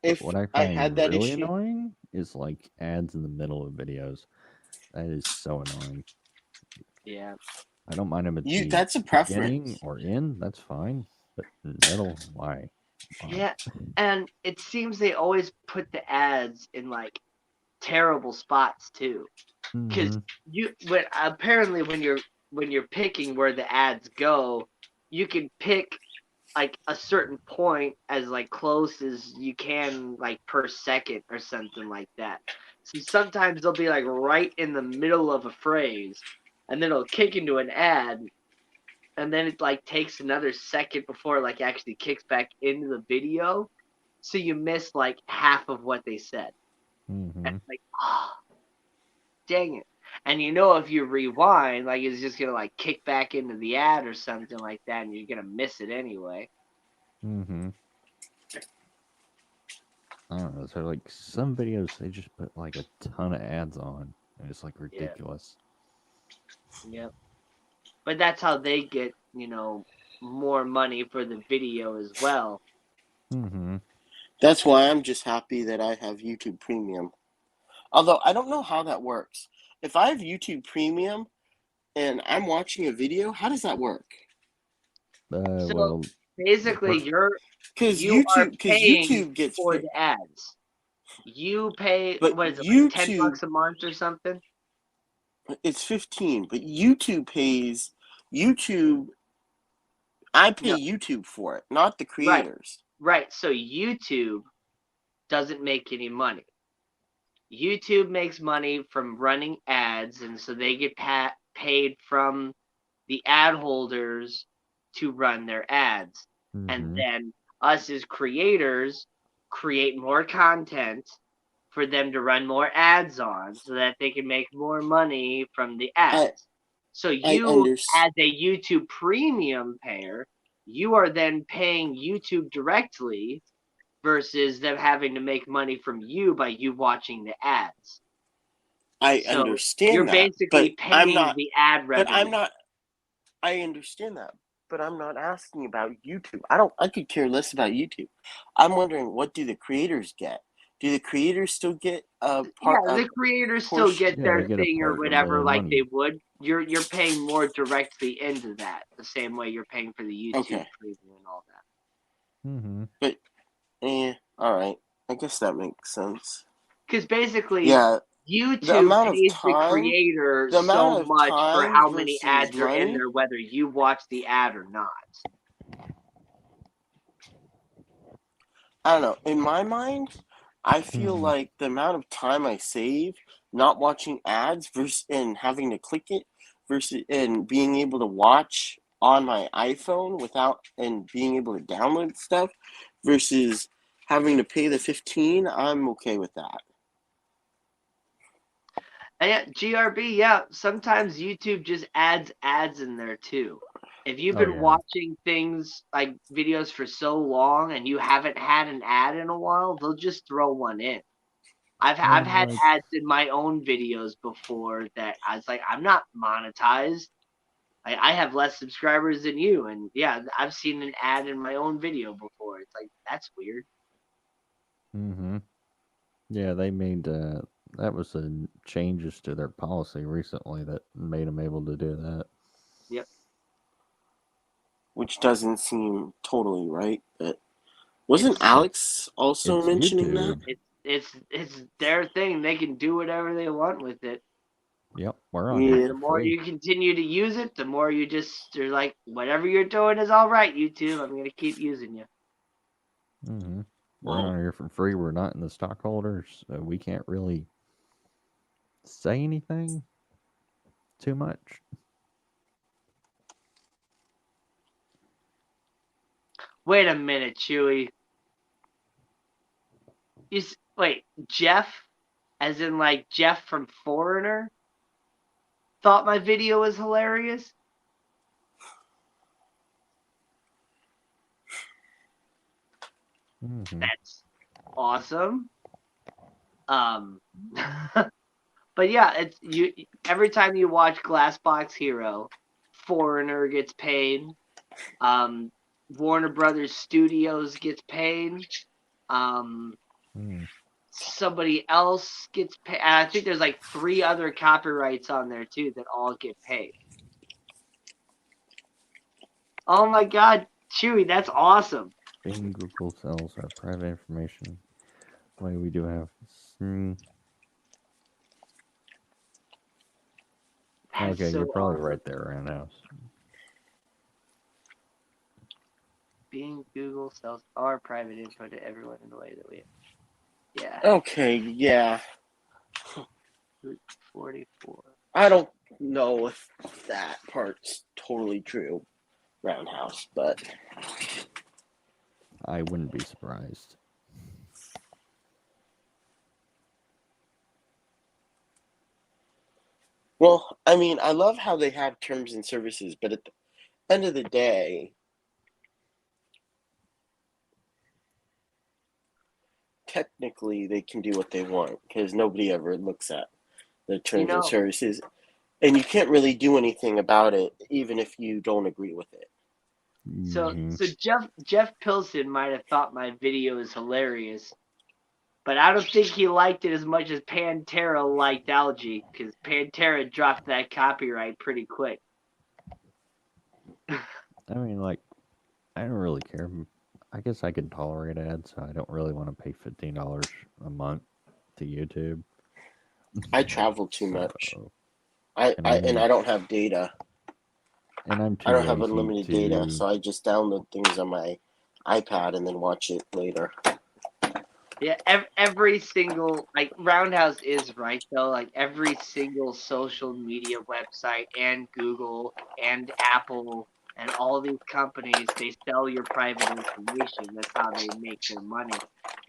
If What I I find had that really issue, annoying is like ads in the middle of videos. That is so annoying. Yeah. I don't mind them at the that's a beginning preference. or in. That's fine. But in the middle, why? Yeah, and it seems they always put the ads in like terrible spots too. Because when you're picking where the ads go, you can pick like a certain point as like close as you can like per second or something like that. So sometimes they'll be like right in the middle of a phrase, and then it'll kick into an ad, and then it like takes another second before it like actually kicks back into the video, so you miss like half of what they said. Mm-hmm. And like, dang it. And you know if you rewind, like it's just gonna like kick back into the ad or something like that, and you're gonna miss it anyway. Mm-hmm. I don't know. So like some videos they just put like a ton of ads on, and it's like ridiculous. Yep. But that's how they get, more money for the video as well. Mm-hmm. That's why I'm just happy that I have YouTube Premium. Although I don't know how that works. If I have YouTube Premium and I'm watching a video, how does that work? So basically, because you are paying YouTube gets for the ads. You pay, but what is it, YouTube, like $10 a month or something? It's 15, but YouTube pays. YouTube I pay YouTube for it, not the creators. Right. So YouTube doesn't make any money. YouTube makes money from running ads, and so they get paid from the ad holders to run their ads. And then us as creators create more content for them to run more ads on so that they can make more money from the ads. So you, as a YouTube premium payer, you are then paying YouTube directly versus them having to make money from you by you watching the ads. I understand you're that. basically But paying the ad revenue. But I'm not. I understand that, but I'm not asking about YouTube. I could care less about YouTube. I'm wondering, what do the creators get? Do the creators still get a part? Yeah, the creators still get their thing or whatever, like they would. You're paying more directly into that, the same way you're paying for the YouTube premium and all that. But, all right. I guess that makes sense. Because basically, yeah, YouTube pays the creator so much for how many ads are in there, whether you watch the ad or not. I don't know. In my mind, I feel like the amount of time I save not watching ads versus and having to click it versus and being able to watch on my iPhone without and being able to download stuff versus having to pay the $15, I'm okay with that. And yeah, GRB, yeah, sometimes YouTube just adds ads in there too. If you've been watching things like videos for so long and you haven't had an ad in a while, they'll just throw one in. I've had ads in my own videos before that I was like, I'm not monetized. I have less subscribers than you, and yeah, I've seen an ad in my own video before. It's like, that's weird. Yeah, they made that was the changes to their policy recently that made them able to do that. Yep. Which doesn't seem totally right, but wasn't Alex also mentioning YouTube. that? It's their thing. They can do whatever they want with it. Yep, we're on here. The more you continue to use it, the more you're like, whatever you're doing is all right, YouTube. I'm gonna keep using you. We're on here for free. We're not in the stockholders, so we can't really say anything too much. Wait a minute, Chewy. Wait, Jeff, as in like Jeff from Foreigner, thought my video was hilarious? That's awesome. But yeah, it's every time you watch Glassbox Hero, Foreigner gets paid. Warner Brothers Studios gets paid. Somebody else gets paid. I think there's like 3 other copyrights on there too that all get paid. Oh my God, Chewy, that's awesome. Bing Google sells our private information. Why we do have. Okay, so you're probably right there, Roundhouse. Bing Google sells our private info to everyone in the way that we. Yeah. Okay, yeah. 44. I don't know if that part's totally true, Roundhouse, but I wouldn't be surprised. Well, I mean, I love how they have terms and services, but at the end of the day, technically they can do what they want because nobody ever looks at the terms and services, and you can't really do anything about it even if you don't agree with it. So Jeff Pilson might have thought my video is hilarious, but I don't think he liked it as much as Pantera liked Algae, because Pantera dropped that copyright pretty quick. I mean, like, I don't really care. I guess I can tolerate ads, so I don't really want to pay $15 a month to YouTube. I travel too much. I don't have data. And I'm too I don't have lazy unlimited to. data, so I just download things on my iPad and then watch it later. Yeah, every single, like, Roundhouse is right though. Like, every single social media website and Google and Apple and all these companies, they sell your private information. That's how they make their money.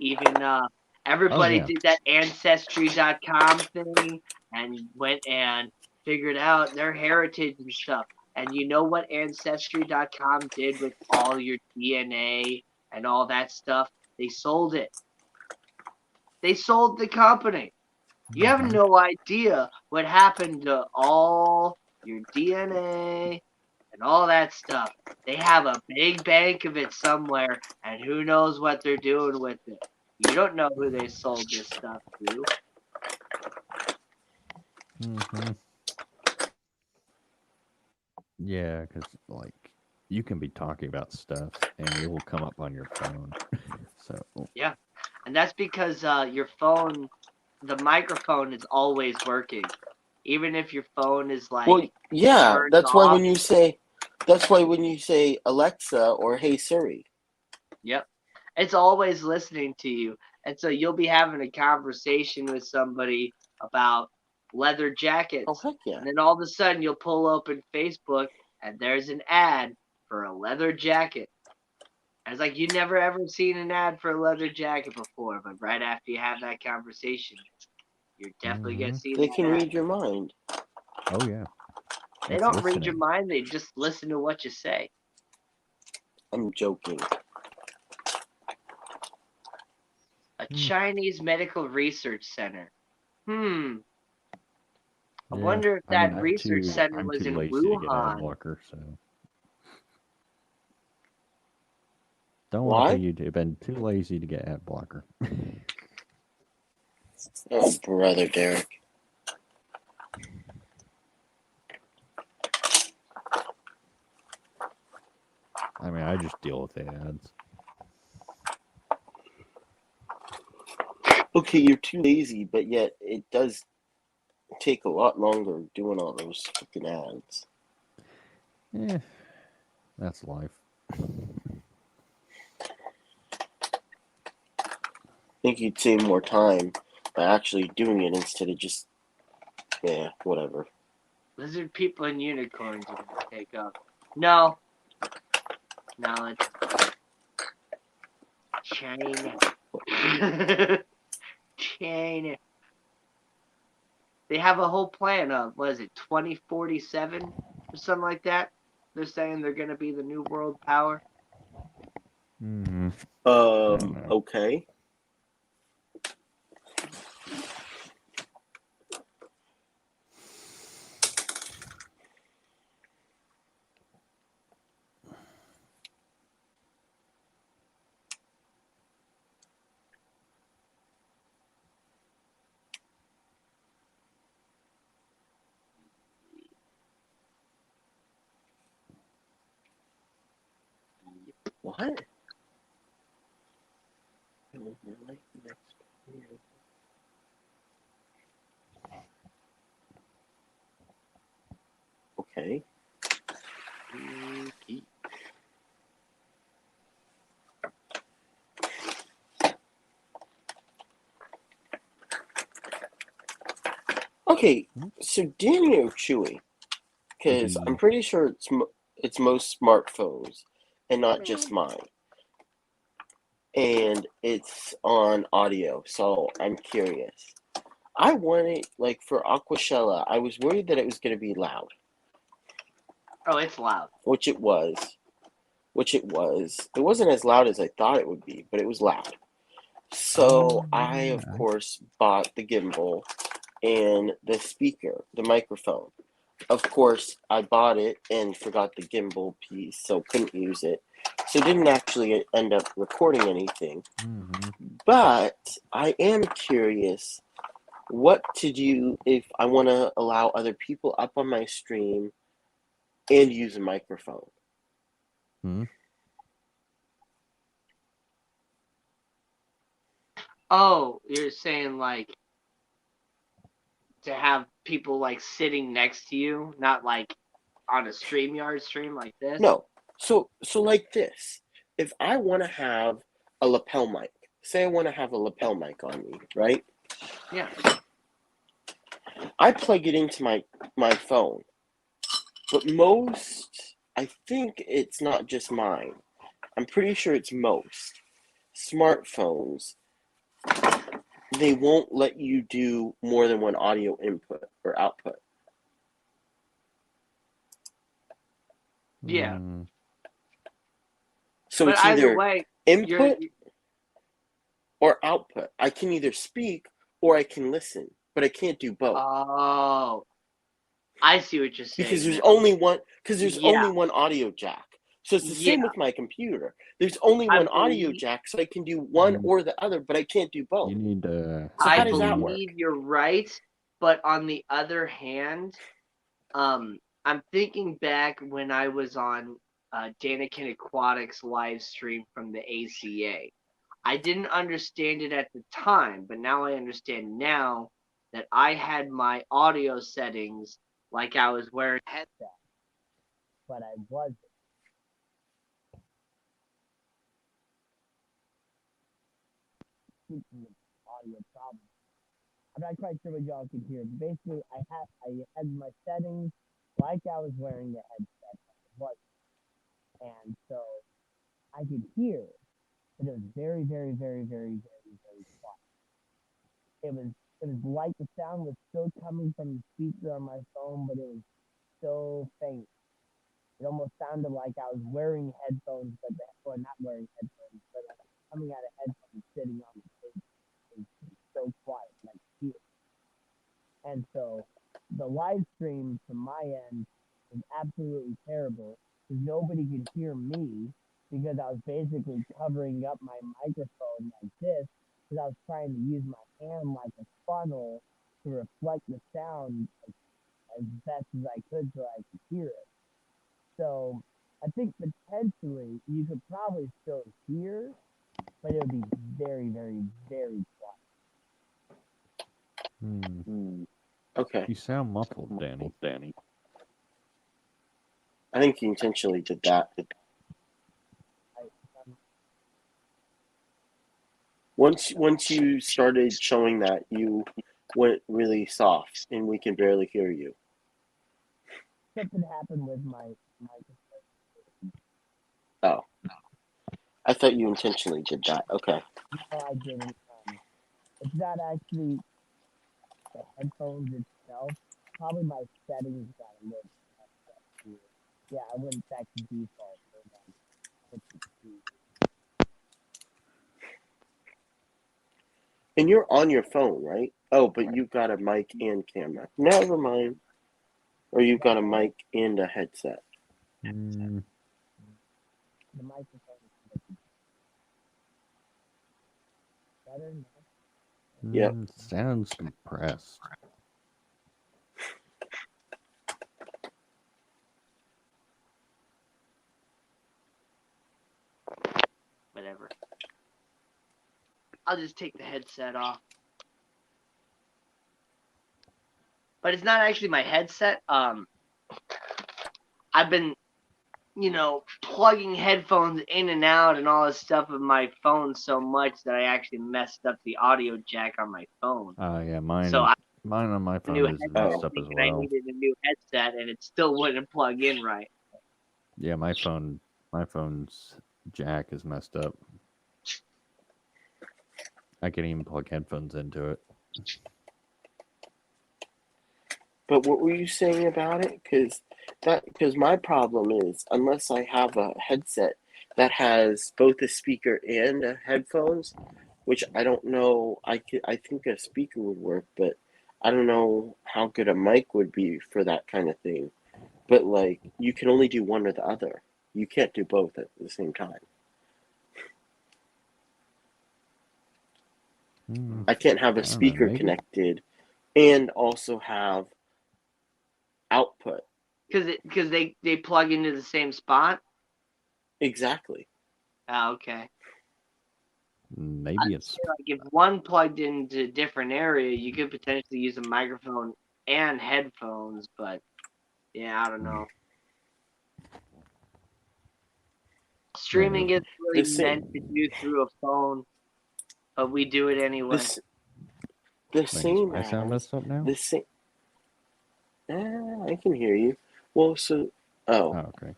Even everybody yeah. did that Ancestry.com thing and went and figured out their heritage and stuff. And you know what Ancestry.com did with all your DNA and all that stuff? They sold it. They sold the company. You have Mhm. no idea what happened to all your DNA and all that stuff. They have a big bank of it somewhere, and who knows what they're doing with it. You don't know who they sold this stuff to. Mhm. Yeah, because like you can be talking about stuff and it will come up on your phone. So Yeah, and that's because your phone, the microphone is always working. Even if your phone is Well, like yeah, turned off. that's why when you say Alexa or Hey Siri. Yep. It's always listening to you. And so you'll be having a conversation with somebody about leather Oh jackets. heck yeah. And then all of a sudden you'll pull open Facebook and there's an ad for a leather jacket. And it's like you never ever seen an ad for a leather jacket before, but right after you have that conversation, you're definitely gonna mhm. see They that can ad. read your mind. Oh yeah, They it's don't read your listening. mind, they just listen to what you say. I'm joking. A Mm. Chinese medical research center. I Yeah, wonder if I mean that research center I'm was too in lazy to get ad Wuhan. blocker, so don't want to pay Why? YouTube. Been too lazy to get ad blocker. Oh brother Derek. I mean, I just deal with the ads. Okay, you're too lazy, but yet it does take a lot longer doing all those fucking ads. Eh, that's life. I think you'd save more time by actually doing it instead of just whatever. Lizard people and unicorns are gonna take off. No, it's China. China. They have a whole plan of, what is it, 2047 or something like that? They're saying they're gonna be the new world power. Mm, I don't know. Okay. What? Okay. Okay, Hmm? so Danny or Chewy, because I'm The pretty sure it's most smartphones, and not just mine, and it's on audio. So I'm curious. I wanted like for Aquashella, I was worried that it was going to be loud, Oh, it's loud. which it was. Which it was. It wasn't as loud as I thought it would be, but it was loud. So I, of yeah. course, bought the gimbal and the speaker, the microphone. Of course, I bought it and forgot the gimbal piece, so couldn't use it. So didn't actually end up recording anything. Mm-hmm. But I am curious what to do if I want to allow other people up on my stream and use a microphone. Hmm. Oh, you're saying like to have people like sitting next to you, not like on a StreamYard stream like this? No. So like this. If I want to have a lapel mic, say I want to have a lapel mic on me, right? Yeah. I plug it into my phone. But most, I think it's not just mine. I'm pretty sure it's most smartphones. They won't let you do more than one audio input or output. Yeah. So But it's either either way, input or output. I can either speak or I can listen, but I can't do both. Oh, I see what you're saying. Because there's now. only one. Because there's Yeah. only one audio jack. So it's the Yeah. same with my computer. There's only I one audio believe- jack, so I can do one or the other, but I can't do both. You need to. So how I does that work? believe you're right, but on the other hand, I'm thinking back when I was on Danikin Aquatics live stream from the ACA. I didn't understand it at the time, but now I understand now that I had my audio settings like I was wearing a headset, but I wasn't. Speaking of audio problems, I'm not quite sure what y'all can hear, but basically I had my settings like I was wearing the headset, but I wasn't. And so I could hear, but it was very, very, very, very, very, very quiet. It was like the sound was still coming from the speaker on my phone, but it was so faint. It almost sounded like I was wearing headphones, or not wearing headphones, but coming out of headphones sitting on the table. It was so quiet, like here. And so the live stream from my end was absolutely terrible because nobody could hear me because I was basically covering up my microphone like this because I was trying to use my hand like a funnel to reflect the sound as best as I could so I could hear it. So I think potentially you could probably still hear, but it would be very, very, very quiet. Okay. You sound muffled, Danny. I think you intentionally did that. Once you started showing that, you went really soft, and we can barely hear you. Something happened with my microphone. Oh. I thought you intentionally did that. Okay. No, I didn't. It's not actually the headphones itself. Probably my settings got a little weird. Yeah, I went back to default. And you're on your phone, right? Oh, but you've got a mic and camera. Never mind. Or you've got a mic and a headset. The microphone is better now. Yep. Sounds compressed. Whatever. I'll just take the headset off. But it's not actually my headset. I've been, plugging headphones in and out and all this stuff with my phone so much that I actually messed up the audio jack on my phone. Oh yeah, mine. So Mine on my phone new is headset, messed up as thinking I well. needed a new headset and it still wouldn't plug in right. Yeah, my phone's jack is messed up. I can't even plug headphones into it. But what were you saying about it? Because my problem is, unless I have a headset that has both a speaker and headphones, which I don't know, I think a speaker would work, but I don't know how good a mic would be for that kind of thing. But like, you can only do one or the other. You can't do both at the same time. I can't have a speaker connected and also have output. Because they plug into the same spot? Exactly. Oh, okay. Maybe it's like if one plugged into a different area, you could potentially use a microphone and headphones, but yeah, I don't know. Streaming isn't really The same- meant to do through a phone, but we do it anyway. The Wait, same is my sound as messed up now? the same. I can hear you. Well, so Oh, okay.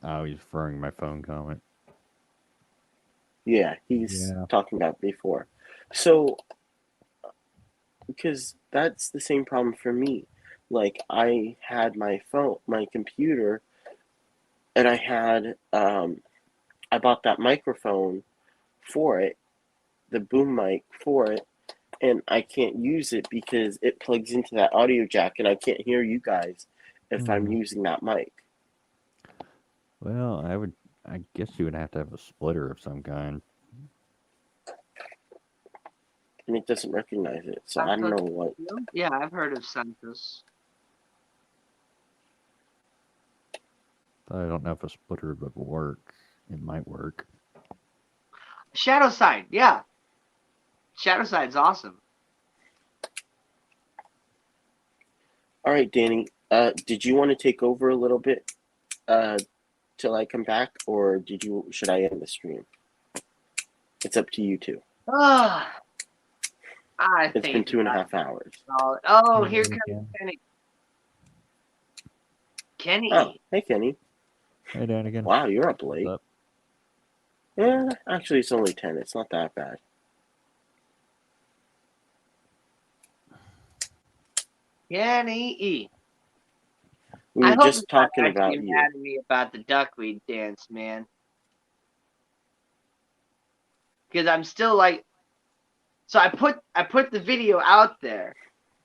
Oh, he's referring my phone comment. yeah, he's Yeah. talking about before. So because that's the same problem for me. Like I had my computer, and I bought that microphone for it, the boom mic for it, and I can't use it because it plugs into that audio jack, and I can't hear you guys if I'm using that mic. Well, I guess you would have to have a splitter of some kind. And it doesn't recognize it, so I don't know what. Yeah, I've heard of Santos. I don't know if a splitter would work. It might work. Shadow Side, yeah. Shadow Side's awesome. All right, Danny. Did you want to take over a little bit till I come back, or should I end the stream? It's up to you two. It's been 2.5 hours. Oh, here comes Kenny. Kenny. Oh, hey, Kenny. Hey, Dan again. Wow, you're up late. What's up? Yeah, actually, it's only 10. It's not that bad. Kenny E. We were just talking about you. Mad at me about the duckweed dance, man. Because I'm still like, so I put the video out there,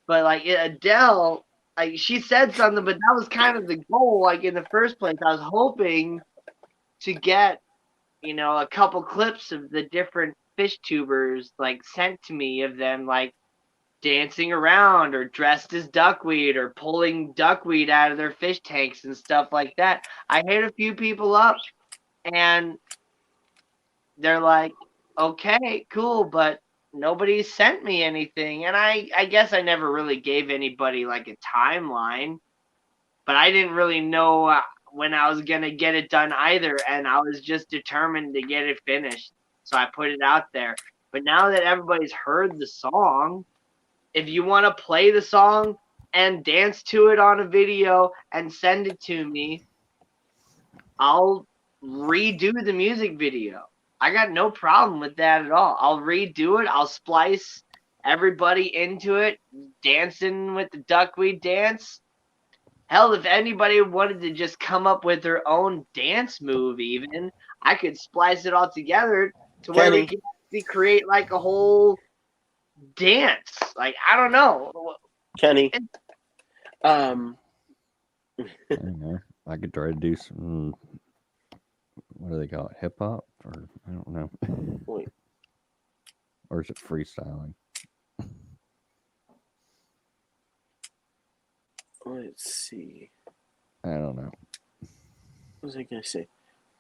but like Adele, like she said something, but that was kind of the goal. Like in the first place, I was hoping to get, a couple clips of the different fish tubers like sent to me of them like dancing around or dressed as duckweed or pulling duckweed out of their fish tanks and stuff like that. I hit a few people up and they're like, okay, cool, but nobody sent me anything. And I guess I never really gave anybody like a timeline, but I didn't really know when I was going to get it done either. And I was just determined to get it finished. So I put it out there. But now that everybody's heard the song, if you want to play the song and dance to it on a video and send it to me, I'll redo the music video. I got no problem with that at all. I'll redo it. I'll splice everybody into it, dancing with the duckweed dance. Hell, if anybody wanted to just come up with their own dance move even, I could splice it all together to where we can actually create like a whole dance. Like, I don't know. Kenny. I don't know. I could try to do some, what do they call it, hip hop? Or I don't know. Wait. Or is it freestyling? Let's see. I don't know. What was I going to say?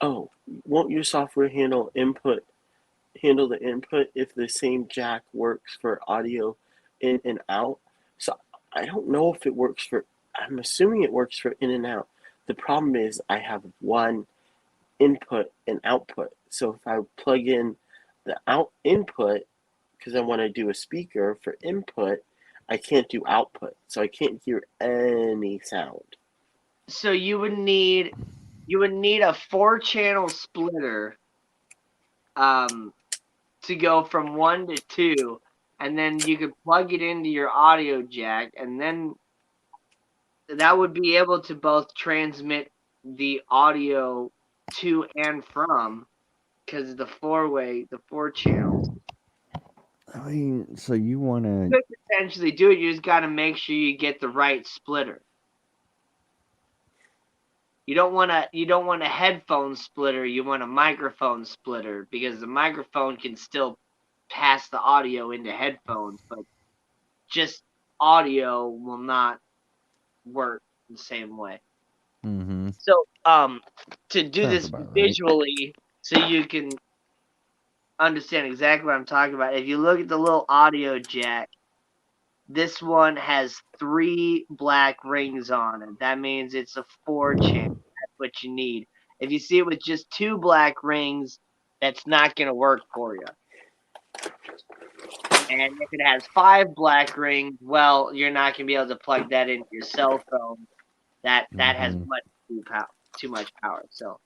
Oh, won't your software handle the input if the same jack works for audio in and out? So I don't know if it works for, I'm assuming it works for in and out. The problem is I have one input and output. So if I plug in the input, because I want to do a speaker for input, I can't do output. So I can't hear any sound. So you would need a 4-channel splitter to go from 1 to 2, and then you could plug it into your audio jack, and then that would be able to both transmit the audio to and from, because the 4 channels. I mean, so you want to... You could potentially do it, you just got to make sure you get the right splitter. You don't want a headphone splitter, you want a microphone splitter, because the microphone can still pass the audio into headphones, but just audio will not work the same way. Mm-hmm. So, to do Sounds this about right. visually, so you can understand exactly what I'm talking about, if you look at the little audio jack, this one has 3 black rings on it. That means it's a 4 channel. That's what you need. If you see it with just 2 black rings, that's not going to work for you. And if it has 5 black rings, well, you're not going to be able to plug that into your cell phone. That has Mhm. too much power. So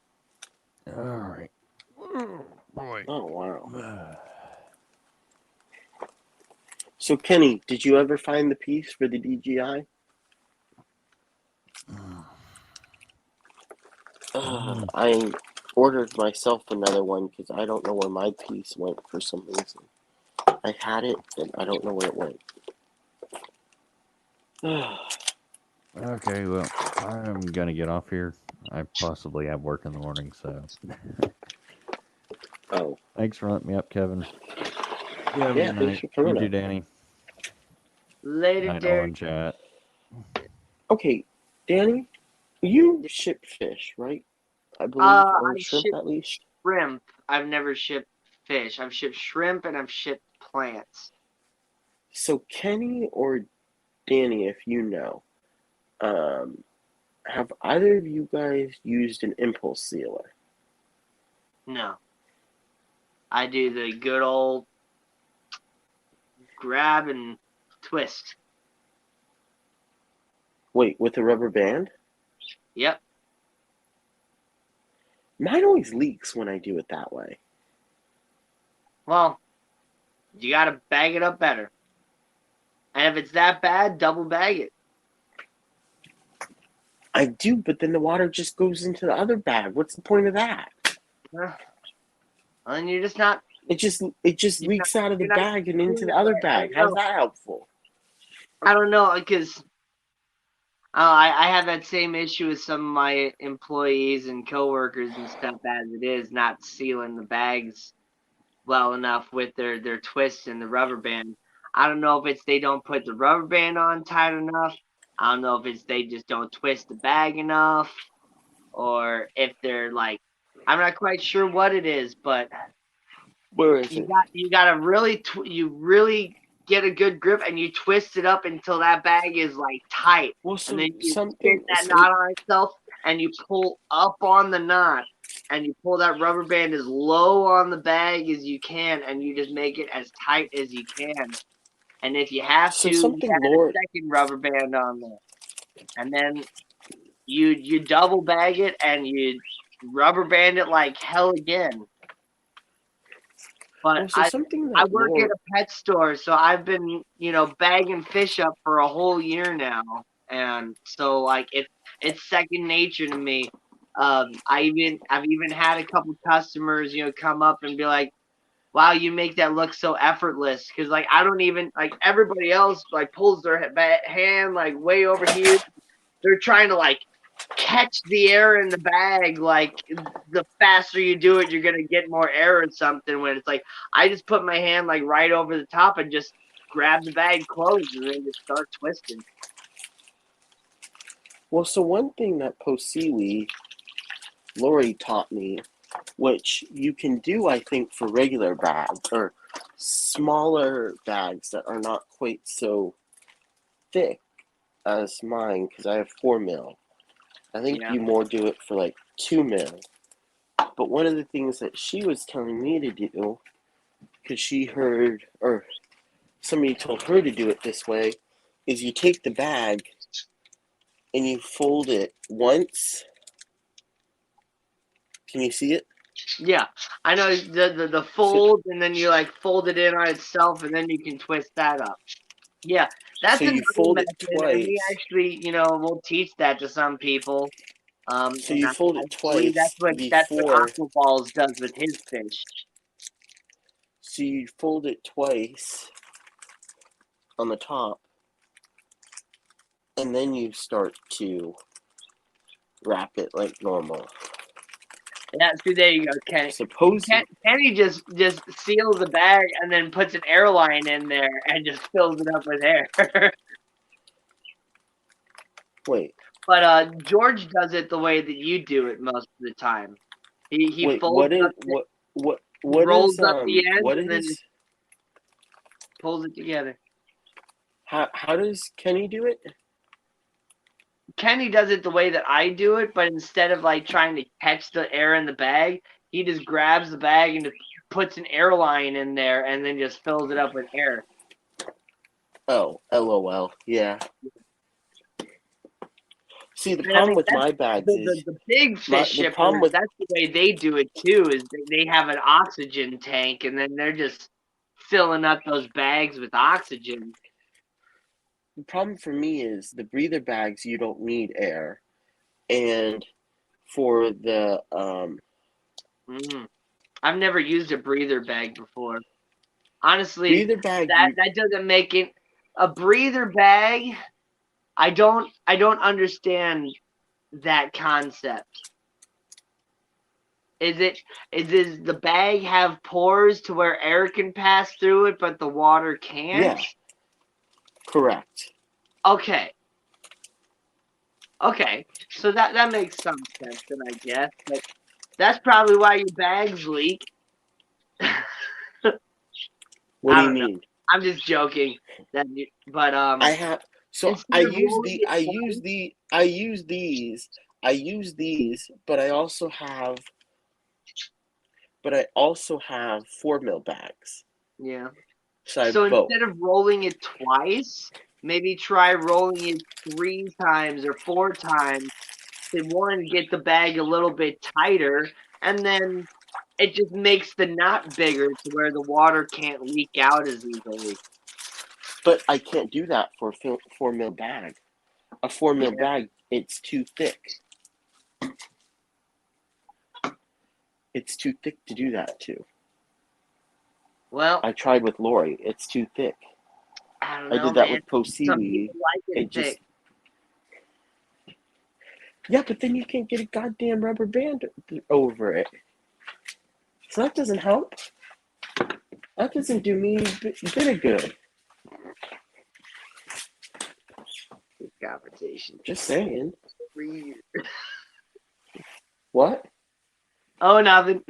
All right. Oh, boy. Oh wow. So Kenny, did you ever find the piece for the DJI? I ordered myself another one because I don't know where my piece went for some reason. I had it and I don't know where it went. Okay, well, I'm gonna get off here. I possibly have work in the morning, so Oh, thanks for letting me up, Kevin. You have a yeah, good thanks night. for You coming too, up. Danny. later, Night all in Derek. chat. Okay, Danny, you ship fish, right? I believe, I or shrimp ship at least. shrimp. I've never shipped fish. I've shipped shrimp and I've shipped plants. So Kenny or Danny, if you know, um, have either of you guys used an impulse sealer? No. I do the good old grab and twist. Wait, with a rubber band? Yep. Mine always leaks when I do it that way. Well, you got to bag it up better. And if it's that bad, double bag it. I do, but then the water just goes into the other bag. What's the point of that? And you're just not. It just You're not, leaks out of the you're not bag and into doing the it other right. bag. How's that helpful? I don't know, because I have that same issue with some of my employees and coworkers and stuff as it is, not sealing the bags well enough with their twist and the rubber band. I don't know if it's they don't put the rubber band on tight enough. I don't know if it's they just don't twist the bag enough, or if they're like, I'm not quite sure what it is, but Where is it? you gotta really you really get a good grip and you twist it up until that bag is like tight, Well, and so then you spin something. that knot on itself and you pull up on the knot and you pull that rubber band as low on the bag as you can and you just make it as tight as you can. And if you have So to, you something add Lord. a second rubber band on there, and then you double bag it and you rubber band it like hell again. But Well, so something I that work at Lord. a pet store, so I've been, bagging fish up for a whole year now, and so like it's second nature to me. I've even had a couple customers, come up and be like, "Wow, you make that look so effortless." Because like I don't even like everybody else like pulls their hand like way over here. They're trying to like catch the air in the bag. Like the faster you do it, you're gonna get more air or something. When it's like I just put my hand like right over the top and just grab the bag closed and then just start twisting. Well, so one thing that Posili Lori taught me, which you can do, I think, for regular bags or smaller bags that are not quite so thick as mine, because I have 4 mil. I think Yeah. you more do it for like 2 mil. But one of the things that she was telling me to do, because she heard, or somebody told her to do it this way, is you take the bag and you fold it once. Can you see it? Yeah, I know the fold, and then you like fold it in on itself, and then you can twist that up. Yeah, that's So you another fold it method, and we twice. actually, will teach that to some people. So And you fold I it believe twice that's what before. Aquaballs does with his fish. So you fold it twice on the top, and then you start to wrap it like normal. Yeah, see, there you go, Kenny. Supposedly, Kenny just seals the bag and then puts an airline in there and just fills it up with air. wait, But George does it the way that you do it most of the time. He wait. folds up, rolls up the ends, what and then is? pulls it together. How does Kenny do it? Kenny does it the way that I do it, but instead of like trying to catch the air in the bag, he just grabs the bag and just puts an airline in there and then just fills it up with air. Oh, LOL. Yeah. See, the And I problem mean, with that's my bags is the big fish the problem shippers, with that's the way they do it too, is they have an oxygen tank and then they're just filling up those bags with oxygen. the problem for me is the breather bags. You don't need air, and for the I've never used a breather bag before. Honestly, breather bag, that doesn't make it a breather bag. I don't understand that concept. Does the bag have pores to where air can pass through it, but the water can't? yeah, correct. Okay. So that makes some sense then, I guess. But that's probably why your bags leak. What I do you don't know. mean? I'm just joking. But I have so instead of rolling it I use these, but I also have 4 mil bags. yeah. So I have So both. instead of rolling it twice, maybe try rolling it 3 times or 4 times to one, get the bag a little bit tighter, and then it just makes the knot bigger to where the water can't leak out as easily. But I can't do that for a 4 mil bag. A 4 mil bag, it's too thick. It's too thick to do that too. Well, I tried with Lori. It's too thick. I don't I know, did that man. with post Some seaweed. people like it thick. Yeah, but then you can't get a goddamn rubber band over it. So that doesn't help. That doesn't do me a bit of good. Good conversation. Just saying. 3 years. What? Oh, nothing.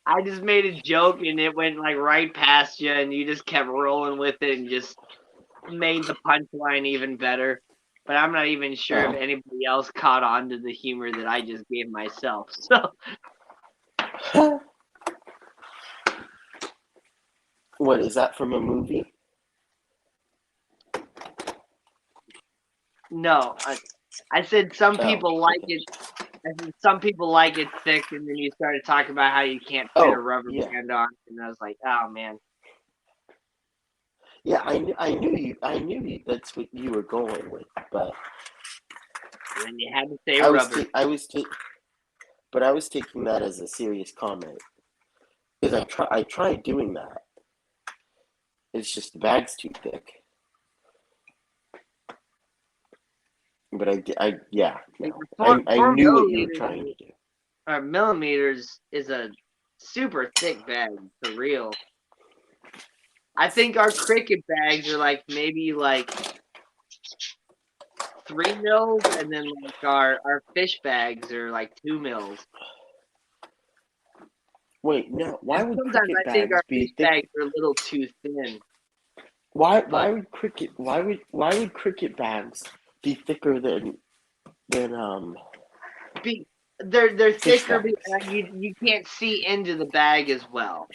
I just made a joke and it went like right past you, and you just kept rolling with it and just made the punchline even better. But I'm not even sure if anybody else caught on to the humor that I just gave myself. So What is that from a movie? no, I said some people like okay. it. I said some people like it thick, and then you started talking about how you can't fit a rubber band on, and I was like, oh man. Yeah, I knew you. That's what you were going with, but And then you had to say I rubber. was taking that as a serious comment because I tried doing that. It's just the bag's too thick. But I knew what you were trying to do. Millimeters is a super thick bag for real. I think our cricket bags are like maybe like 3 mils, and then like our fish bags are like 2 mils. Wait, no. Why would sometimes cricket I think bags our be fish thick? bags are a little too thin. Why would cricket bags be thicker than They're thicker bags? because you can't see into the bag as well,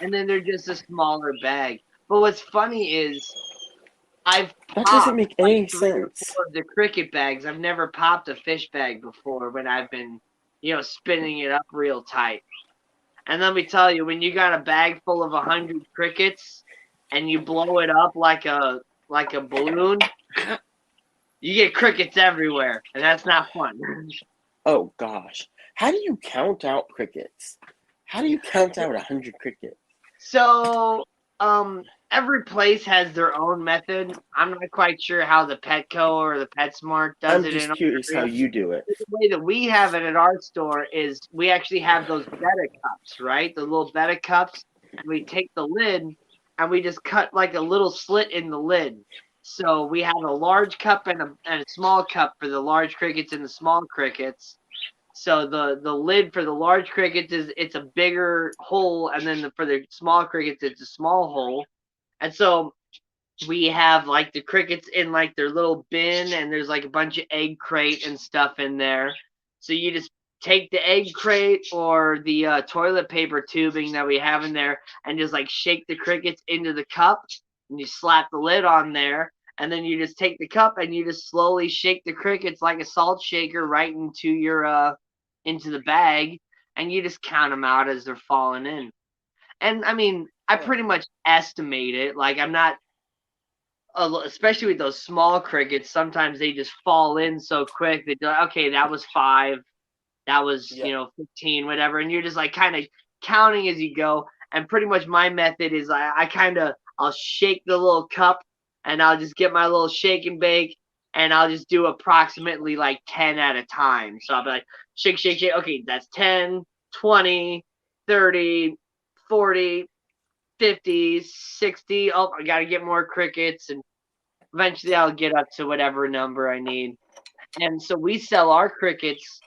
and then they're just a smaller bag. But what's funny is I've That popped doesn't make any like 3 or sense. 4 of the cricket bags. I've never popped a fish bag before when I've been, spinning it up real tight. And let me tell you, when you got a bag full of 100 crickets and you blow it up like a balloon, you get crickets everywhere, and that's not fun. Oh gosh, how do you count out crickets? How do you count out 100 crickets? So, every place has their own method. I'm not quite sure how the Petco or the PetSmart does I'm it. just curious how you do it. The way that we have it at our store is we actually have those Betta cups, right? The little Betta cups. And we take the lid and we just cut like a little slit in the lid. So we have a large cup and a small cup for the large crickets and the small crickets. So the lid for the large crickets it's a bigger hole, and then for the small crickets it's a small hole. And so we have like the crickets in like their little bin, and there's like a bunch of egg crate and stuff in there. So you just take the egg crate or the toilet paper tubing that we have in there and just like shake the crickets into the cup, and you slap the lid on there, and then you just take the cup and you just slowly shake the crickets like a salt shaker right into your into the bag, and you just count them out as they're falling in. And I mean, I pretty much estimate it. Like I'm not, especially with those small crickets, sometimes they just fall in so quick. They like, okay, that was 5, that was 15, whatever, and you're just like kind of counting as you go. And pretty much my method is I'll shake the little cup, and I'll just get my little shake and bake, and I'll just do approximately like 10 at a time. So I'll be like shake, shake, shake. Okay, that's 10, 20, 30, 40. 50, 60. Oh, I got to get more crickets, and eventually I'll get up to whatever number I need. And so we sell our crickets,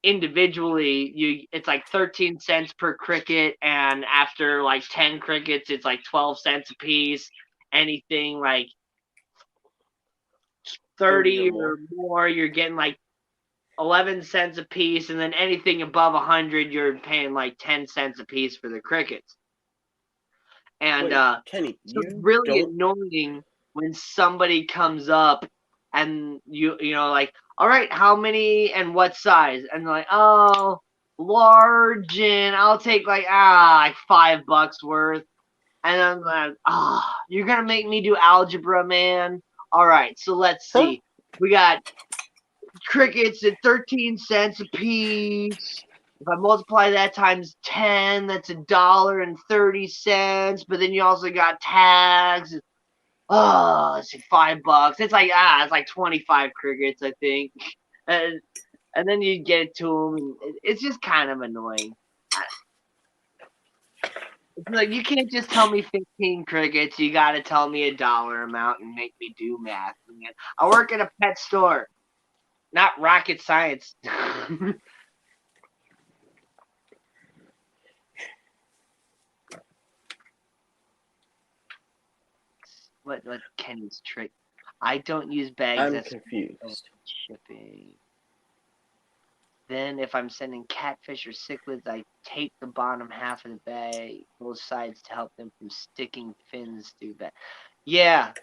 individually. It's like 13 cents per cricket, and after like 10 crickets, it's like 12 cents a piece. Anything like 30 or more, you're getting like 11 cents a piece, and then anything above 100, you're paying like 10 cents a piece for the crickets. And Kenny, so it's really annoying when somebody comes up and you know like, all right, how many and what size? And they're like, oh, large, and I'll take like $5 worth. And I'm like, you're gonna make me do algebra, man. All right, so let's see. We got crickets at 13 cents a piece. If I multiply that times 10, that's $1.30. But then you also got tags. Let's see, $5. It's like 25 crickets, I think. And then you get it to them. And it's just kind of annoying. It's like you can't just tell me 15 crickets. You got to tell me a dollar amount and make me do math. Man. I work at a pet store, not rocket science. What Kenny's trick? I don't use bags. I'm confused. Shipping. Then if I'm sending catfish or cichlids, I tape the bottom half of the bag, both sides, to help them from sticking fins through that. Yeah,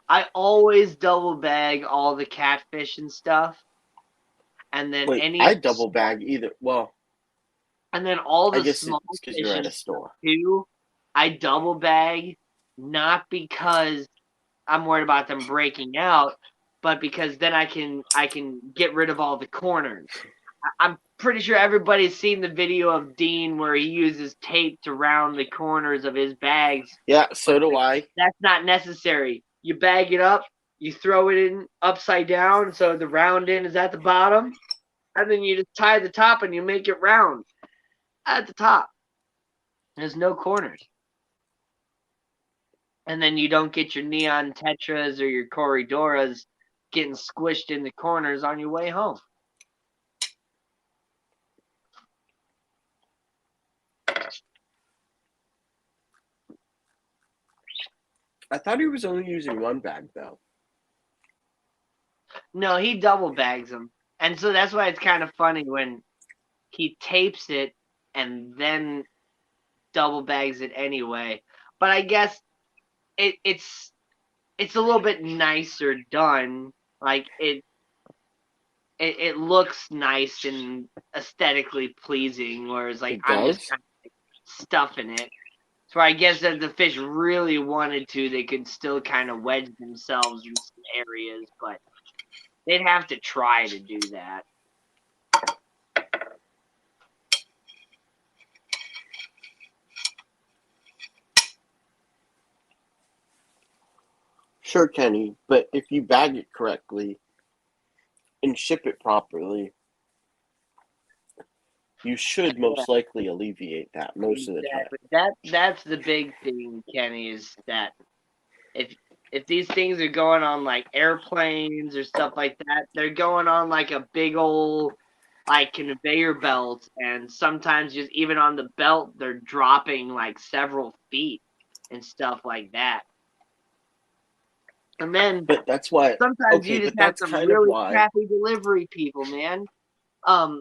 I always double bag all the catfish and stuff. And then I double bag either. Well, and then all the small fish you're at a store too, I double bag. Not because I'm worried about them breaking out, but because then I can get rid of all the corners. I'm pretty sure everybody's seen the video of Dean where he uses tape to round the corners of his bags. Yeah, so do I. That's not necessary. You bag it up, you throw it in upside down so the round end is at the bottom, and then you just tie the top and you make it round at the top. There's no corners. And then you don't get your neon tetras or your corridoras getting squished in the corners on your way home. I thought he was only using one bag, though. No, he double bags them. And so that's why it's kind of funny when he tapes it and then double bags it anyway. But I guess it's a little bit nicer done. Like it looks nice and aesthetically pleasing, whereas like I'm just kind of like stuffing it. So I guess if the fish really wanted to, they could still kind of wedge themselves in some areas, but they'd have to try to do that. Sure, Kenny, but if you bag it correctly and ship it properly, you should most likely alleviate that most of the time. That's the big thing, Kenny, is that if these things are going on like airplanes or stuff like that, they're going on like a big old like conveyor belt, and sometimes just even on the belt they're dropping like several feet and stuff like that. And then But that's why. sometimes Okay, you just but have that's some kind of really why. crappy delivery people, man.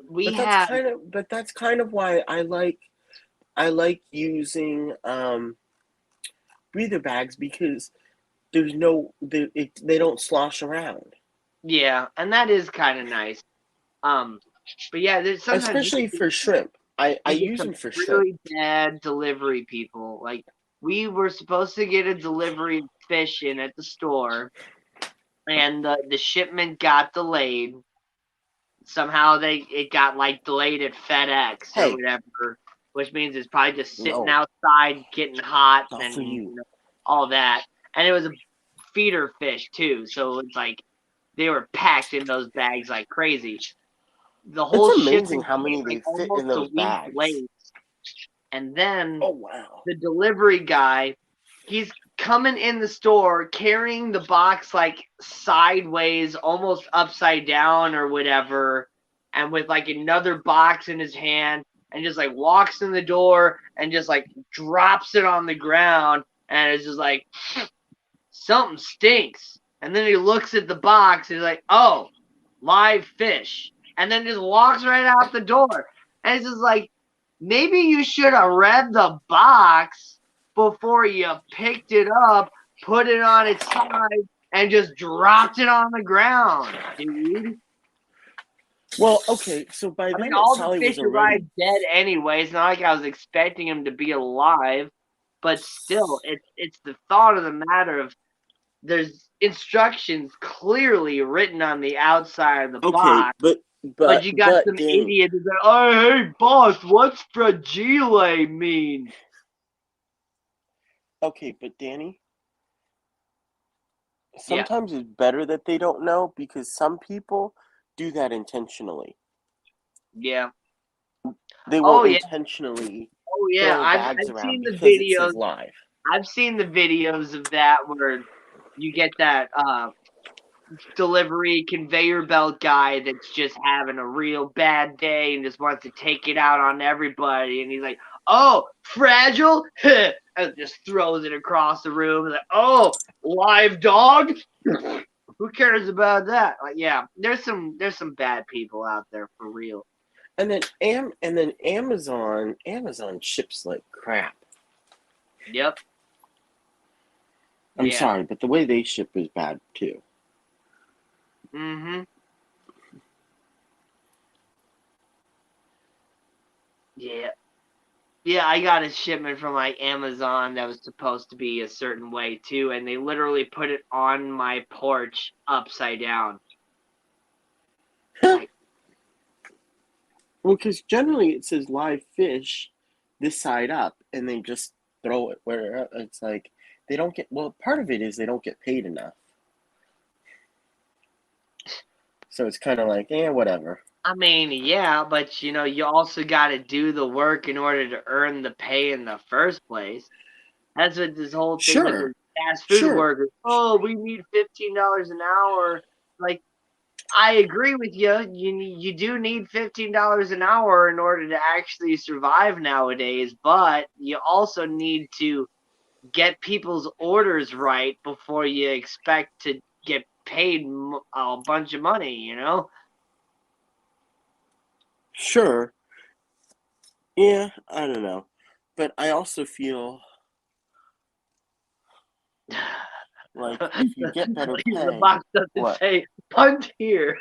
We But have that's kind of why I like using breather bags because there's no they don't slosh around. yeah, and that is kind of nice. But yeah, there's sometimes Especially for shrimp. I you get use some them for shrimp. really bad delivery people. Like we were supposed to get a delivery of fish in at the store, and the shipment got delayed. Somehow it got like delayed at FedEx or Hey, whatever, which means it's probably just sitting no, outside getting hot not and for you. all that. And it was a feeder fish too, so it's like they were packed in those bags like crazy. The It's whole amazing shipment how came many they like fit in almost a those week bags. late, and then Oh wow. the delivery guy, he's coming in the store carrying the box like sideways, almost upside down or whatever, and with like another box in his hand, and just like walks in the door and just like drops it on the ground, and it's just like something stinks. And then he looks at the box and he's like, oh, live fish. And then just walks right out the door. And it's just like, maybe you should have read the box before you picked it up, put it on its side, and just dropped it on the ground, dude. Well, okay, so by I then mean, it all the probably fish was already. arrived dead anyway. It's not like I was expecting him to be alive. But still, it's the thought of the matter of there's instructions clearly written on the outside of the Okay, box. but But you got some Danny, idiot who's like, oh, hey, boss, what's fragile mean? okay, but Danny, Yeah. sometimes it's better that they don't know because some people do that intentionally. Yeah. They will Oh, yeah. intentionally Oh, yeah. throw I've bags around seen the because it says videos. live. I've seen the videos of that where you get that delivery conveyor belt guy that's just having a real bad day and just wants to take it out on everybody. And he's like, oh, fragile? And just throws it across the room. Like, oh, live dog? Who cares about that? Like, yeah, there's some bad people out there for real. And then Amazon ships like crap. Yep. I'm Yeah. sorry, but the way they ship is bad too. Mm-hmm. Yeah. Yeah, I got a shipment from like Amazon that was supposed to be a certain way too, and they literally put it on my porch upside down. Like, Well, because generally it says live fish this side up, and they just throw it where it's like they don't get. Well, part of it is they don't get paid enough, so it's kind of like, whatever. I mean, yeah, but you know, you also got to do the work in order to earn the pay in the first place. That's what this whole thing with Sure, the fast food sure. workers. Oh, we need $15 an hour. Like, I agree with you. You do need $15 an hour in order to actually survive nowadays, but you also need to get people's orders right before you expect to get paid a bunch of money, you know? Sure. Yeah, I don't know. But I also feel like if you get better The pay, box doesn't what? say punt here.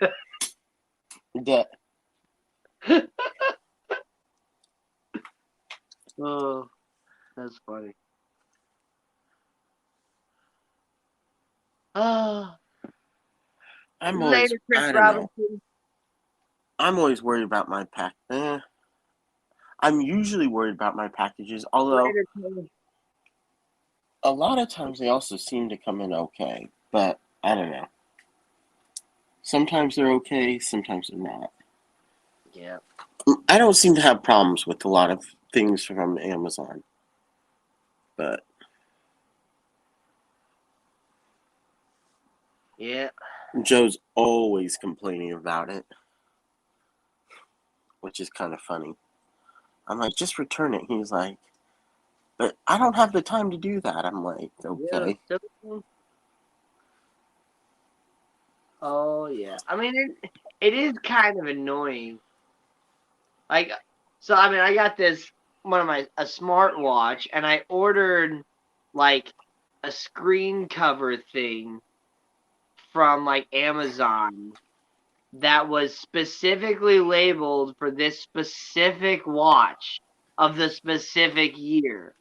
That Oh, that's funny. Oh, I'm always, later, Chris I don't know. Robinson. I'm always worried about my pack. I'm usually worried about my packages, although Later, Chris. a lot of times they also seem to come in okay. But I don't know. Sometimes they're okay, sometimes they're not. Yeah. I don't seem to have problems with a lot of things from Amazon. But Yeah. Joe's always complaining about it, which is kind of funny. I'm like, just return it. He's like, but I don't have the time to do that. I'm like, okay. Yeah. Oh yeah. I mean, it is kind of annoying. Like, so I mean, I got this a smartwatch, and I ordered like a screen cover thing from like Amazon that was specifically labeled for this specific watch of the specific year.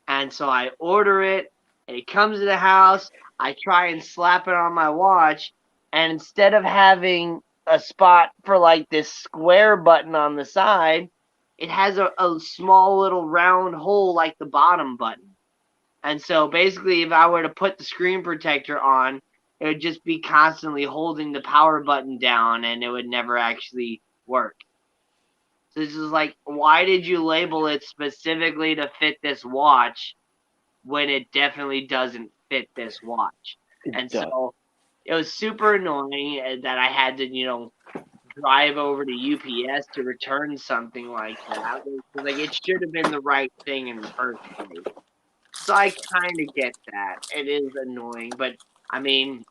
And so I order it, and it comes to the house. I try and slap it on my watch, and instead of having a spot for like this square button on the side, it has a small little round hole like the bottom button. And so basically, if I were to put the screen protector on, it would just be constantly holding the power button down, and it would never actually work. So this is like, why did you label it specifically to fit this watch when it definitely doesn't fit this watch? And Duh. so it was super annoying that I had to, drive over to UPS to return something like that. Like, it should have been the right thing in the first place. So I kind of get that. It is annoying, but I mean,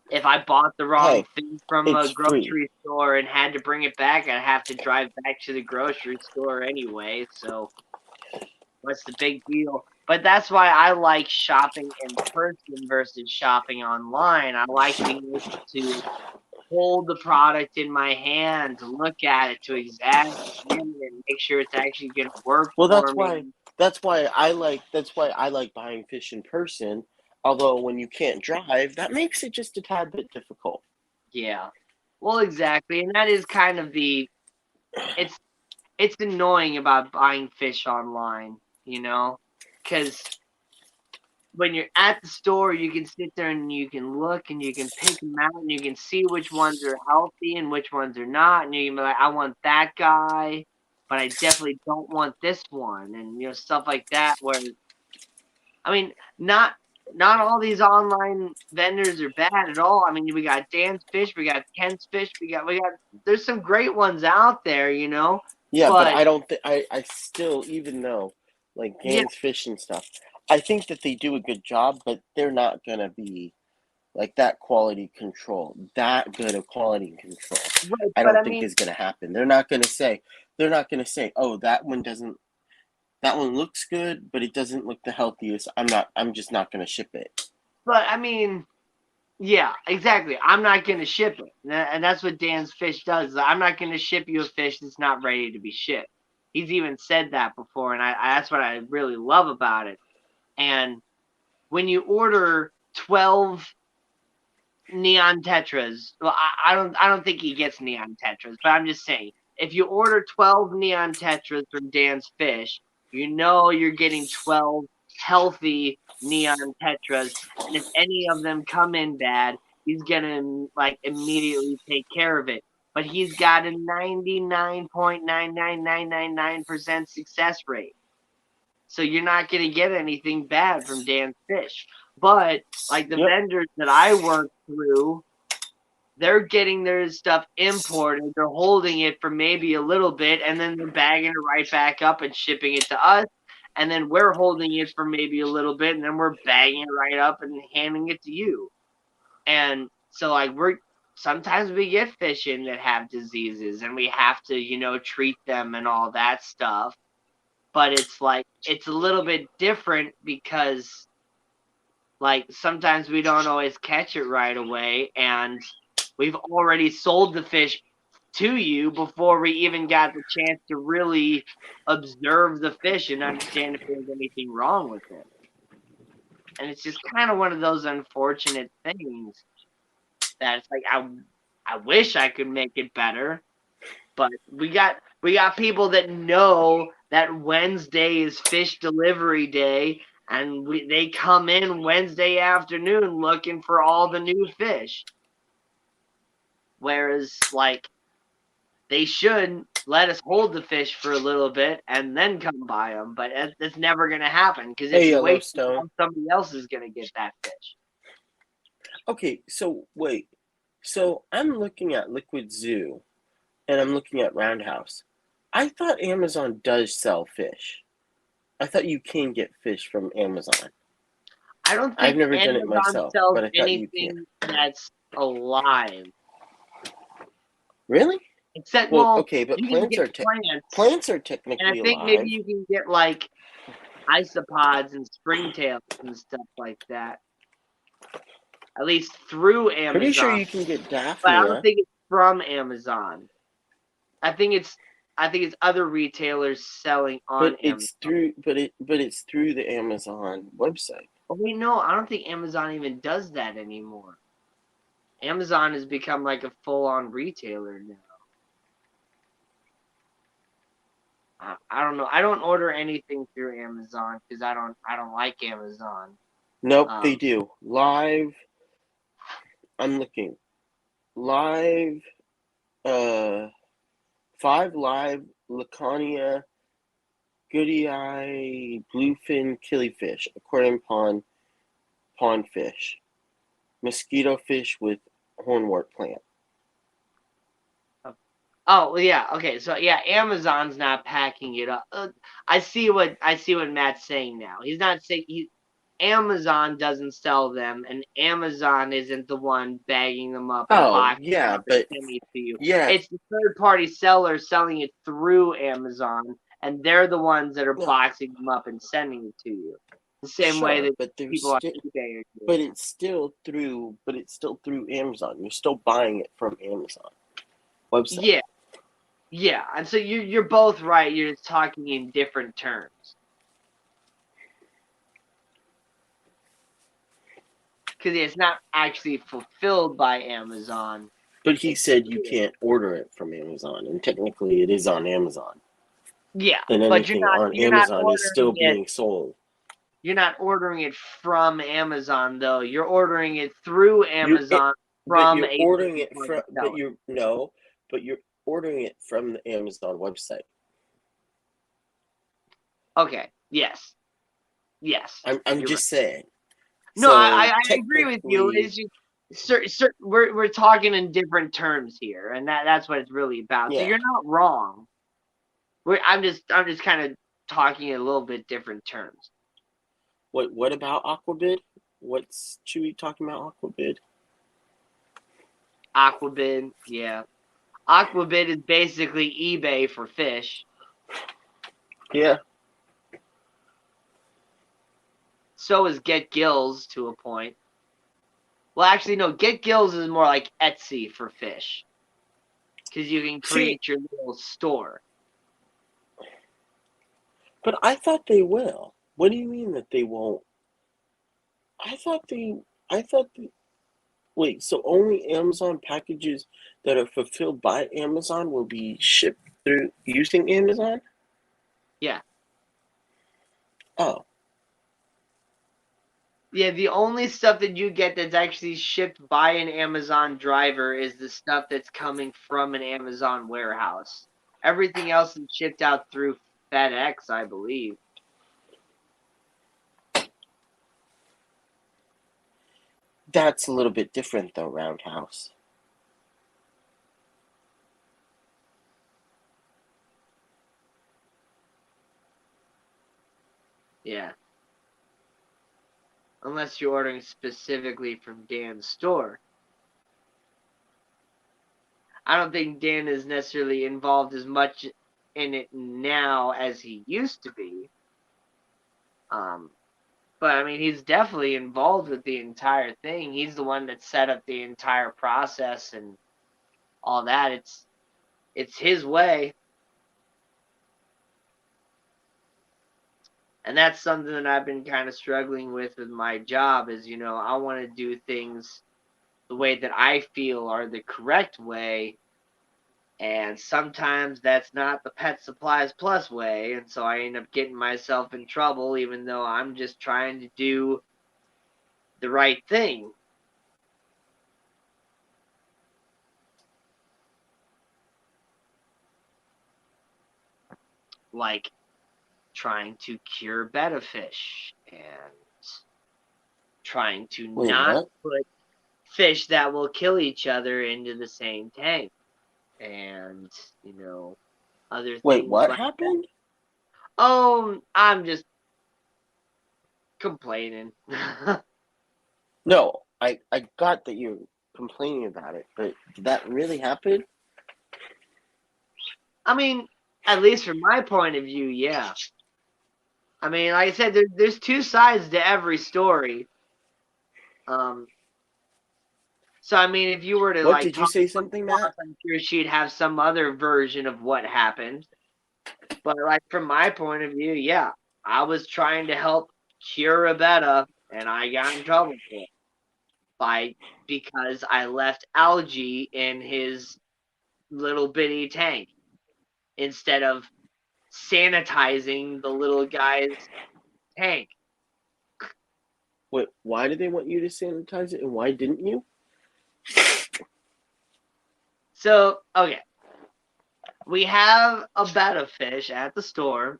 if I bought the wrong Hey, thing from a it's free. grocery store and had to bring it back, I'd have to drive back to the grocery store anyway. So what's the big deal? But that's why I like shopping in person versus shopping online. I like being able to hold the product in my hand, to look at it, to examine it, and make sure it's actually going to work Well, for me. that's why I like buying fish in person. Although when you can't drive, that makes it just a tad bit difficult. Yeah. Well, exactly. And that is kind of it's annoying about buying fish online, because when you're at the store, you can sit there and you can look and you can pick them out and you can see which ones are healthy and which ones are not. And you can be like, I want that guy, but I definitely don't want this one. And, stuff like that where, I mean, not all these online vendors are bad at all. I mean, we got Dan's Fish, we got Ken's Fish, we got there's some great ones out there, Yeah, but but I don't think I still, even though like yeah, Dan's Fish and stuff, I think that they do a good job, but they're not gonna be like that quality control, that good of quality control. right. I But don't I think mean, is gonna happen. They're not gonna say, oh, that one looks good, but it doesn't look the healthiest. I'm just not gonna ship it. but I mean, yeah, exactly. I'm not going to ship it. And that's what Dan's Fish does. I'm not going to ship you a fish that's not ready to be shipped. He's even said that before, and that's what I really love about it. And when you order 12 neon tetras, well, I don't think he gets neon tetras, but I'm just saying, if you order 12 neon tetras from Dan's Fish, you're getting 12 healthy neon tetras, and if any of them come in bad, he's gonna like immediately take care of it. But he's got a 99.99999% success rate. So you're not going to get anything bad from Dan's Fish. But like the Yep. vendors that I work through, they're getting their stuff imported. They're holding it for maybe a little bit, and then they're bagging it right back up and shipping it to us. And then we're holding it for maybe a little bit, and then we're bagging it right up and handing it to you. And so like sometimes we get fish in that have diseases, and we have to, treat them and all that stuff. But it's like, it's a little bit different because like sometimes we don't always catch it right away, and we've already sold the fish to you before we even got the chance to really observe the fish and understand if there's anything wrong with it. And it's just kind of one of those unfortunate things that it's like, I wish I could make it better, but we got people that know that Wednesday is fish delivery day, and they come in Wednesday afternoon looking for all the new fish. Whereas, like, they should let us hold the fish for a little bit and then come buy them, but that's never going to happen, because if Hey, you wait, Yellowstone. somebody else is going to get that fish. Okay, so wait. So I'm looking at Liquid Zoo and I'm looking at Roundhouse. I thought Amazon does sell fish. I thought you can get fish from Amazon. I don't I've think never done it Amazon myself, sells but I thought you can. anything that's alive. Really? Except, Well, well, okay, but you can plants get are plants, and I technically think alive. maybe you can get like isopods and springtails and stuff like that. At least through Amazon. Pretty sure you can get But I don't Daphnia. think it's from Amazon. I think it's other retailers selling on But Amazon. it's through the Amazon website. Oh wait, no, I don't think Amazon even does that anymore. Amazon has become like a full-on retailer now. I don't know. I don't order anything through Amazon because I don't like Amazon. Nope, they do. Live. I'm looking. Live. 5 live Laconia, Goody Eye, Bluefin Killifish, aquarium pond fish, mosquito fish with hornwort plant. Oh yeah, okay. So yeah, Amazon's not packing it up. I see what Matt's saying now. He's not saying Amazon doesn't sell them, and Amazon isn't the one bagging them up and boxing them up and sending it to you. Yeah, It's the third-party sellers selling it through Amazon, and they're the ones that are boxing them up and sending it to you. The same way that people on eBay are doing. But it's still through Amazon. You're still buying it from Amazon website. Yeah. Yeah, and so you're both right. You're just talking in different terms. Because it's not actually fulfilled by Amazon. But he said you can't order it from Amazon, and technically it is on Amazon. Yeah, and but anything on Amazon is still being sold. You're not ordering it from Amazon, though. You're ordering it through Amazon from But you're ordering it from. seller. But you're ordering it from the Amazon website. Okay. Yes. I'm just saying. No, So I agree with you. It's just we're talking in different terms here, and that's what it's really about. Yeah. So you're not wrong. I'm just kind of talking in a little bit different terms. What about Aquabid? What's Chewy talking about Aquabid? Aquabid, yeah. Aquabid is basically eBay for fish. Yeah. So is Get Gills to a point. Well, actually, no. Get Gills is more like Etsy for fish. Because you can create your little store. But I thought they will. What do you mean that they won't? Wait, so only Amazon packages that are fulfilled by Amazon will be shipped through using Amazon? Yeah. Oh. Yeah, the only stuff that you get that's actually shipped by an Amazon driver is the stuff that's coming from an Amazon warehouse. Everything else is shipped out through FedEx, I believe. That's a little bit different, though, Roundhouse. Yeah. Unless you're ordering specifically from Dan's store. I don't think Dan is necessarily involved as much in it now as he used to be. But I mean, he's definitely involved with the entire thing. He's the one that set up the entire process and all that. It's his way. And that's something that I've been kind of struggling with my job is, I want to do things the way that I feel are the correct way. And sometimes that's not the Pet Supplies Plus way. And so I end up getting myself in trouble, even though I'm just trying to do the right thing. Like trying to cure betta fish and trying to not put fish that will kill each other into the same tank. And, other things. Wait, what happened? Oh, I'm just complaining. No, I got that you're complaining about it, but did that really happen? I mean, at least from my point of view, yeah. I mean, like I said, there's two sides to every story. So I mean, if you were to What, did you talk say to something, my boss, Matt? I'm sure she'd have some other version of what happened. But like from my point of view, yeah, I was trying to help cure a betta, and I got in trouble for it because I left algae in his little bitty tank instead of sanitizing the little guy's tank. Wait, why did they want you to sanitize it, and why didn't you? So okay, we have a betta fish at the store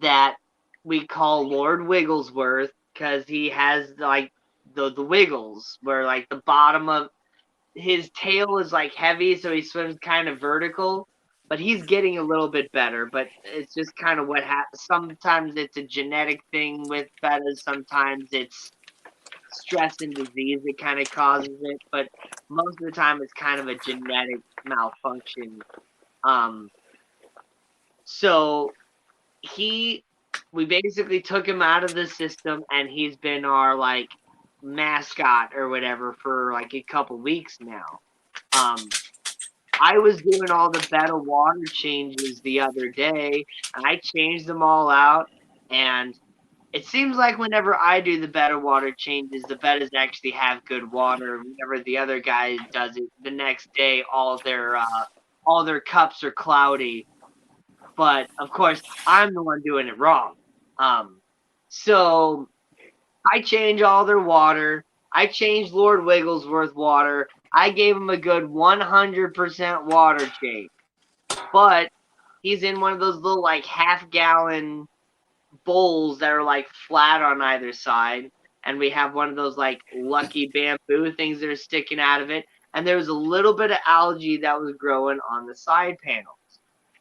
that we call Lord Wigglesworth because he has like the wiggles where like the bottom of his tail is like heavy, so he swims kind of vertical. But he's getting a little bit better. But it's just kind of what happens. Sometimes it's a genetic thing with bettas. Sometimes it's stress and disease that kind of causes it. But most of the time, it's kind of a genetic malfunction. So we basically took him out of the system, and he's been our like mascot or whatever for like a couple weeks now. I was doing all the betta water changes the other day, and I changed them all out, and it seems like whenever I do the betta water changes, the bettas actually have good water. Whenever the other guy does it, the next day all their cups are cloudy. But of course, I'm the one doing it wrong. So I change all their water. I changed Lord Wigglesworth water. I gave him a good 100% water change. But he's in one of those little like half-gallon bowls that are like flat on either side. And we have one of those like lucky bamboo things that are sticking out of it. And there was a little bit of algae that was growing on the side panels.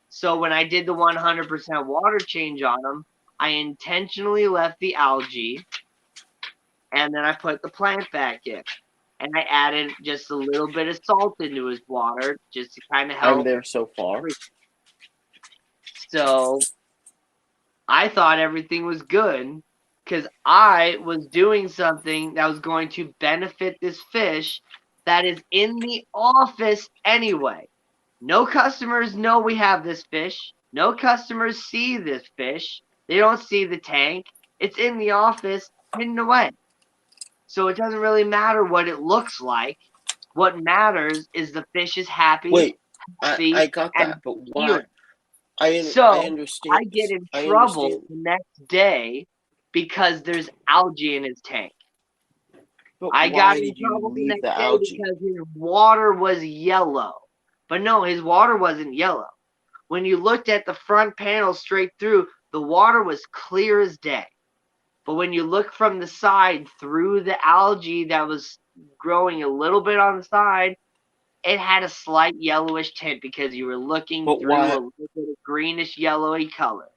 So when I did the 100% water change on him, I intentionally left the algae, and then I put the plant back in. And I added just a little bit of salt into his water just to kind of help. I'm there so far. So I thought everything was good because I was doing something that was going to benefit this fish that is in the office anyway. No customers know we have this fish. No customers see this fish. They don't see the tank. It's in the office, hidden away. So it doesn't really matter what it looks like. What matters is the fish is happy. Wait, healthy, I got and that, but why? healing. I So understand. I get in I trouble understand. the next day because there's algae in his tank. But I why got in did you trouble the leave next the day algae? because his water was yellow. But no, his water wasn't yellow. When you looked at the front panel straight through, the water was clear as day. But when you look from the side through the algae that was growing a little bit on the side, it had a slight yellowish tint because you were looking But through why? a little bit of greenish yellowy color.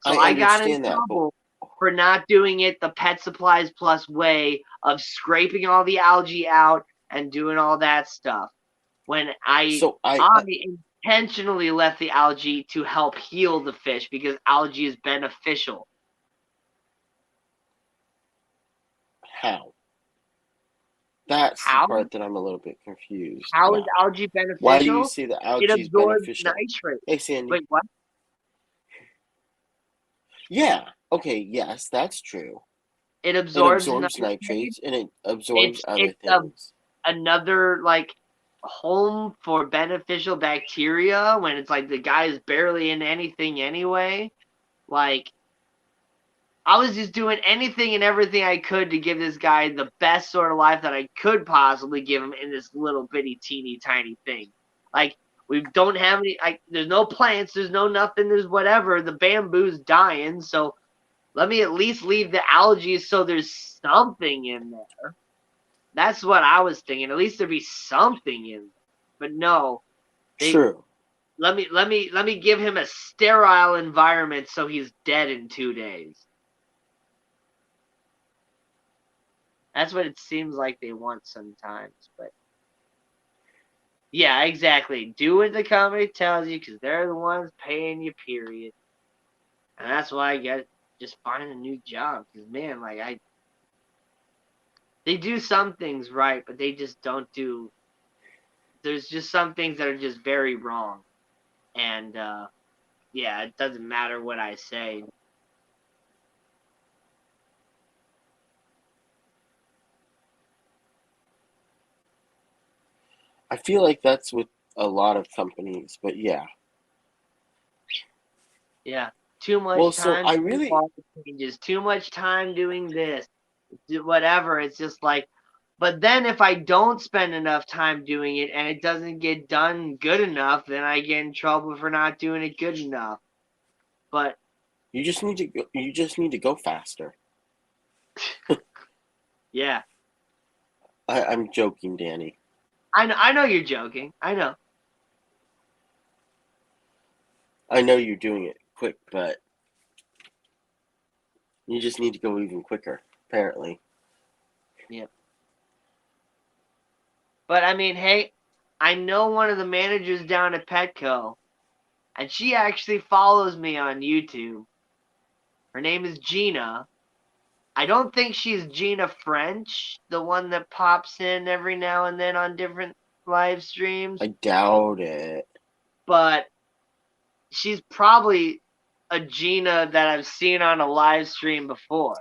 So I I got in understand that, but trouble for not doing it the Pet Supplies Plus way of scraping all the algae out and doing all that stuff. When I so intentionally left the algae to help heal the fish because algae is beneficial. how? That's the How? part that I'm a little bit confused How is about. algae beneficial? Why do you say the It algae is absorbs beneficial? nitrate. Hey, Sandy. Wait, what? Yeah. Okay. Yes, that's true. It It absorbs absorbs nitrate. nitrates and it absorbs other It's things. another like home for beneficial bacteria when it's like the guy is barely in anything anyway. Like I was just doing anything and everything I could to give this guy the best sort of life that I could possibly give him in this little bitty teeny tiny thing. Like we don't have any like there's no plants, there's no nothing, there's whatever. The bamboo's dying, so let me at least leave the algae so there's something in there. That's what I was thinking. At least there'd be something in there. But no. True. Let me give him a sterile environment so he's dead in 2 days. That's what it seems like they want sometimes. But yeah, exactly. Do what the company tells you because they're the ones paying you. Period. And that's why I get just find a new job because man, like they do some things right, but they just don't do. There's just some things that are just very wrong, and yeah, it doesn't matter what I say. I feel like that's with a lot of companies, but yeah. Yeah, too Well, much so time I doing really, all the changes, too much time doing this, whatever. It's just like, but then if I don't spend enough time doing it and it doesn't get done good enough, then I get in trouble for not doing it good enough. But you just need to go, you just need to go faster. yeah, I'm joking, Danny. I know you're joking. I know. I know you're doing it quick, but you just need to go even quicker, apparently. Yeah. But I mean, hey, I know one of the managers down at Petco, and she actually follows me on YouTube. Her name is Gina. I don't think she's Gina French, the one that pops in every now and then on different live streams, I doubt it. but she's probably a Gina that I've seen on a live stream before.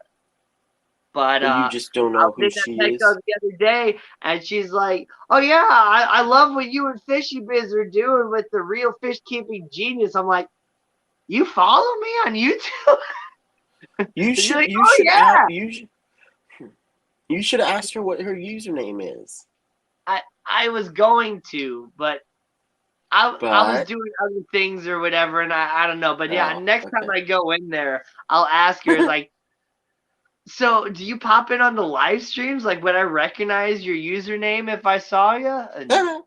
But But you just don't I know was who in she that Petco is? the other day, and she's like, "Oh yeah, I love what you and Fishy Biz are doing with the real fish keeping genius." I'm like, "You follow me on YouTube?" You She's should like, you "Oh should yeah." you should ask her what her username is. I was going to, but I was But doing other things or whatever, and I don't know. But yeah, oh, next time okay. I go in there, I'll ask her like, "So do you pop in on the live streams? Like, would I recognize your username if I saw you?" And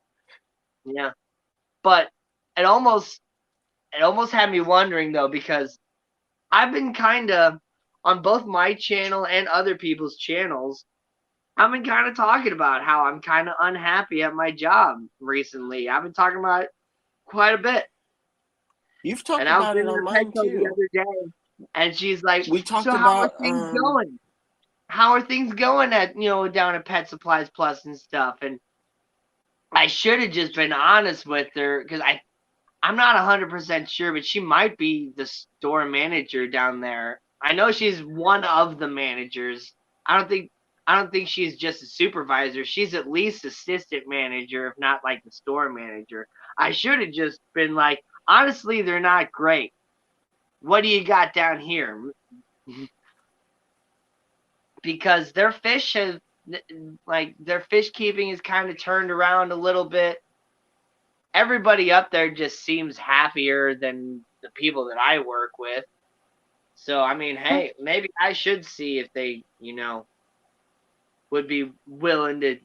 yeah, but it almost had me wondering though because I've been kind of on both my channel and other people's channels. I've been kind of talking about how I'm kind of unhappy at my job recently. I've been talking about it quite a bit. You've And talked I was about in it on her mine Petco the too. other day, and she's like, We talked "So how are about things going? How are things going at down at Pet Supplies Plus and stuff?" And I should have just been honest with her because I'm not 100% sure, but she might be the store manager down there. I know she's one of the managers. I don't think she's just a supervisor. She's at least assistant manager, if not like the store manager. I should have just been like, honestly, they're not great. What do you got down here? Because their fish has their fish keeping is kind of turned around a little bit. Everybody up there just seems happier than the people that I work with. So I mean, hey, maybe I should see if they, would be willing to,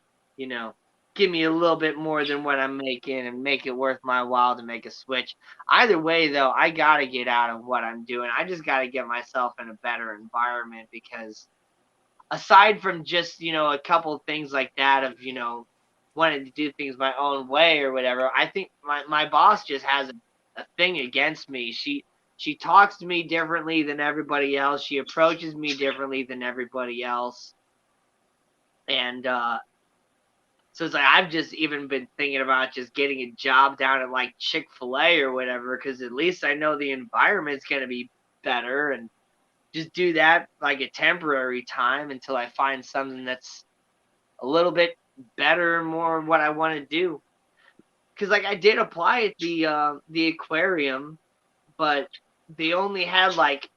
give me a little bit more than what I'm making and make it worth my while to make a switch. Either way, though, I got to get out of what I'm doing. I just got to get myself in a better environment because aside from just, a couple things like that of, wanting to do things my own way or whatever, I think my boss just has a thing against me. She talks to me differently than everybody else. She approaches me differently than everybody else. And so it's like I've just even been thinking about just getting a job down at like Chick-fil-A or whatever, because at least I know the environment's going to be better, and just do that like a temporary time until I find something that's a little bit better and more what I want to do. Because like I did apply at the aquarium, but they only had like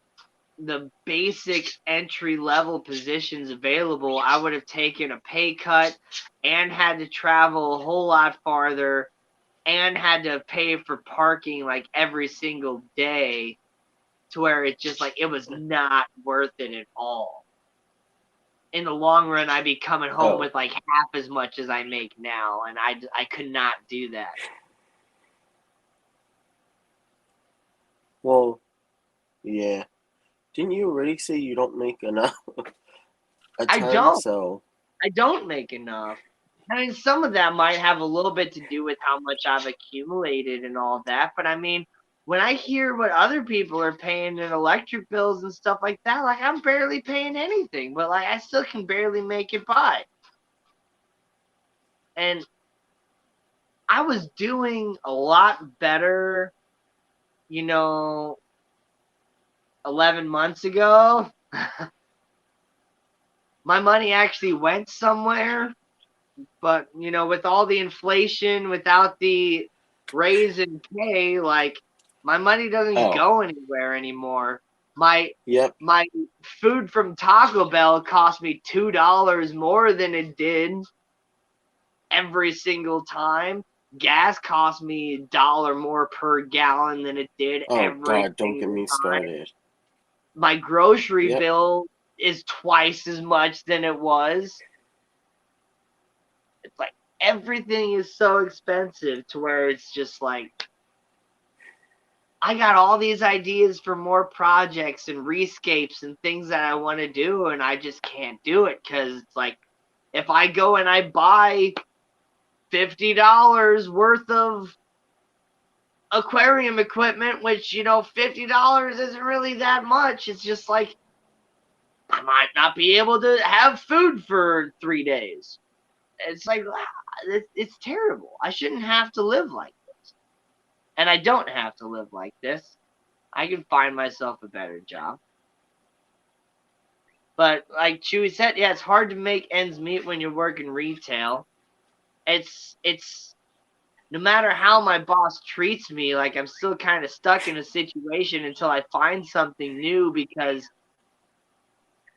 the basic entry level positions available. I would have taken a pay cut and had to travel a whole lot farther and had to pay for parking like every single day, to where it's just like it was not worth it at all. In the long run, I'd be coming home with like half as much as I make now, and I could not do that. Well, yeah. Didn't you already say you don't make enough a I ton? don't. So I don't make enough. I mean, some of that might have a little bit to do with how much I've accumulated and all that. But I mean, when I hear what other people are paying in electric bills and stuff like that, like I'm barely paying anything, but like I still can barely make it by. And I was doing a lot better, 11 months ago. My money actually went somewhere, but with all the inflation, without the raise in pay, like my money doesn't go anywhere anymore. My food from Taco Bell cost me $2 more than it did every single time. Gas cost me $1 more per gallon than it did every God, don't get single me time. started. My grocery bill is twice as much than it was. It's like everything is so expensive to where it's just like I got all these ideas for more projects and rescapes and things that I want to do, and I just can't do it because it's like if I go and I buy $50 worth of aquarium equipment, which $50 isn't really that much. It's just like I might not be able to have food for 3 days. It's like it's terrible. I shouldn't have to live like this, and I don't have to live like this. I can find myself a better job. But like Chewy said, yeah, it's hard to make ends meet when you're working retail. It's no matter how my boss treats me, like I'm still kind of stuck in a situation until I find something new, because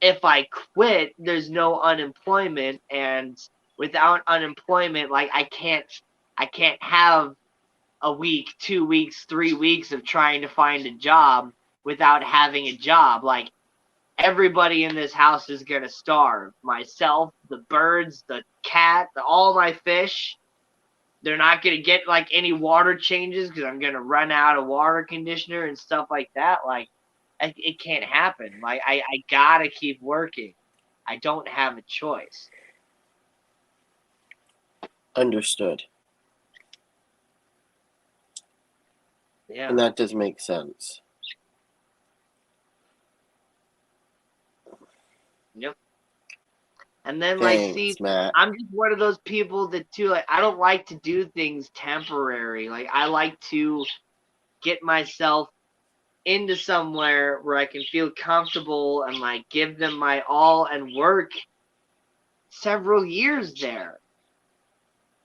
if I quit, there's no unemployment, and without unemployment, like I can't have a week, 2 weeks, 3 weeks of trying to find a job without having a job. Like everybody in this house is going to starve. Myself, the birds, the cat, all my fish. They're not going to get like any water changes because I'm going to run out of water conditioner and stuff like that. Like it can't happen. Like I got to keep working. I don't have a choice. Understood. Yeah. And that does make sense. Yep. And then Thanks, Matt. I'm just one of those people that too, like I don't like to do things temporary. Like I like to get myself into somewhere where I can feel comfortable and like give them my all and work several years there.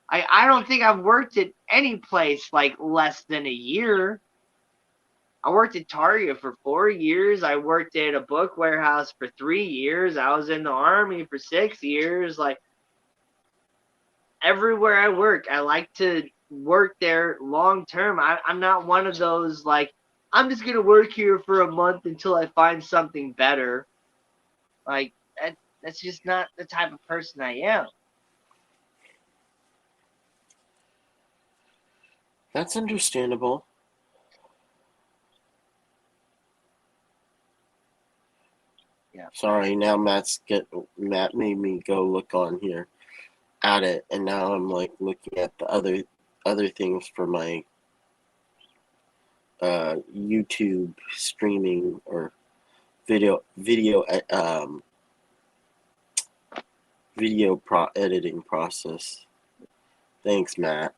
I don't think I've worked at any place like less than a year. I worked at Target for 4 years. I worked at a book warehouse for 3 years. I was in the Army for 6 years. Like everywhere I work, I like to work there long term. I'm not one of those like I'm just gonna work here for a month until I find something better. Like that's just not the type of person I am. That's understandable. Yeah. Sorry, now Matt made me go look on here at it, and now I'm like looking at the other things for my YouTube streaming or video editing process. Thanks, Matt.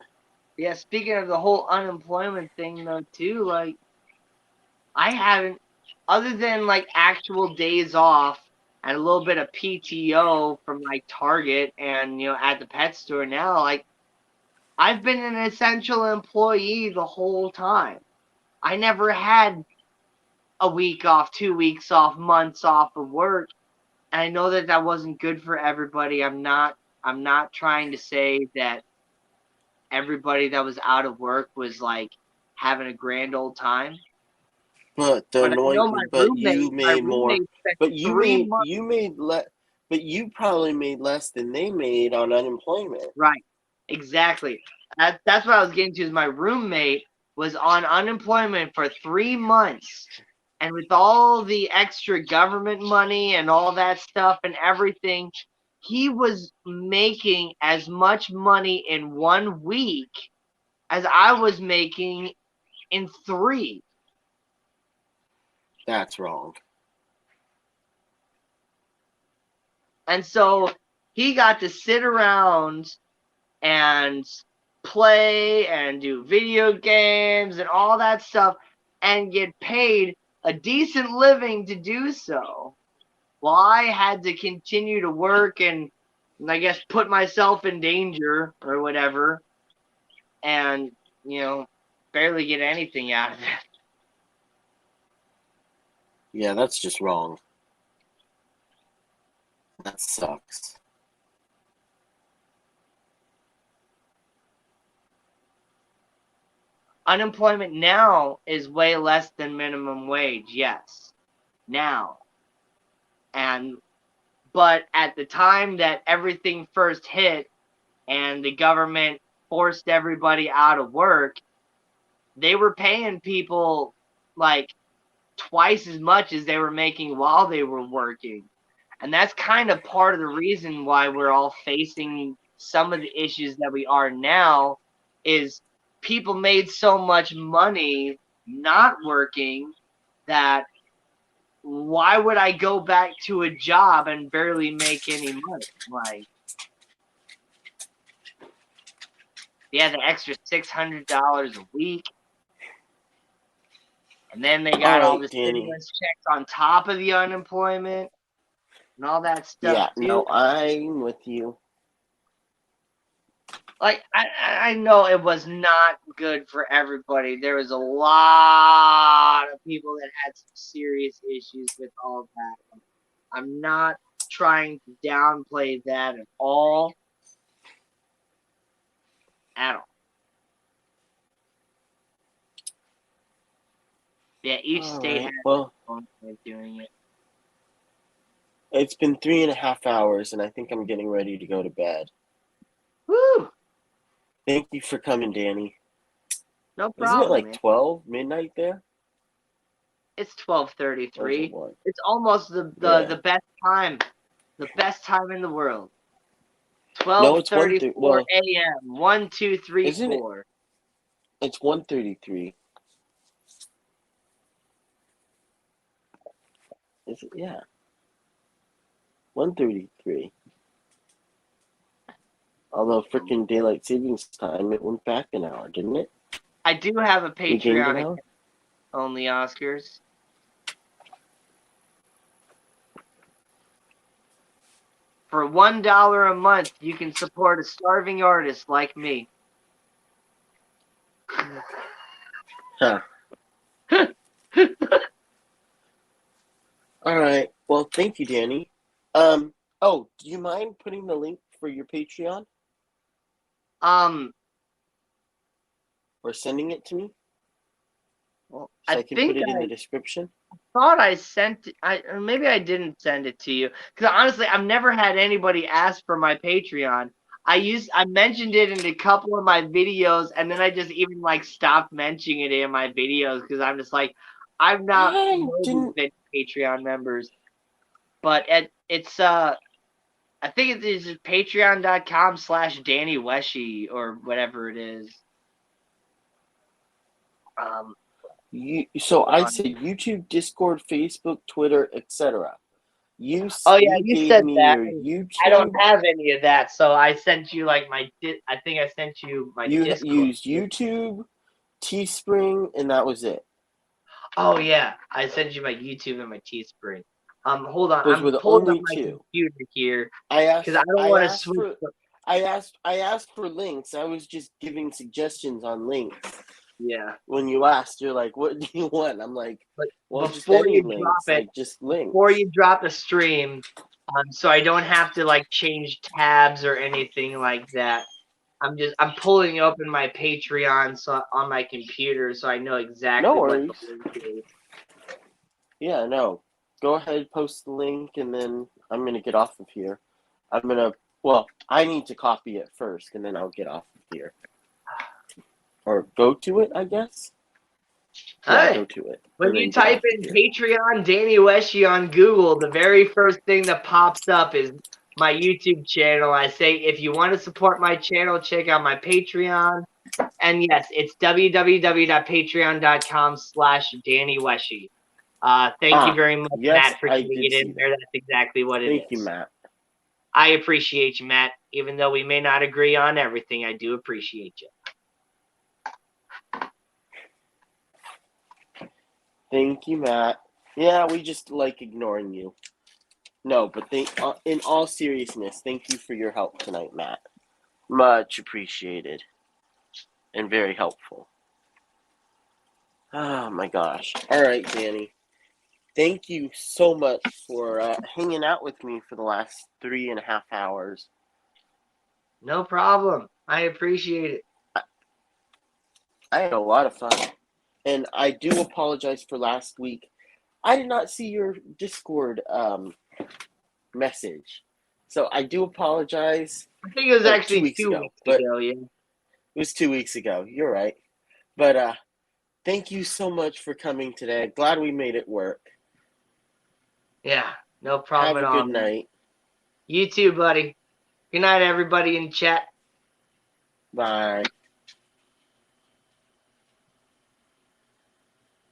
Yeah, speaking of the whole unemployment thing though too, like I haven't, other than like actual days off and a little bit of PTO from like Target and at the pet store now, like I've been an essential employee the whole time. I never had a week off, 2 weeks off, months off of work. And I know that wasn't good for everybody. I'm not trying to say that everybody that was out of work was like having a grand old time. But But I know my you made more. spent But you 3 made months. But you probably made less than they made on unemployment. Right. Exactly. That's what I was getting to. Is my roommate was on unemployment for 3 months, and with all the extra government money and all that stuff and everything, he was making as much money in 1 week as I was making in 3. That's wrong. And so he got to sit around and play and do video games and all that stuff and get paid a decent living to do so. While I had to continue to work and I guess put myself in danger or whatever and, barely get anything out of it. Yeah, that's just wrong. That sucks. Unemployment now is way less than minimum wage, yes. Now. But at the time that everything first hit and the government forced everybody out of work, they were paying people like twice as much as they were making while they were working. And that's kind of part of the reason why we're all facing some of the issues that we are now is people made so much money not working that why would I go back to a job and barely make any money? Like, yeah, the extra $600 a week. And then they got all the stimulus checks on top of the unemployment and all that stuff. Yeah, too. no, I'm with you. Like, I know it was not good for everybody. There was a lot of people that had some serious issues with all of that. I'm not trying to downplay that at all. At all. Yeah, each state has their own way of doing it. It's been 3.5 hours, and I think I'm getting ready to go to bed. Woo! Thank you for coming, Danny. No problem. Isn't it like man. 12 midnight there? It's 12:33. Or is it It's almost the best time. The best time in the world. 12:34 a.m. 1, 2, 3, 4. It's 1:33. Is it? Yeah. 1:33. Although freaking daylight savings time, it went back an hour, didn't it? I do have a You gained an Patreon hour? account, only Oscars. For $1 a month, you can support a starving artist like me. Huh. All right. Well, thank you, Danny. Oh, do you mind putting the link for your Patreon? Or sending it to me? Well, So I can put it in the description? Thought I sent or maybe I didn't send it to you because honestly I've never had anybody ask for my Patreon. I mentioned it in a couple of my videos and then I just even like stopped mentioning it in my videos because I'm just like I'm not promoting Patreon members, but it's I think it is patreon.com/Danny Wesche or whatever it is. So I said YouTube, Discord, Facebook, Twitter, etc. You said me that. your YouTube. I don't have any of that, so I sent you like I think I sent you my Discord. You used YouTube, Teespring, and that was it. Oh yeah, I sent you my YouTube and my Teespring. Hold on, Those I'm were the pulling only up my two. computer here because I don't want to switch. I asked for links. I was just giving suggestions on links. Yeah. When you asked, you're like, "What do you want?" I'm like, "Well, just before any you links, drop it, like just links." Before you drop the stream, so I don't have to like change tabs or anything like that. I'm pulling open my Patreon on my computer so I know exactly what the link is. Yeah, no. Go ahead, post the link, and then I'm gonna get off of here. I need to copy it first, and then I'll get off of here. Or go to it, I guess. Yeah, go to it. When you type in Patreon Danny Wesche on Google, the very first thing that pops up is my YouTube channel. I say if you want to support my channel, check out my Patreon. And yes, it's www.patreon.com/Danny Wesche. Thank you very much, yes, Matt, for I putting did it see in there. That's exactly what it is. Thank you, Matt. I appreciate you, Matt. Even though we may not agree on everything, I do appreciate you. Thank you, Matt. Yeah, we just like ignoring you. No, but in all seriousness, thank you for your help tonight, Matt. Much appreciated. And very helpful. Oh my gosh. All right, Danny. Thank you so much for hanging out with me for the last 3.5 hours. No problem. I appreciate it. I had a lot of fun. And I do apologize for last week. I did not see your Discord message. So I do apologize. I think it was actually 2 weeks 2 ago, weeks but ago, yeah. It was 2 weeks ago. You're right. But thank you so much for coming today. Glad we made it work. Yeah, no problem Have at a all. good night. You too, buddy. Good night, everybody in chat. Bye.